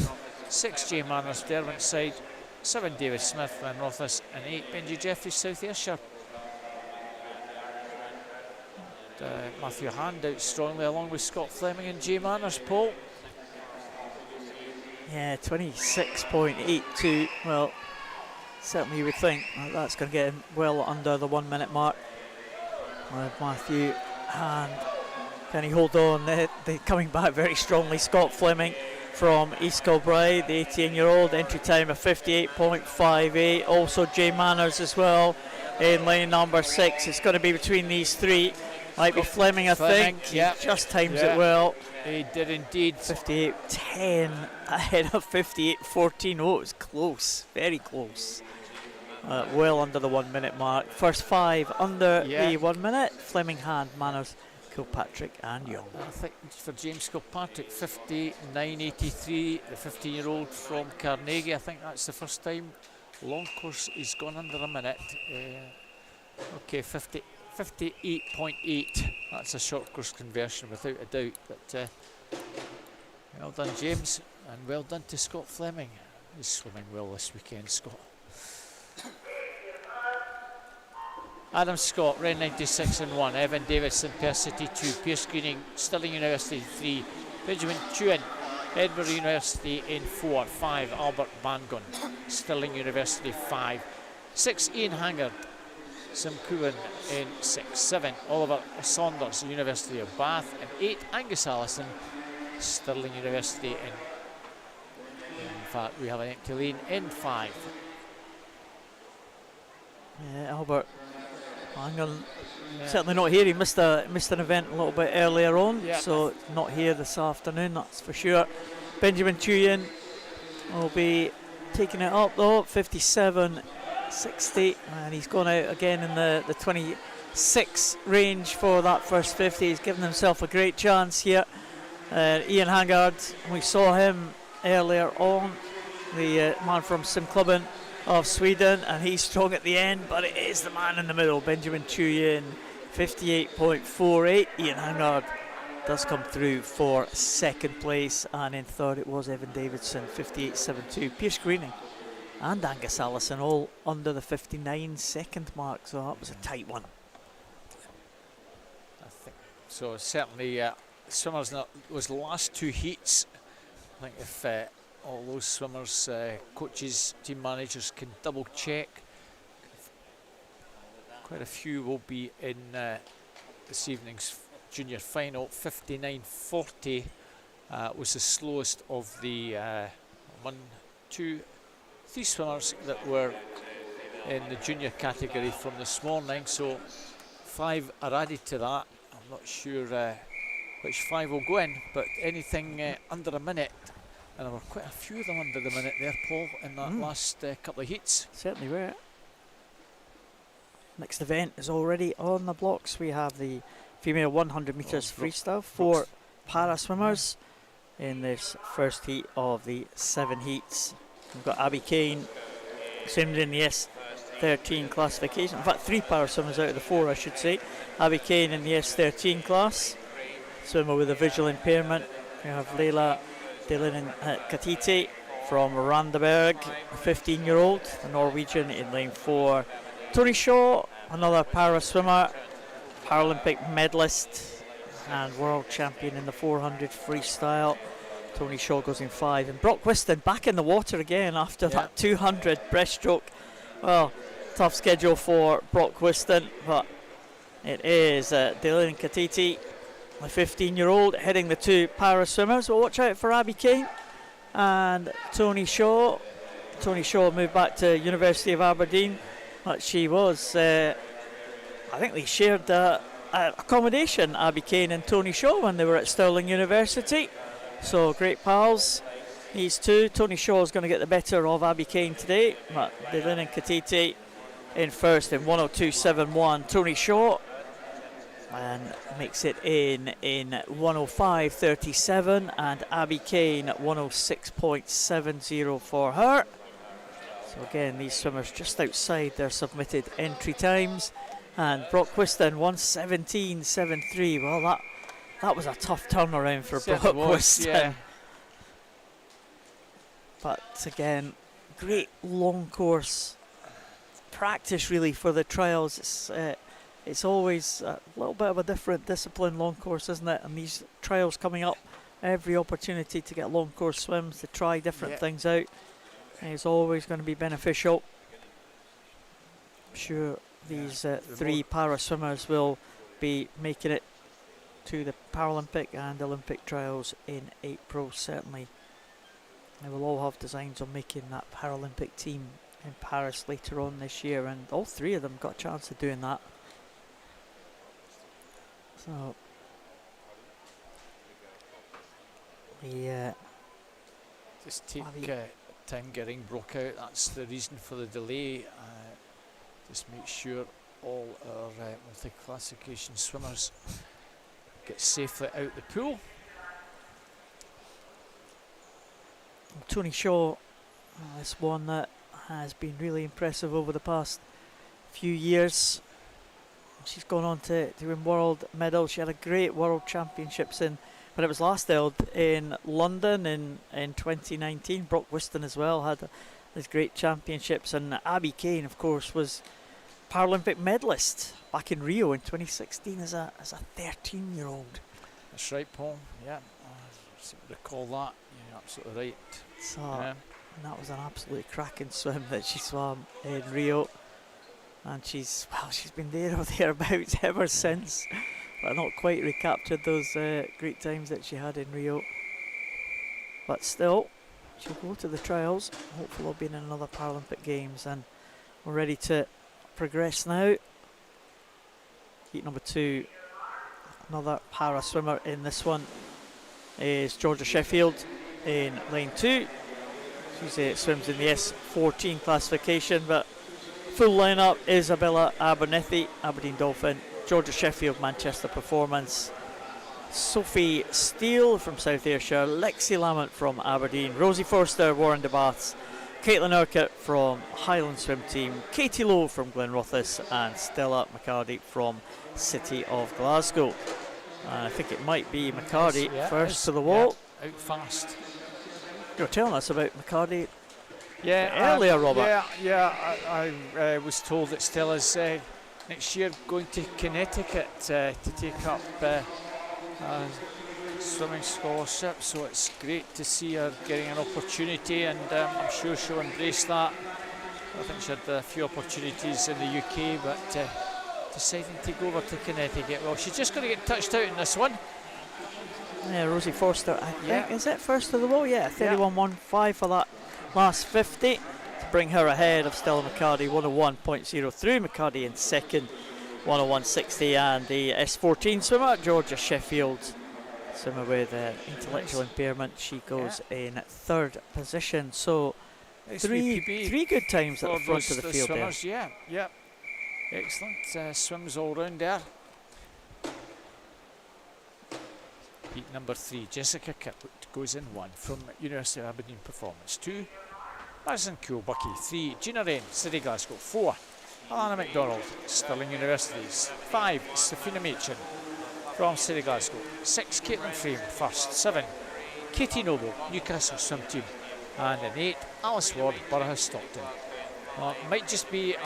6 Jay Manners, Derwentside, 7 David Smith, Glenrothes, and 8 Benji Jeffries, South Ayrshire. Matthew Hand out strongly along with Scott Fleming and Jay Manners, Paul. Yeah, 26.82. Well, certainly you would think that's going to get him well under the 1 minute mark. Matthew Hand, can he hold on? They're coming back very strongly. Scott Fleming from East Kilbride, the 18-year-old, entry time of 58.58. Also Jay Manners as well in lane number 6. It's going to be between these three. Might be Fleming, I think. Yeah. He just times it well. He did indeed. 58.10 ahead of 58.14. Oh, it was close, very close. Well under the 1 minute mark. First 5 under the 1 minute. Fleming, Hand, Manners, Kilpatrick and Young. I think for James Kilpatrick, 59.83, the 15-year-old from Carnegie. I think that's the first time long course he's gone under a minute. Okay, 58.8. That's a short course conversion without a doubt. But well done, James, and well done to Scott Fleming. He's swimming well this weekend, Scott. Adam Scott, Ren 96 in 1, Evan Davidson, Perth City 2, Pierce Greening, Stirling University 3, Benjamin Chuan, Edinburgh University in 4, 5, Albert Bangon, Stirling University 5, 6, Ian Hangard, Sim Coogan in 6, 7, Oliver Saunders, University of Bath, and 8, Angus Allison, Stirling University in fact we have an empty lane in 5. Yeah, Albert Bangon, certainly not here. He missed an event a little bit earlier on, so not here this afternoon, that's for sure. Benjamin Chuyan will be taking it up though, 57.60, and he's gone out again in the 26 range for that first 50. He's given himself a great chance here. Ian Hangard, we saw him earlier on, the man from Simklubben of Sweden, and he's strong at the end, but it is the man in the middle, Benjamin Chuyan, 58.48. Ian Hangard does come through for second place, and in third it was Evan Davidson, 58.72. Pierce Greening and Angus Allison all under the 59 second mark, so that was a tight one. I think so. Certainly swimmers in those last 2 heats, I think if all those swimmers, coaches, team managers can double check, quite a few will be in this evening's junior final. 59.40 was the slowest of the 1, 2, 3 swimmers that were in the junior category from this morning, so 5 are added to that. I'm not sure which 5 will go in, but anything under a minute And there were quite a few of them under the minute there, Paul, in that last couple of heats. Certainly were. Next event is already on the blocks. We have the female 100 metres freestyle. 4 para swimmers in this first heat of the 7 heats. We've got Abby Kane swimming in the S13 classification. In fact, 3 para swimmers out of the 4, I should say. Abby Kane in the S13 class, swimmer with a visual impairment. We have Leila Dylan Katiti from Randaberg, a 15-year-old, the Norwegian, in lane 4. Tony Shaw, another para swimmer, Paralympic medalist and world champion in the 400 freestyle. Tony Shaw goes in 5. And Brock Whiston back in the water again after that 200 breaststroke. Well, tough schedule for Brock Whiston, but it is Dylan Katiti, a 15-year-old, heading the 2 para swimmers. Well, watch out for Abby Kane and Tony Shaw. Tony Shaw moved back to University of Aberdeen, but she was, I think they shared accommodation, Abby Kane and Tony Shaw, when they were at Stirling University. So great pals, these two. Tony Shaw is going to get the better of Abby Kane today, but Dylan Katiti in first in 102.71. Tony Shaw and makes it in 105.37, and Abby Kane at 106.70 for her. So again, these swimmers just outside their submitted entry times. And Brock Whiston 117.73. Well, that was a tough turnaround for Brock Whiston. Yeah. But again, great long course practice really for the trials. It's always a little bit of a different discipline, long course, isn't it? And these trials coming up, every opportunity to get long course swims, to try different things out, is always going to be beneficial. I'm sure these 3 para swimmers will be making it to the Paralympic and Olympic trials in April, certainly. They will all have designs on making that Paralympic team in Paris later on this year, and all 3 of them got a chance of doing that. So just take time getting broke out. That's the reason for the delay. Just make sure all our multi-classification swimmers get safely out the pool. Tony Shaw is one that has been really impressive over the past few years. She's gone on to win world medals. She had a great world championships when it was last held in London in 2019. Brock Whiston as well had these great championships, and Abby Kane, of course, was Paralympic medalist back in Rio in 2016 as a 13-year-old. That's right, Paul. Yeah, I seem to recall that. You're absolutely right. So and that was an absolutely cracking swim that she swam in Rio. And she's been there or thereabouts ever since, but not quite recaptured those great times that she had in Rio. But still, she'll go to the trials. Hopefully there'll be in another Paralympic Games, and we're ready to progress now. Heat number 2, another para swimmer in this one is Georgia Sheffield in lane 2. She swims in the S14 classification, but full lineup: Isabella Abernethy, Aberdeen Dolphin; Georgia Sheffield, Manchester Performance; Sophie Steele from South Ayrshire; Lexi Lamont from Aberdeen; Rosie Forster, Warren de Baths; Caitlin Urquhart from Highland Swim Team; Katie Lowe from Glenrothes; and Stella McCarty from City of Glasgow. I think it might be McCarty first to the wall. Out fast. You were telling us about McCarty earlier, Robert. I was told that Stella's next year going to Connecticut to take up a swimming scholarship, so it's great to see her getting an opportunity, and I'm sure she'll embrace that. I think she had a few opportunities in the UK, but deciding to go over to Connecticut. Well, she's just going to get touched out in this one. Yeah, Rosie Forster, I think, is it first to the wall? Yeah, 31.15 for that last 50 to bring her ahead of Stella McCarty, 101.03. McCarty in second, 101.60, and the S14 swimmer Georgia Sheffield swimmer with intellectual impairment. She goes in third position. So three good times at the front of the field there. Yeah. Excellent swims all round there. Heat number 3, Jessica Kipwood goes in 1 from University of Aberdeen Performance. 2, Madison Coolbucky. 3, Gina Rain, City Glasgow. 4, Alana MacDonald, Stirling Universities. 5, Safina Machin from City Glasgow. 6, Caitlin Frame, first. 7, Katie Noble, Newcastle Swim Team. And in 8, Alice Ward, Borough Stockton. It might just be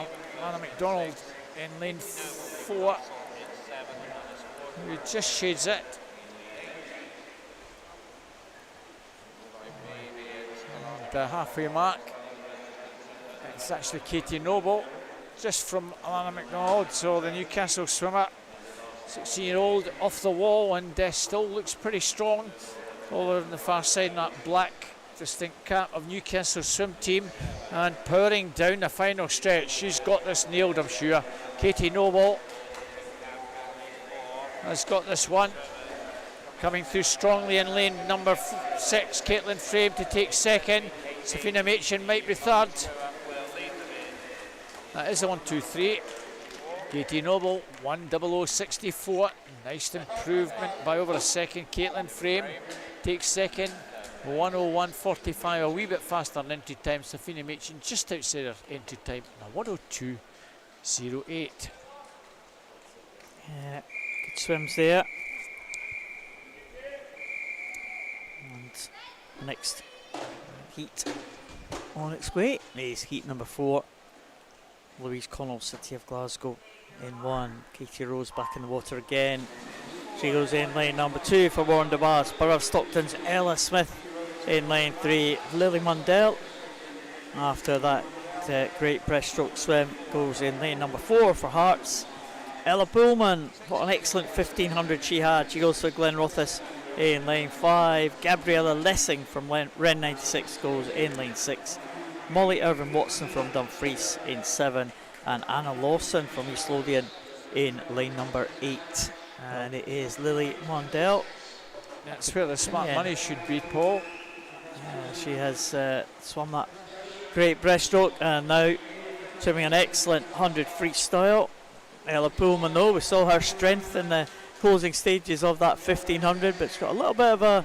Alana MacDonald in lane 4 who just shades it. The halfway mark, it's actually Katie Noble just from Alana MacDonald, so the Newcastle swimmer, 16-year-old, off the wall and still looks pretty strong over on the far side in that black distinct cap of Newcastle Swim Team, and powering down the final stretch. She's got this nailed, I'm sure. Katie Noble has got this one. Coming through strongly in lane number 6, Caitlin Frame to take second. Safina Machin might be third. That is a 1-2-3. Katie Noble, 1:00.64. Nice improvement by over a second. Caitlin Frame takes second, 1:01.45. A wee bit faster than entry time. Safina Machin just outside her entry time, 1:02.08. Yeah, good swims there. Next heat on its way is heat number 4. Louise Connell, City of Glasgow in 1. Katie Rose back in the water again. She goes in lane number 2 for Warren DeBars. Borough of Stockton's Ella Smith in lane 3. Lily Mundell, after that great breaststroke swim, goes in lane number 4 for Hearts. Ella Pullman, what an excellent 1500 she had. She goes for Glen Rothis in lane 5. Gabriella Lessing from Ren 96 goes in lane 6. Molly Irvin Watson from Dumfries in 7. And Anna Lawson from East Lothian in lane number 8. And it is Lily Mundell. That's where the smart money should be, Paul. She has swum that great breaststroke and now swimming an excellent 100 freestyle. Ella Pullman, though, we saw her strength in the closing stages of that 1500, but it's got a little bit of a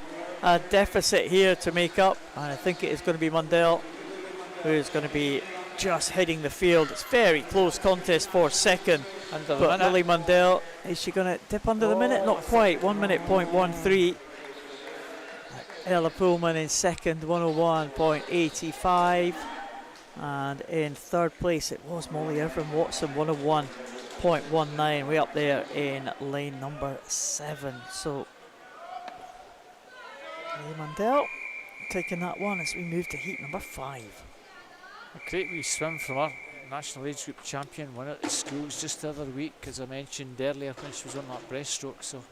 deficit here to make up, and I think it is going to be Mundell who is going to be just heading the field. It's very close contest for second, but Lily Mundell, is she going to dip under the minute? Not quite, 1:00.13. Ella Pullman in second, 1:01.85, and in third place it was Molly Irvin Watson, 1:01.19, way up there in lane number 7. So Lily Mundell taking that one as we move to heat number 5. A great wee swim from her national age group champion, won at the schools just the other week, as I mentioned earlier when she was on that breaststroke, so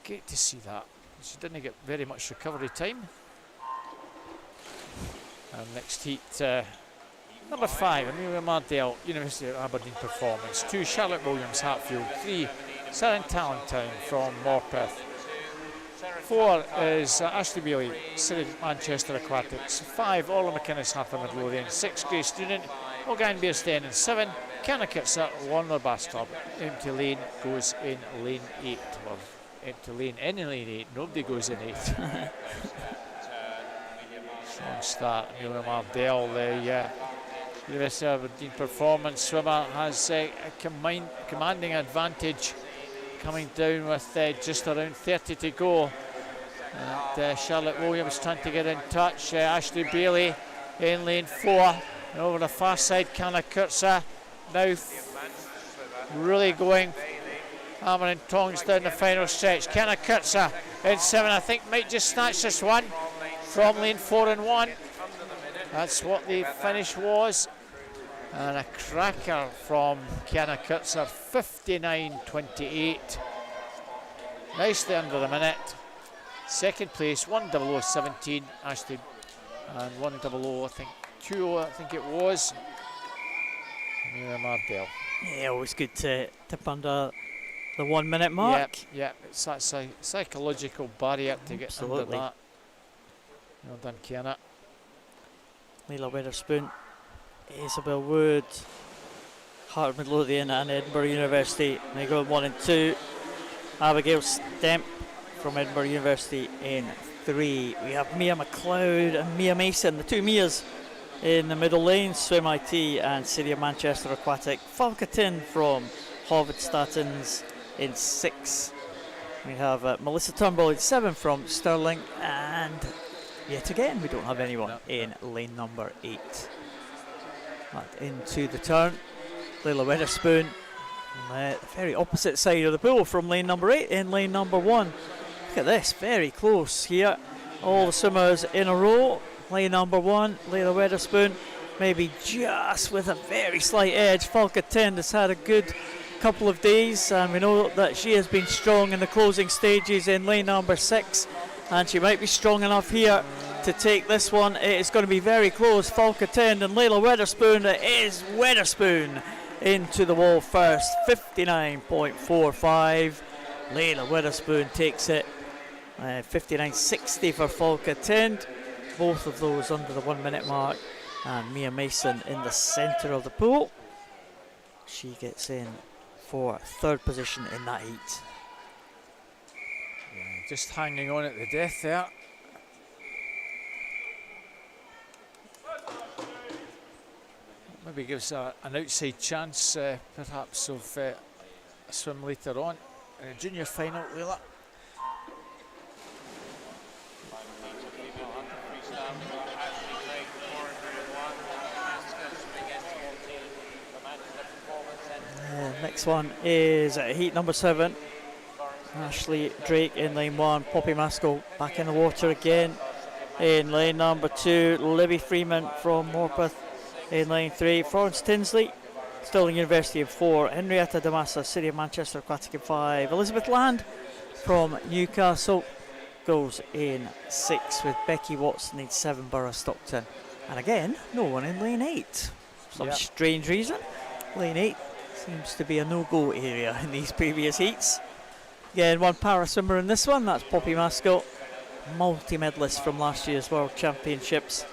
great to see that. She didn't get very much recovery time. And next heat, number 5, Amelia Mardell, University of Aberdeen Performance. 2, Charlotte Williams, Hatfield. 3, Sarah Tallentown from Morpeth. 4 is Ashley Bailey, City Manchester Aquatics. 5, Orla McInnes, Harper Midlothian. 6, Grace Noonan, O'Gan Bearsten. And 7, Canna Kitsa, Warner Bass Club. Empty lane goes in lane 8. Well, empty lane in lane 8, nobody goes in 8. Strong start, Amelia Mardell, the University of Aberdeen Performance swimmer, has a commanding advantage, coming down with just around 30 to go. And Charlotte Williams trying to get in touch. Ashley Bailey in lane 4. And over the far side, Canna Kurtza now really going hammer and tongs down the final stretch. Canna Kurtza in 7, I think might just snatch this one from lane 4 and 1. That's what the finish was. And a cracker from Canna Kurtza, 59.28. Nicely under the minute. Second place, 1:00.17, Ashley, and 1:00, I think 2:00, I think it was, Amelia Mardell. Yeah, always good to tip under the 1 minute mark. Yeah, it's that psychological barrier to get under that. Well done, Kiana. Leila Weatherspoon, Isabel Wood, Heart of Midlothian and Edinburgh University. They go 1 and 2. Abigail Stemp from Edinburgh University in 3. We have Mia McLeod and Mia Mason, the two Mias in the middle lane. Swim IT and City of Manchester Aquatic. Falcatin from Harvard Statins in 6. We have Melissa Turnbull in 7 from Stirling, and yet again we don't have anyone in lane number 8. Into the turn, Leila Weatherspoon on the very opposite side of the pool from lane number 8 in lane number 1. Look at this, very close here. All the swimmers in a row. Lane number 1, Leila Weatherspoon, maybe just with a very slight edge. Falcatin has had a good couple of days, and we know that she has been strong in the closing stages in lane number 6, and she might be strong enough here to take this one. It is going to be very close. Falcatin and Leila Weatherspoon. It is Weatherspoon into the wall first, 59.45. Leila Weatherspoon takes it. 59.60 for Falcatin. Both of those under the 1 minute mark, and Mia Mason in the centre of the pool. She gets in for 3rd position in that heat. Yeah, just hanging on at the death there. Maybe gives an outside chance, perhaps, of a swim later on in a junior final, Leila. Next one is heat number 7. Ashley Drake in lane 1. Poppy Maskell back in the water again in lane number 2. Livy Freeman from Morpeth in lane 3. Florence Tinsley, Stirling University in 4. Henrietta Damassa, City of Manchester Aquatic in 5. Elizabeth Land from Newcastle goes in 6, with Becky Watson in 7, Borough Stockton. And again, no one in lane 8. For some strange reason, lane 8 seems to be a no-go area in these previous heats. Again, one para swimmer in this one, that's Poppy Maskell, multi-medalist from last year's World Championships.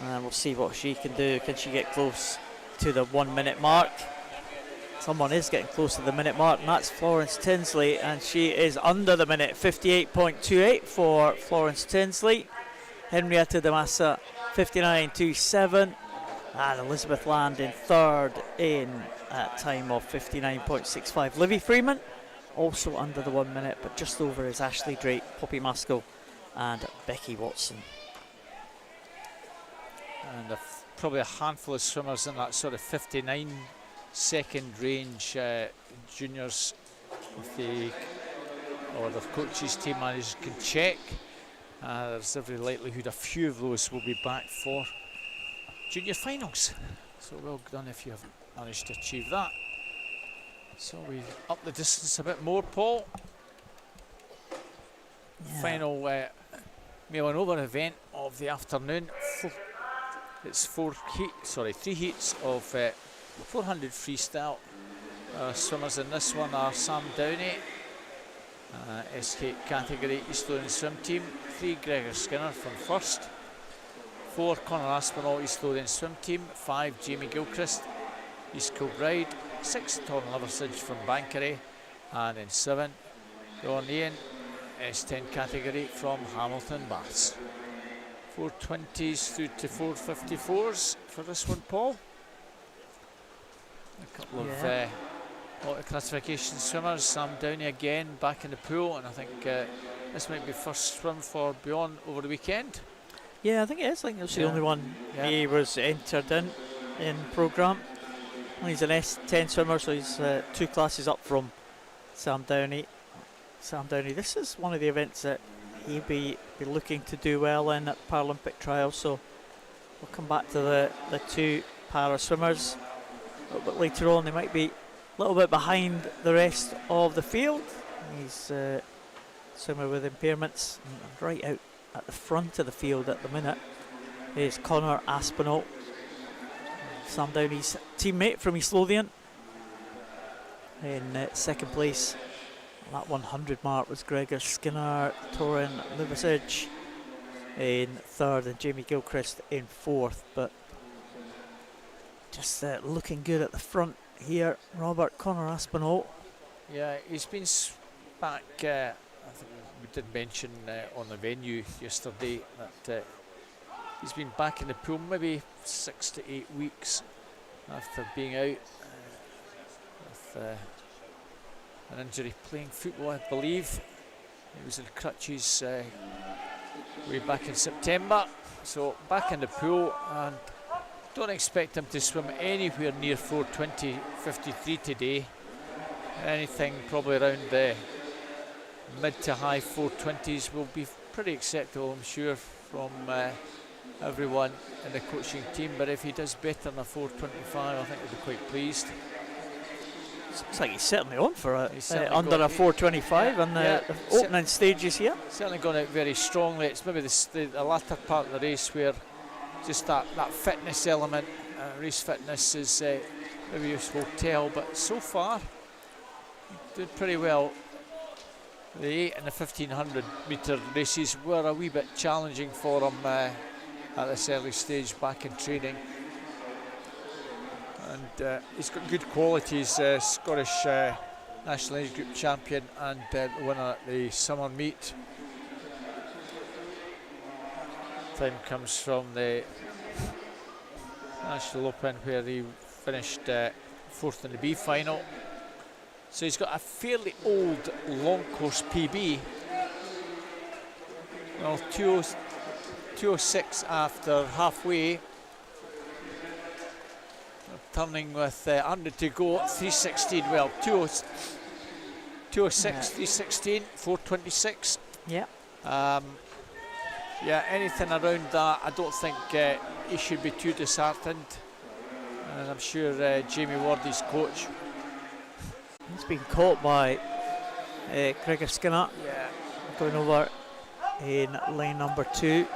And we'll see what she can do. Can she get close to the 1 minute mark? Someone is getting close to the minute mark, and that's Florence Tinsley, and she is under the minute. 58.28 for Florence Tinsley. Henrietta Damassa, 59.27. And Elizabeth Land in 3rd in a time of 59.65. Livy Freeman also under the 1 minute, but just over is Ashley Drake, Poppy Maskell and Becky Watson. And probably a handful of swimmers in that sort of 59-second range, juniors, if they or their coaches, team managers can check. There's every likelihood a few of those will be back for junior finals. So well done if you have managed to achieve that. So we up the distance a bit more, Paul. Final male and over event of the afternoon. It's 3 heats of 400 freestyle. Swimmers in this one are Sam Downey, SK category East Lothian swim team. 3 Gregor Skinner from first. 4 Conor Aspinall East Lothian swim team. 5 Jamie Gilchrist East Kilbride. 6 Tom Liversidge from Bankery, and in 7 Don Ian S10 category from Hamilton Baths. 420s through to 454s for this one, Paul. A couple of lot of classification swimmers. Sam Downey again back in the pool, and I think this might be first swim for Beyond over the weekend. Yeah, I think it is. I think it's the only one he was entered in programme. He's an S10 swimmer, so he's 2 classes up from Sam Downey. Sam Downey, this is one of the events that he'd be looking to do well in at Paralympic trials, so we'll come back to the 2 para swimmers a little bit later on. They might be a little bit behind the rest of the field. He's a swimmer with impairments, and right out at the front of the field at the minute is Conor Aspinall, Sam Downey's teammate from East Lothian. in second place. That 100 mark was Gregor Skinner, Torin Liversidge in third, and Jamie Gilchrist in fourth. But just looking good at the front here, Robert Connor Aspinall. Yeah, he's been back. I think we did mention on the venue yesterday that he's been back in the pool maybe 6 to 8 weeks after being out with an injury playing football, I believe. He was in crutches way back in September, so back in the pool, and don't expect him to swim anywhere near 4:20.53 today. Anything probably around the mid to high 4:20s will be pretty acceptable, I'm sure, from everyone in the coaching team. But if he does better than a 4:25, I think we'll be quite pleased. Looks like he's certainly on for under a 4:25 on the opening stages here. Certainly gone out very strongly. It's maybe the latter part of the race where just that fitness element, race fitness is maybe useful to tell, but so far doing pretty well. The 8 and the 1500 metre races were a wee bit challenging for him at this early stage back in training. And he's got good qualities, Scottish National Age Group champion and the winner at the summer meet. Time comes from the National Open where he finished fourth in the B final. So he's got a fairly old long course PB. Well, 2:06 after halfway. Turning with 100 to go, 3:16. Well, 2:06, 3:16, 4:26. Yeah. Yeah, anything around that, I don't think he should be too disheartened. And I'm sure Jamie Ward, his coach, he's been caught by Gregor Skinner. Yeah. Going over in lane number 2.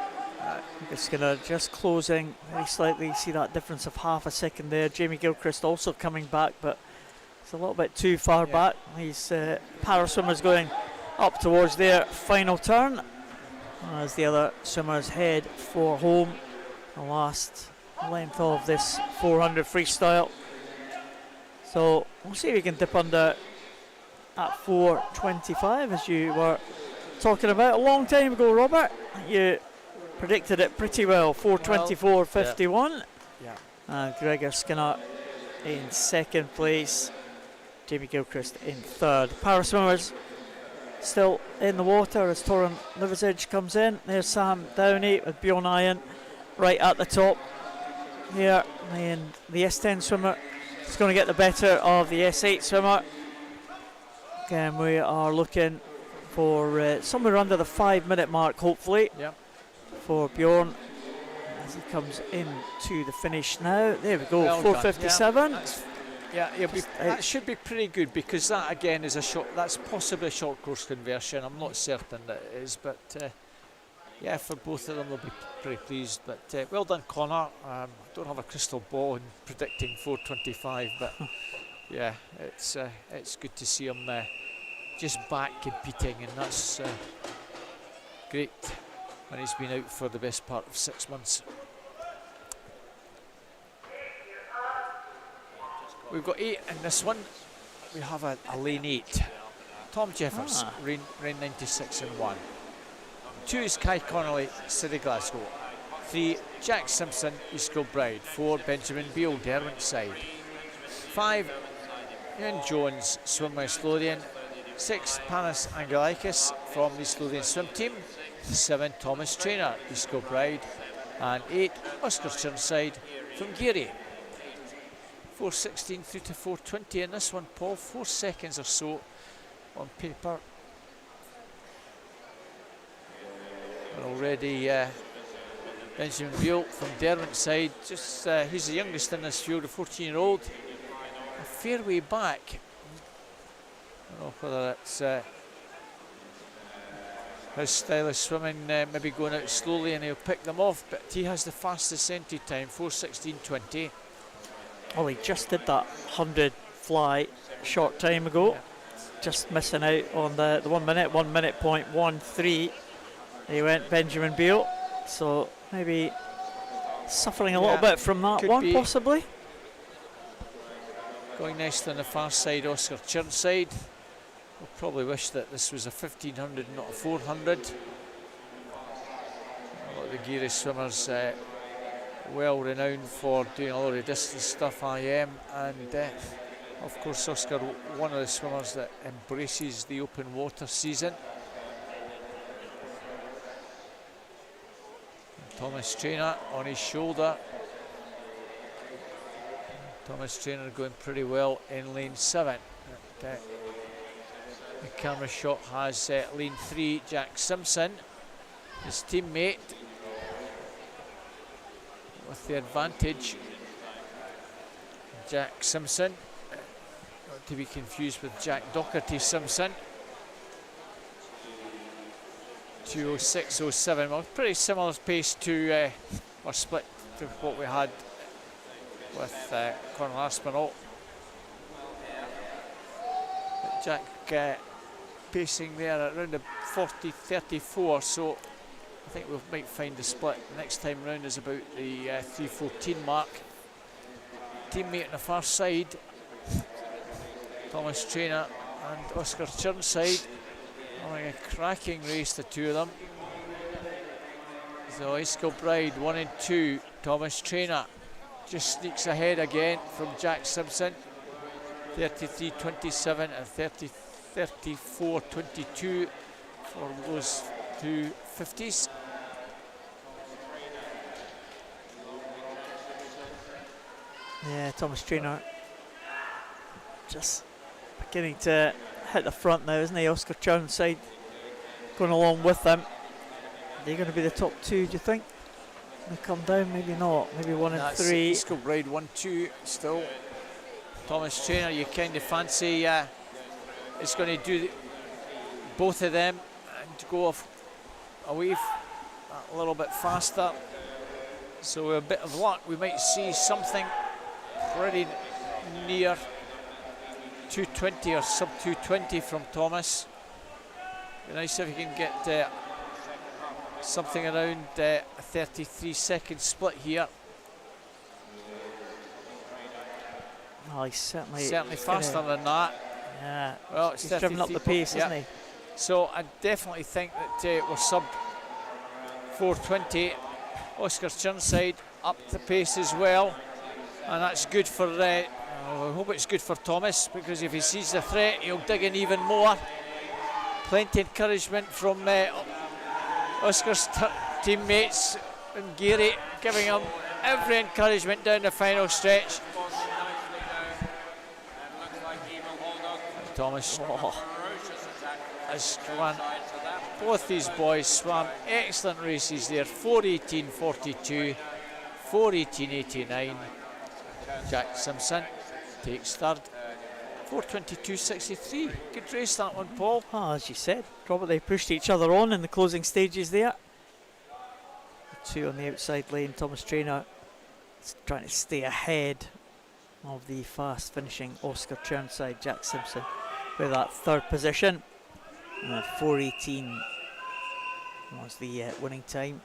Gregor Skinner just closing very slightly. You see that difference of half a second there. Jamie Gilchrist also coming back, but it's a little bit too far back. These para swimmers going up towards their final turn as the other swimmers head for home. The last length of this 400 freestyle. So we'll see if we can dip under at 4:25, as you were talking about a long time ago, Robert. You predicted it pretty well, 4:24.51. Yeah. Gregor Skinner in second place, Jamie Gilchrist in third. Para swimmers still in the water as Torin Liversidge comes in. There's Sam Downey with Bjorn Iron right at the top here, and the S10 swimmer is going to get the better of the S8 swimmer. Again, we are looking for somewhere under the 5-minute mark, hopefully. Yep. For Bjorn as he comes into the finish now. There we go, well 4:57. That should be pretty good, because that again is that's possibly a short course conversion. I'm not certain that it is, but yeah, for both of them they'll be pretty pleased. But well done, Connor. I don't have a crystal ball in predicting 4:25, but yeah, it's good to see him just back competing, and that's great. And he's been out for the best part of 6 months. We've got 8 in this one. We have a lane 8. Tom Jeffers, rain 96 and 1. 2 is Kai Connolly, City Glasgow. 3, Jack Simpson, East Kilbride. 4, Benjamin Beale, Derwent-side. 5, Ian Jones, Swim West Lothian. 6, Panis Angelikis from the East Lothian swim team. 7, Thomas Traynor, East Kilbride. And 8, Oscar Chirnside from Geary. 4:16 through to 4:20 in this one, Paul. 4 seconds or so on paper. And already Benjamin Beale from Derwent-side, just he's the youngest in this field, a 14-year-old. A fair way back. I don't know whether it's his style of swimming, maybe going out slowly and he'll pick them off, but he has the fastest entry time, 4:16.20. Well, he just did that 100 fly a short time ago. Just missing out on the 1 minute, 1 minute point 13. He went Benjamin Beale, so maybe suffering a little bit from that one, possibly. Going next on the far side, Oscar Chirnside. We'll probably wish that this was a 1500, not a 400. A lot of the Geary swimmers well renowned for doing a lot of distance stuff, IM, and of course Oscar, one of the swimmers that embraces the open water season. Thomas Traynor on his shoulder. Thomas Traynor going pretty well in lane 7. The camera shot has lane 3, Jack Simpson, his teammate, with the advantage. Jack Simpson, not to be confused with Jack Doherty Simpson. 2:06.07, well, pretty similar pace to or split to what we had with Conor Aspinall. Jack pacing there at around the 40.34, so I think we might find the split next time round is about the 3:14 mark. Teammate on the far side, Thomas Traynor and Oscar Chirnside, having a cracking race, the two of them. So Eiscombe 1 and 2, Thomas Traynor just sneaks ahead again from Jack Simpson, 33.27 and 34.22 for those two 50s. Yeah, Thomas Traynor just beginning to hit the front now, isn't he? Oscar Chirnside going along with them. They're going to be the top two, do you think? They come down, maybe not, maybe 1 and 3. Eiscombe 1-2 still. Thomas Traynor, you kind of fancy it's going to do both of them and go off away a little bit faster. So with a bit of luck, we might see something pretty near 220 or sub 220 from Thomas. Be nice if you can get something around a 33-second split here. Oh, he's certainly faster than that. Yeah, well, it's he's driven up the pace, isn't he? So I definitely think that we're sub 420. Oscar Chirnside up the pace as well, and that's good for I hope it's good for Thomas, because if he sees the threat he'll dig in even more. Plenty of encouragement from Oscar's teammates and Geary, giving him every encouragement down the final stretch. Thomas has run, both these boys swam excellent races there, 4:18.42, 4:18.89. Jack Simpson takes third, 4:22.63. Good race that one, Paul. Oh, as you said, Robert, they pushed each other on in the closing stages there. The two on the outside lane, Thomas Traynor trying to stay ahead of the fast finishing Oscar Chirnside. Jack Simpson with that third position. 4:18 was the winning time.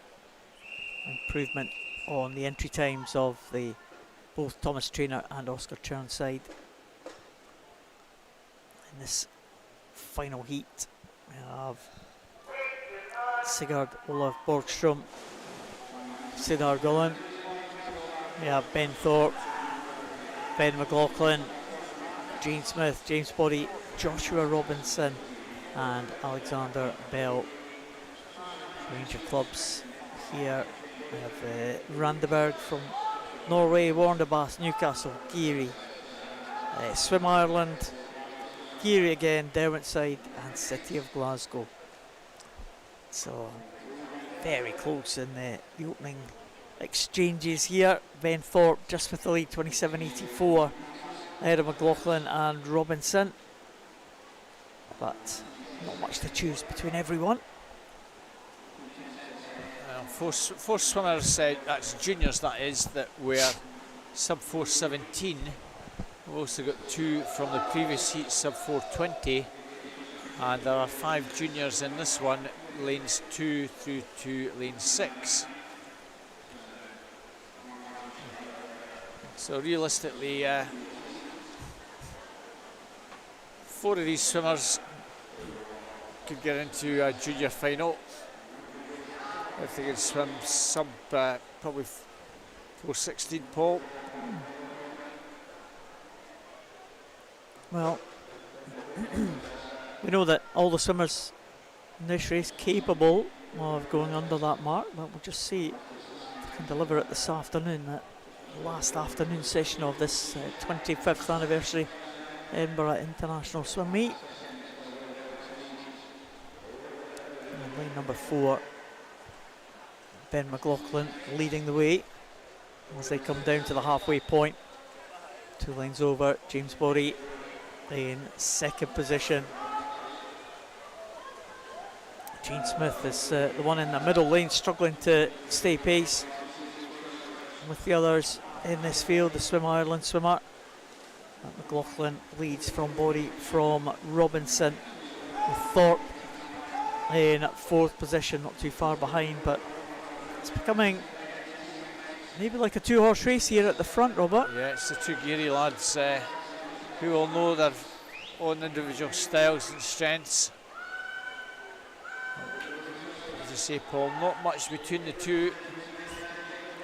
Improvement on the entry times of both Thomas Traynor and Oscar Chirnside. In this final heat, we have Sigurd Olav Borgstrom, Sidar Gullen, we have Ben Thorpe, Ben McLaughlin, Gene Smith, James Boddy, Joshua Robinson and Alexander Bell. Range of clubs here. We have Randaberg from Norway, Warrendabass, Newcastle, Geary, Swim Ireland, Geary again, Derwentside and City of Glasgow. So very close in the opening exchanges here. Ben Thorpe just with the lead, 27.84 ahead of McLaughlin and Robinson, but not much to choose between everyone. Four swimmers, that's juniors that is, that were sub 4:17 We've also got 2 from the previous heat, sub 4:20, and there are 5 juniors in this one, lanes 2 through to lane 6. So realistically, 4 of these swimmers could get into a junior final if they can swim sub probably 4:16, Paul. Well, we know that all the swimmers in this race capable of going under that mark, but we'll just see if they can deliver it this afternoon, that last afternoon session of this 25th anniversary Edinburgh International Swim Meet. And lane number 4, Ben McLaughlin leading the way as they come down to the halfway point. 2 lanes over, James Body in second position. Gene Smith is the one in the middle lane, struggling to stay pace with the others in this field. The Swim Ireland swimmer, McLaughlin, leads from Body from Robinson, with Thorpe in 4th position, not too far behind, but it's becoming maybe like a 2-horse race here at the front, Robert. Yeah, it's the 2 Geary lads who will know their own individual styles and strengths. As I say, Paul, not much between the 2,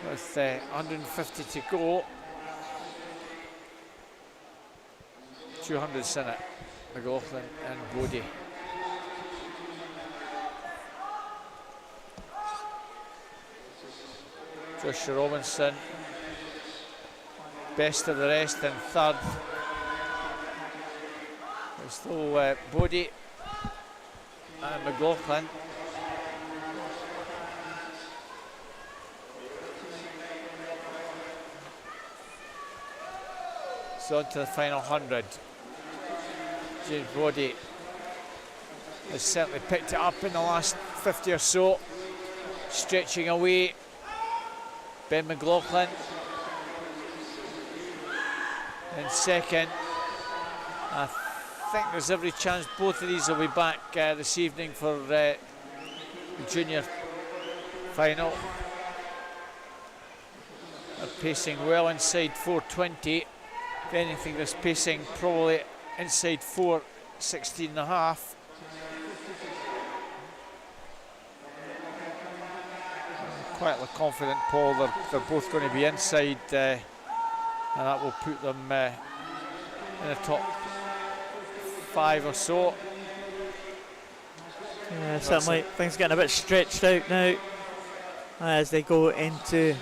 with 150 to go. 200s in it, McLaughlin and Bodie. Joshua Robinson, best of the rest in 3rd. There's still Bodie and McLaughlin. So on to the final 100. James Bodie has certainly picked it up in the last 50 or so, stretching away. Ben McLaughlin in 2nd. I think there's every chance both of these will be back this evening for the junior final. They're pacing well inside 4:20. If anything, they're pacing probably inside 4:16.5. Quietly confident, Paul, they're both going to be inside, and that will put them in the top 5 or so. Yeah, certainly things getting a bit stretched out now as they go into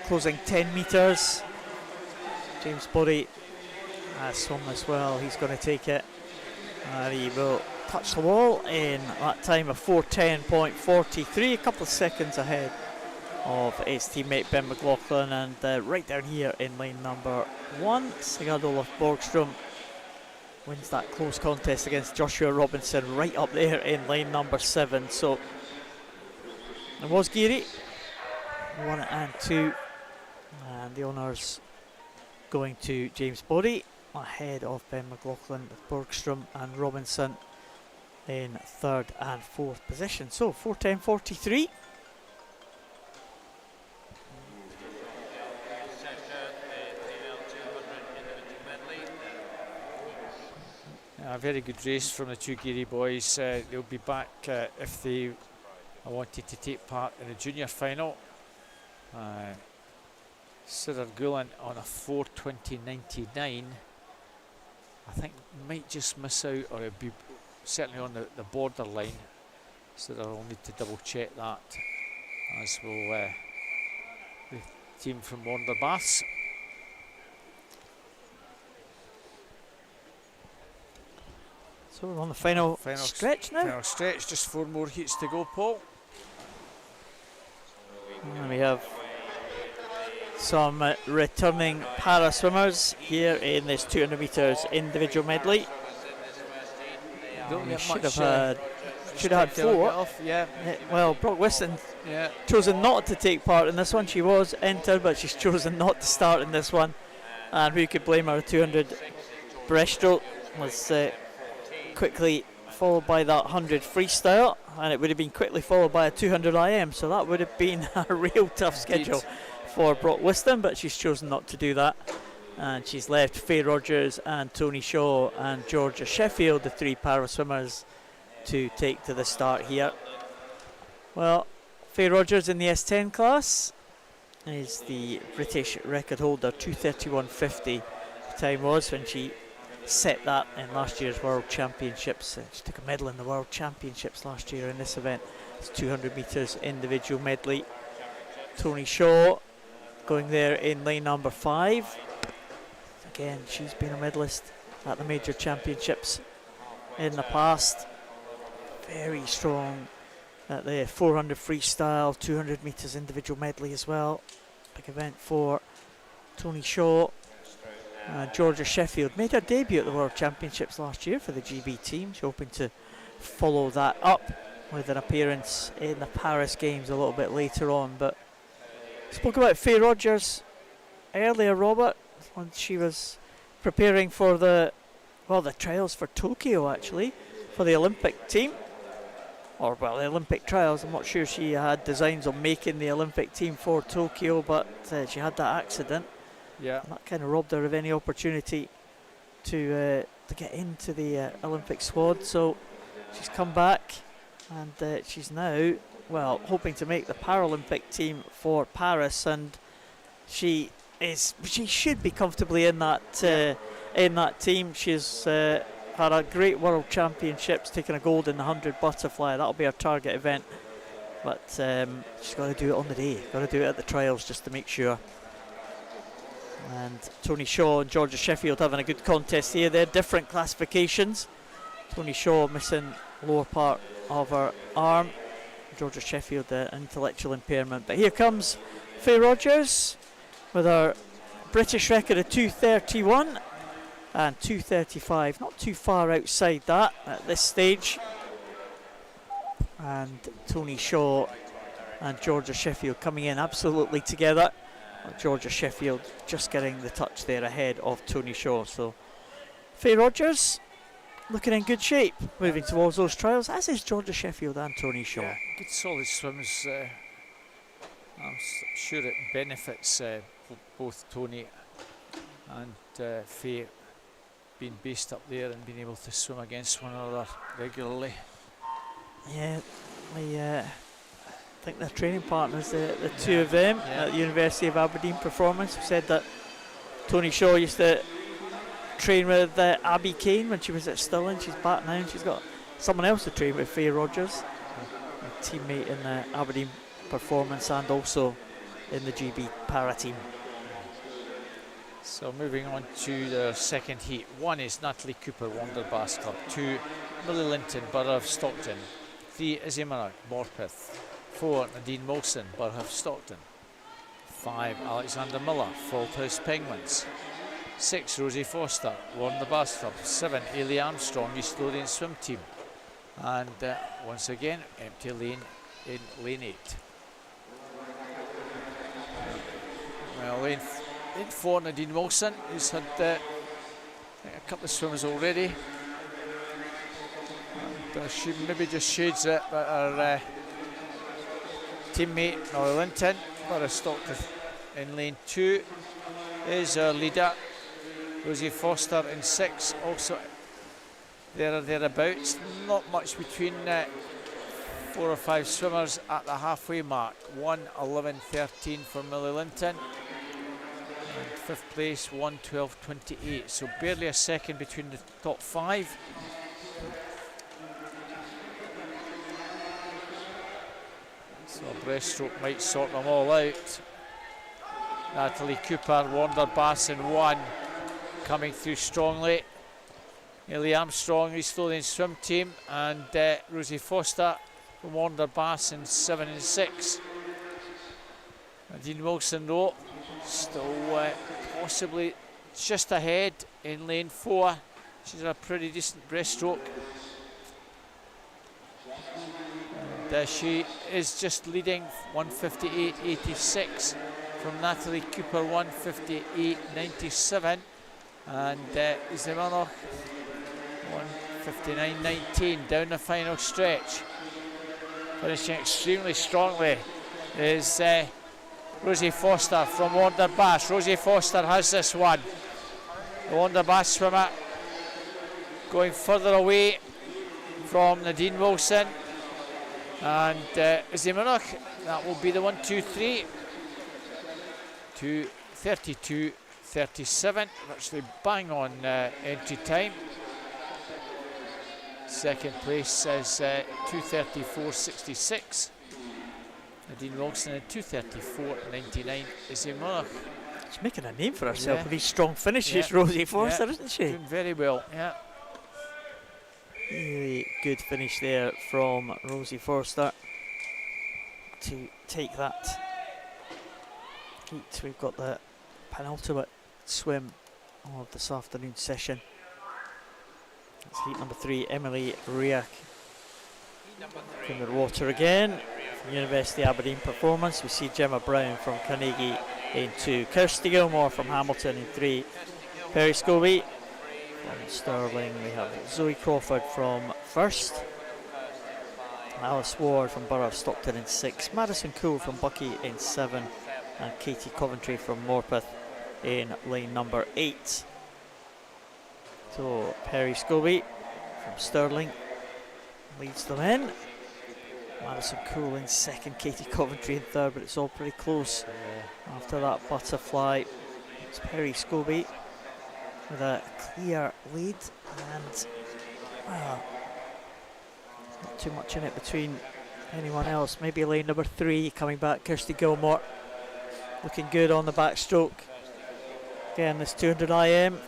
closing 10 metres. James Body has swum as well. He's going to take it, and he will touch the wall in that time of 4:10.43, a couple of seconds ahead of his teammate Ben McLaughlin. And right down here in lane number 1, Sigurd Olaf Borgstrom wins that close contest against Joshua Robinson right up there in lane number 7. So it was Geary, 1 and 2, and the honours going to James Body ahead of Ben McLaughlin, with Borgstrom and Robinson in 3rd and 4th position. So 4:10.43. A very good race from the 2 Geary boys. They'll be back if they wanted to take part in the junior final. Cedar Gulen on a 4:20.99. I think might just miss out, or it'll be certainly on the borderline. So they'll need to double check that, as will the team from Warner Baths. So we're on the final stretch now. Final stretch, just 4 more heats to go, Paul. And we have some returning para swimmers here in this 200 metres individual medley. We should have had 4. Yeah. Well, Brock Weston chosen not to take part in this one. She was entered, but she's chosen not to start in this one. And who could blame her? 200 breaststroke was quickly followed by that 100 freestyle, and it would have been quickly followed by a 200 IM, so that would have been a real tough schedule for Brock Whiston, but she's chosen not to do that, and she's left Faye Rogers and Tony Shaw and Georgia Sheffield, the three para swimmers, to take to the start here. Well, Faye Rogers in the S10 class is the British record holder. 2:31.50 the time was when she set that in last year's World Championships. She took a medal in the World Championships last year in this event. It's 200 metres individual medley. Tony Shaw going there in lane number 5. Again, she's been a medalist at the major championships in the past. Very strong at the 400 freestyle, 200 metres individual medley as well. Big event for Tony Shaw. Georgia Sheffield made her debut at the World Championships last year for the GB team. She's hoping to follow that up with an appearance in the Paris Games a little bit later on. But spoke about Faye Rogers earlier, Robert, when she was preparing for the trials for Tokyo, actually, for the Olympic team. Or, well, the Olympic trials. I'm not sure she had designs on making the Olympic team for Tokyo, but she had that accident. Yeah. And that kind of robbed her of any opportunity to get into the Olympic squad. So she's come back, and she's now, well, hoping to make the Paralympic team for Paris, and she should be comfortably in that team. She's had a great World Championships, taking a gold in the 100 butterfly. That'll be her target event, but she's got to do it on the day, got to do it at the trials just to make sure. And Tony Shaw and Georgia Sheffield having a good contest here. They're different classifications. Tony Shaw missing lower part of her arm, Georgia Sheffield intellectual impairment. But here comes Faye Rogers with her British record of 2:31 and 2:35, not too far outside that at this stage. And Tony Shaw and Georgia Sheffield coming in absolutely together. Georgia Sheffield just getting the touch there ahead of Tony Shaw. So Faye Rogers looking in good shape, moving towards those trials, as is Georgia Sheffield and Tony Shaw. Yeah, good solid swims. I'm sure it benefits both Tony and Faye being based up there and being able to swim against one another regularly. Yeah, I think they're training partners, the two of them at the University of Aberdeen Performance. We said that Tony Shaw used to train with Abby Kane when she was at Stirling. She's back now, and she's got someone else to train with, Faye Rogers, a teammate in the Aberdeen Performance and also in the GB para team. So moving on to the second heat. 1 is Natalie Cooper, Wander Bass Club. 2, Millie Linton, Borough of Stockton. 3, Izzy Murdoch, Morpeth. 4, Nadine Wilson, Borough of Stockton. 5, Alexander Miller, Faulthouse Penguins. 6, Rosie Foster, Wander Bass Club. 7, Ailey Armstrong, East Lothian Swim Team. And once again, empty lane in lane 8. Well, lane 4, Nadine Wilson, who's had a couple of swims already. And, she maybe just shades it, but her teammate, Millie Linton, Borough of Stockton in lane 2, is our leader, Rosie Foster in 6, also there or thereabouts. Not much between 4 or 5 swimmers at the halfway mark. 1:11.13 for Millie Linton. And 5th place, 1:12.28. So barely a second between the top 5. So breaststroke might sort them all out. Natalie Cooper, Wander Bass in 1, coming through strongly. Ailey Armstrong, East Lothian Swim Team, and Rosie Foster from Wander Bass in 7 and 6. Nadine Wilson though, still possibly just ahead in lane 4. She's a pretty decent breaststroke. And she is just leading 1:58.86 from Natalie Cooper, 1:58.97. And Zimmernoch, 1:59.19 down the final stretch. Finishing extremely strongly is Rosie Foster from Wonderbash. Rosie Foster has this one. The Wonderbash swimmer going further away from Nadine Wilson. And Zimmernoch, that will be the 1:23 to 32.37, virtually bang on entry time. Second place is 2:34.66. Nadine Wilson at 2:34.99. Zimmernoch. She's making a name for herself Yeah. with these strong finishes, Yeah. Rosie Forster, Yeah. isn't she? Doing very well, yeah. Really good finish there from Rosie Forster to take that heat. We've got the penultimate swim of this afternoon session. It's heat number 3, Emily Riak in the water again. From University of Aberdeen Performance, we see Gemma Brown from Carnegie in 2, Kirsty Gilmore from Hamilton in 3, Perry Scobie from Stirling, we have Zoe Crawford from 1st, Alice Ward from Borough of Stockton in 6, Madison Cool from Bucky in 7, and Katie Coventry from Morpeth in lane number 8. So Perry Scobie from Stirling leads them in. Madison Cool in 2nd, Katie Coventry in 3rd, but it's all pretty close. After that butterfly, it's Perry Scobie with a clear lead, and well, not too much in it between anyone else. Maybe lane number 3 coming back, Kirsty Gilmore, looking good on the backstroke. Again, this 200 IM,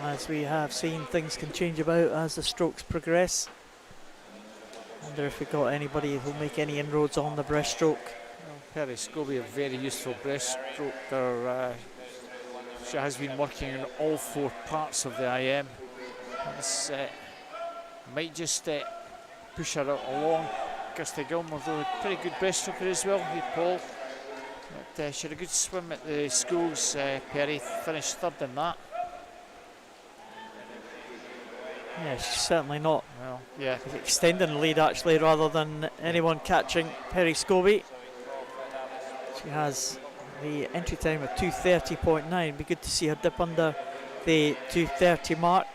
as we have seen, things can change about as the strokes progress. Wonder if we got anybody who'll make any inroads on the breaststroke. Well, Perry Scobie, a very useful breaststroker. She has been working in all 4 parts of the IM. This might just push her along. Kirsty Gilmore, though, a pretty good breaststroker as well. Paul. But she had a good swim at the schools. Perry finished 3rd in that. Yeah, she's certainly not Yeah. extending the lead actually, rather than anyone catching Perry Scobie. She has the entry time of 2:30.9. Be good to see her dip under the 2:30 mark.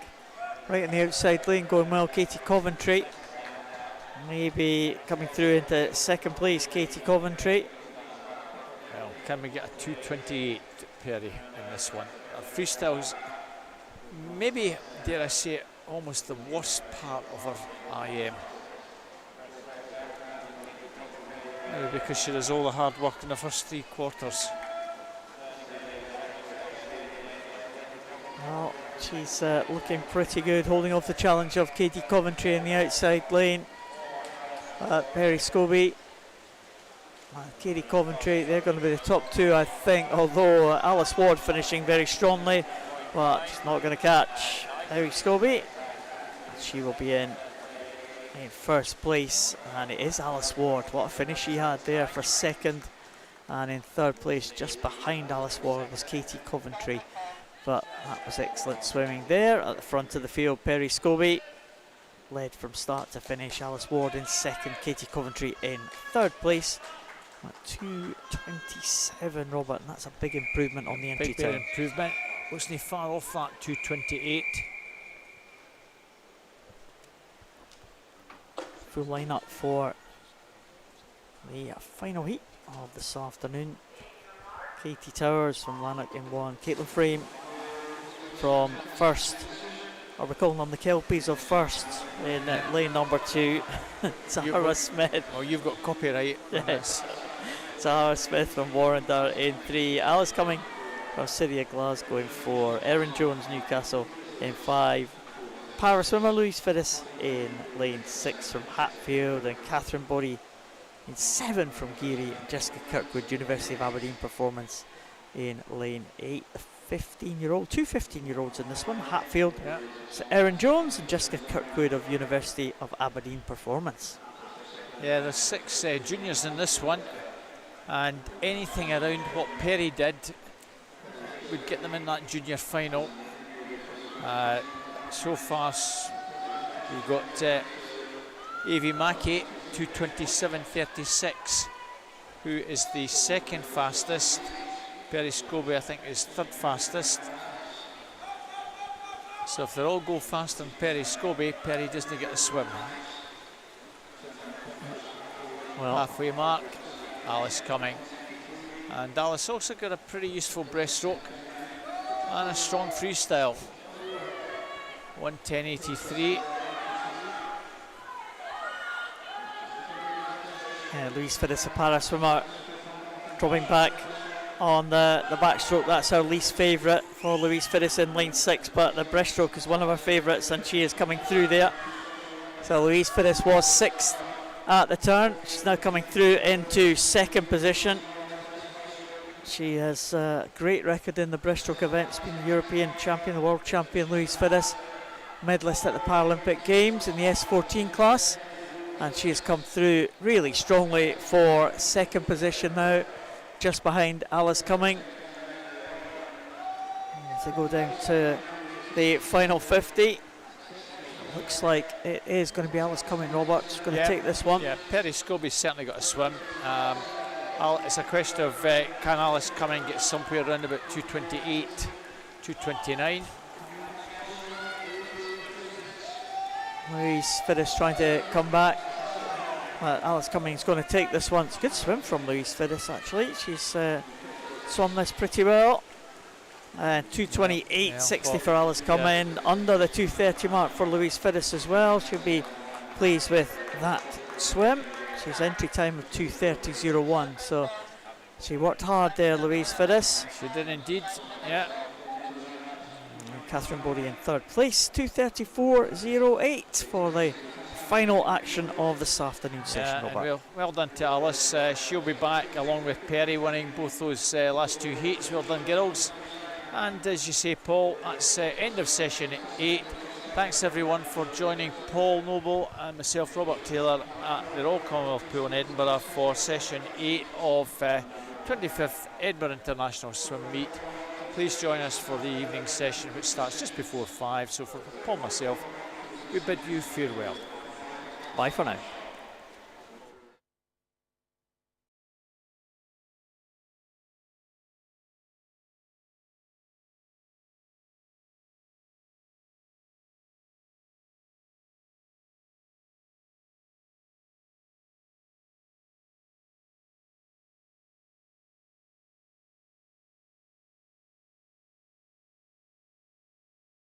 Right in the outside lane, going well, Katie Coventry. Maybe coming through into 2nd place, Katie Coventry. Well, can we get a 2:28 Perry in this one? Her freestyles, maybe, dare I say it, almost the worst part of her IM. Maybe because she does all the hard work in the first 3 quarters. Well, she's looking pretty good, holding off the challenge of Katie Coventry in the outside lane. Perry Scobie, Katie Coventry, they're going to be the top 2, I think, although Alice Ward finishing very strongly, but she's not going to catch Perry Scobie. She will be in 1st place, and it is Alice Ward. What a finish she had there for 2nd, and in 3rd place, just behind Alice Ward, was Katie Coventry. But that was excellent swimming there at the front of the field. Perry Scobie led from start to finish. Alice Ward in 2nd, Katie Coventry in 3rd place at 2:27, Robert, and that's a big improvement on the entry Big time. improvement. Wasn't far off that 2:28. Full lineup for the final heat of this afternoon. Katie Towers from Lanark in 1, Caitlin Frame from 1st, or we're calling them the Kelpies of 1st in lane number 2. Zahara Smith. Oh, you've got copyright. Yes. Zahara Smith from Warrender in 3, Alice Cumming from City of Glasgow in 4, Erin Jones Newcastle in 5, para swimmer Louise Fiddis in lane 6 from Hatfield, and Catherine Body in 7 from Geary, and Jessica Kirkwood, University of Aberdeen Performance in lane 8. The 15-year-old, 2 15-year-olds in this one, Hatfield. Yeah. So Erin Jones and Jessica Kirkwood of University of Aberdeen Performance. Yeah, there's 6 juniors in this one. and anything around what Perry did would get them in that junior final. So far we've got Evie Mackey 2:27.36, who is the second fastest. Perry Scobie I think is third fastest. So if they all go faster than Perry Scobie, Perry doesn't get a swim. Well, halfway mark, Alice Cumming. And Alice also got a pretty useful breaststroke and a strong freestyle. 1:10.83. Louise Fiddis, a para swimmer, dropping back on the backstroke. That's our least favourite for Louise Fiddis in line 6, but the breaststroke is one of our favourites, and she is coming through there. So Louise Fiddis was 6th at the turn. She's now coming through into 2nd position. She has a great record in the breaststroke events, being the European champion, the world champion. Louise Fiddis, medalist at the Paralympic Games in the S14 class, and she has come through really strongly for 2nd position now, just behind Alice Cumming. As they go down to the final 50, looks like it is going to be Alice Cumming. Robert's going to take this one. Yeah, Perry Scobie's certainly got a swim. It's a question of can Alice Cumming get somewhere around about 2:28, 2:29. Louise Fiddis trying to come back. Alice Cumming's going to take this one. It's a good swim from Louise Fiddis actually. She's swum this pretty well. 2:28.60 for Alice Cumming, under the 2:30 mark for Louise Fiddis as well. She'll be pleased with that swim. She's entry time of 2:30.01, so she worked hard there, Louise Fiddis. She did indeed, yeah. Catherine Bodie in 3rd place, 2:34.08 for the final action of this afternoon session. Well done to Alice. She'll be back along with Perry, winning both those last 2 heats. Well done, girls. And as you say, Paul, that's end of session 8. Thanks everyone for joining Paul Noble and myself, Robert Taylor, at the Royal Commonwealth Pool in Edinburgh for session 8 of 25th Edinburgh International Swim Meet. Please join us for the evening session, which starts just before 5. So for Paul and myself, we bid you farewell. Bye for now.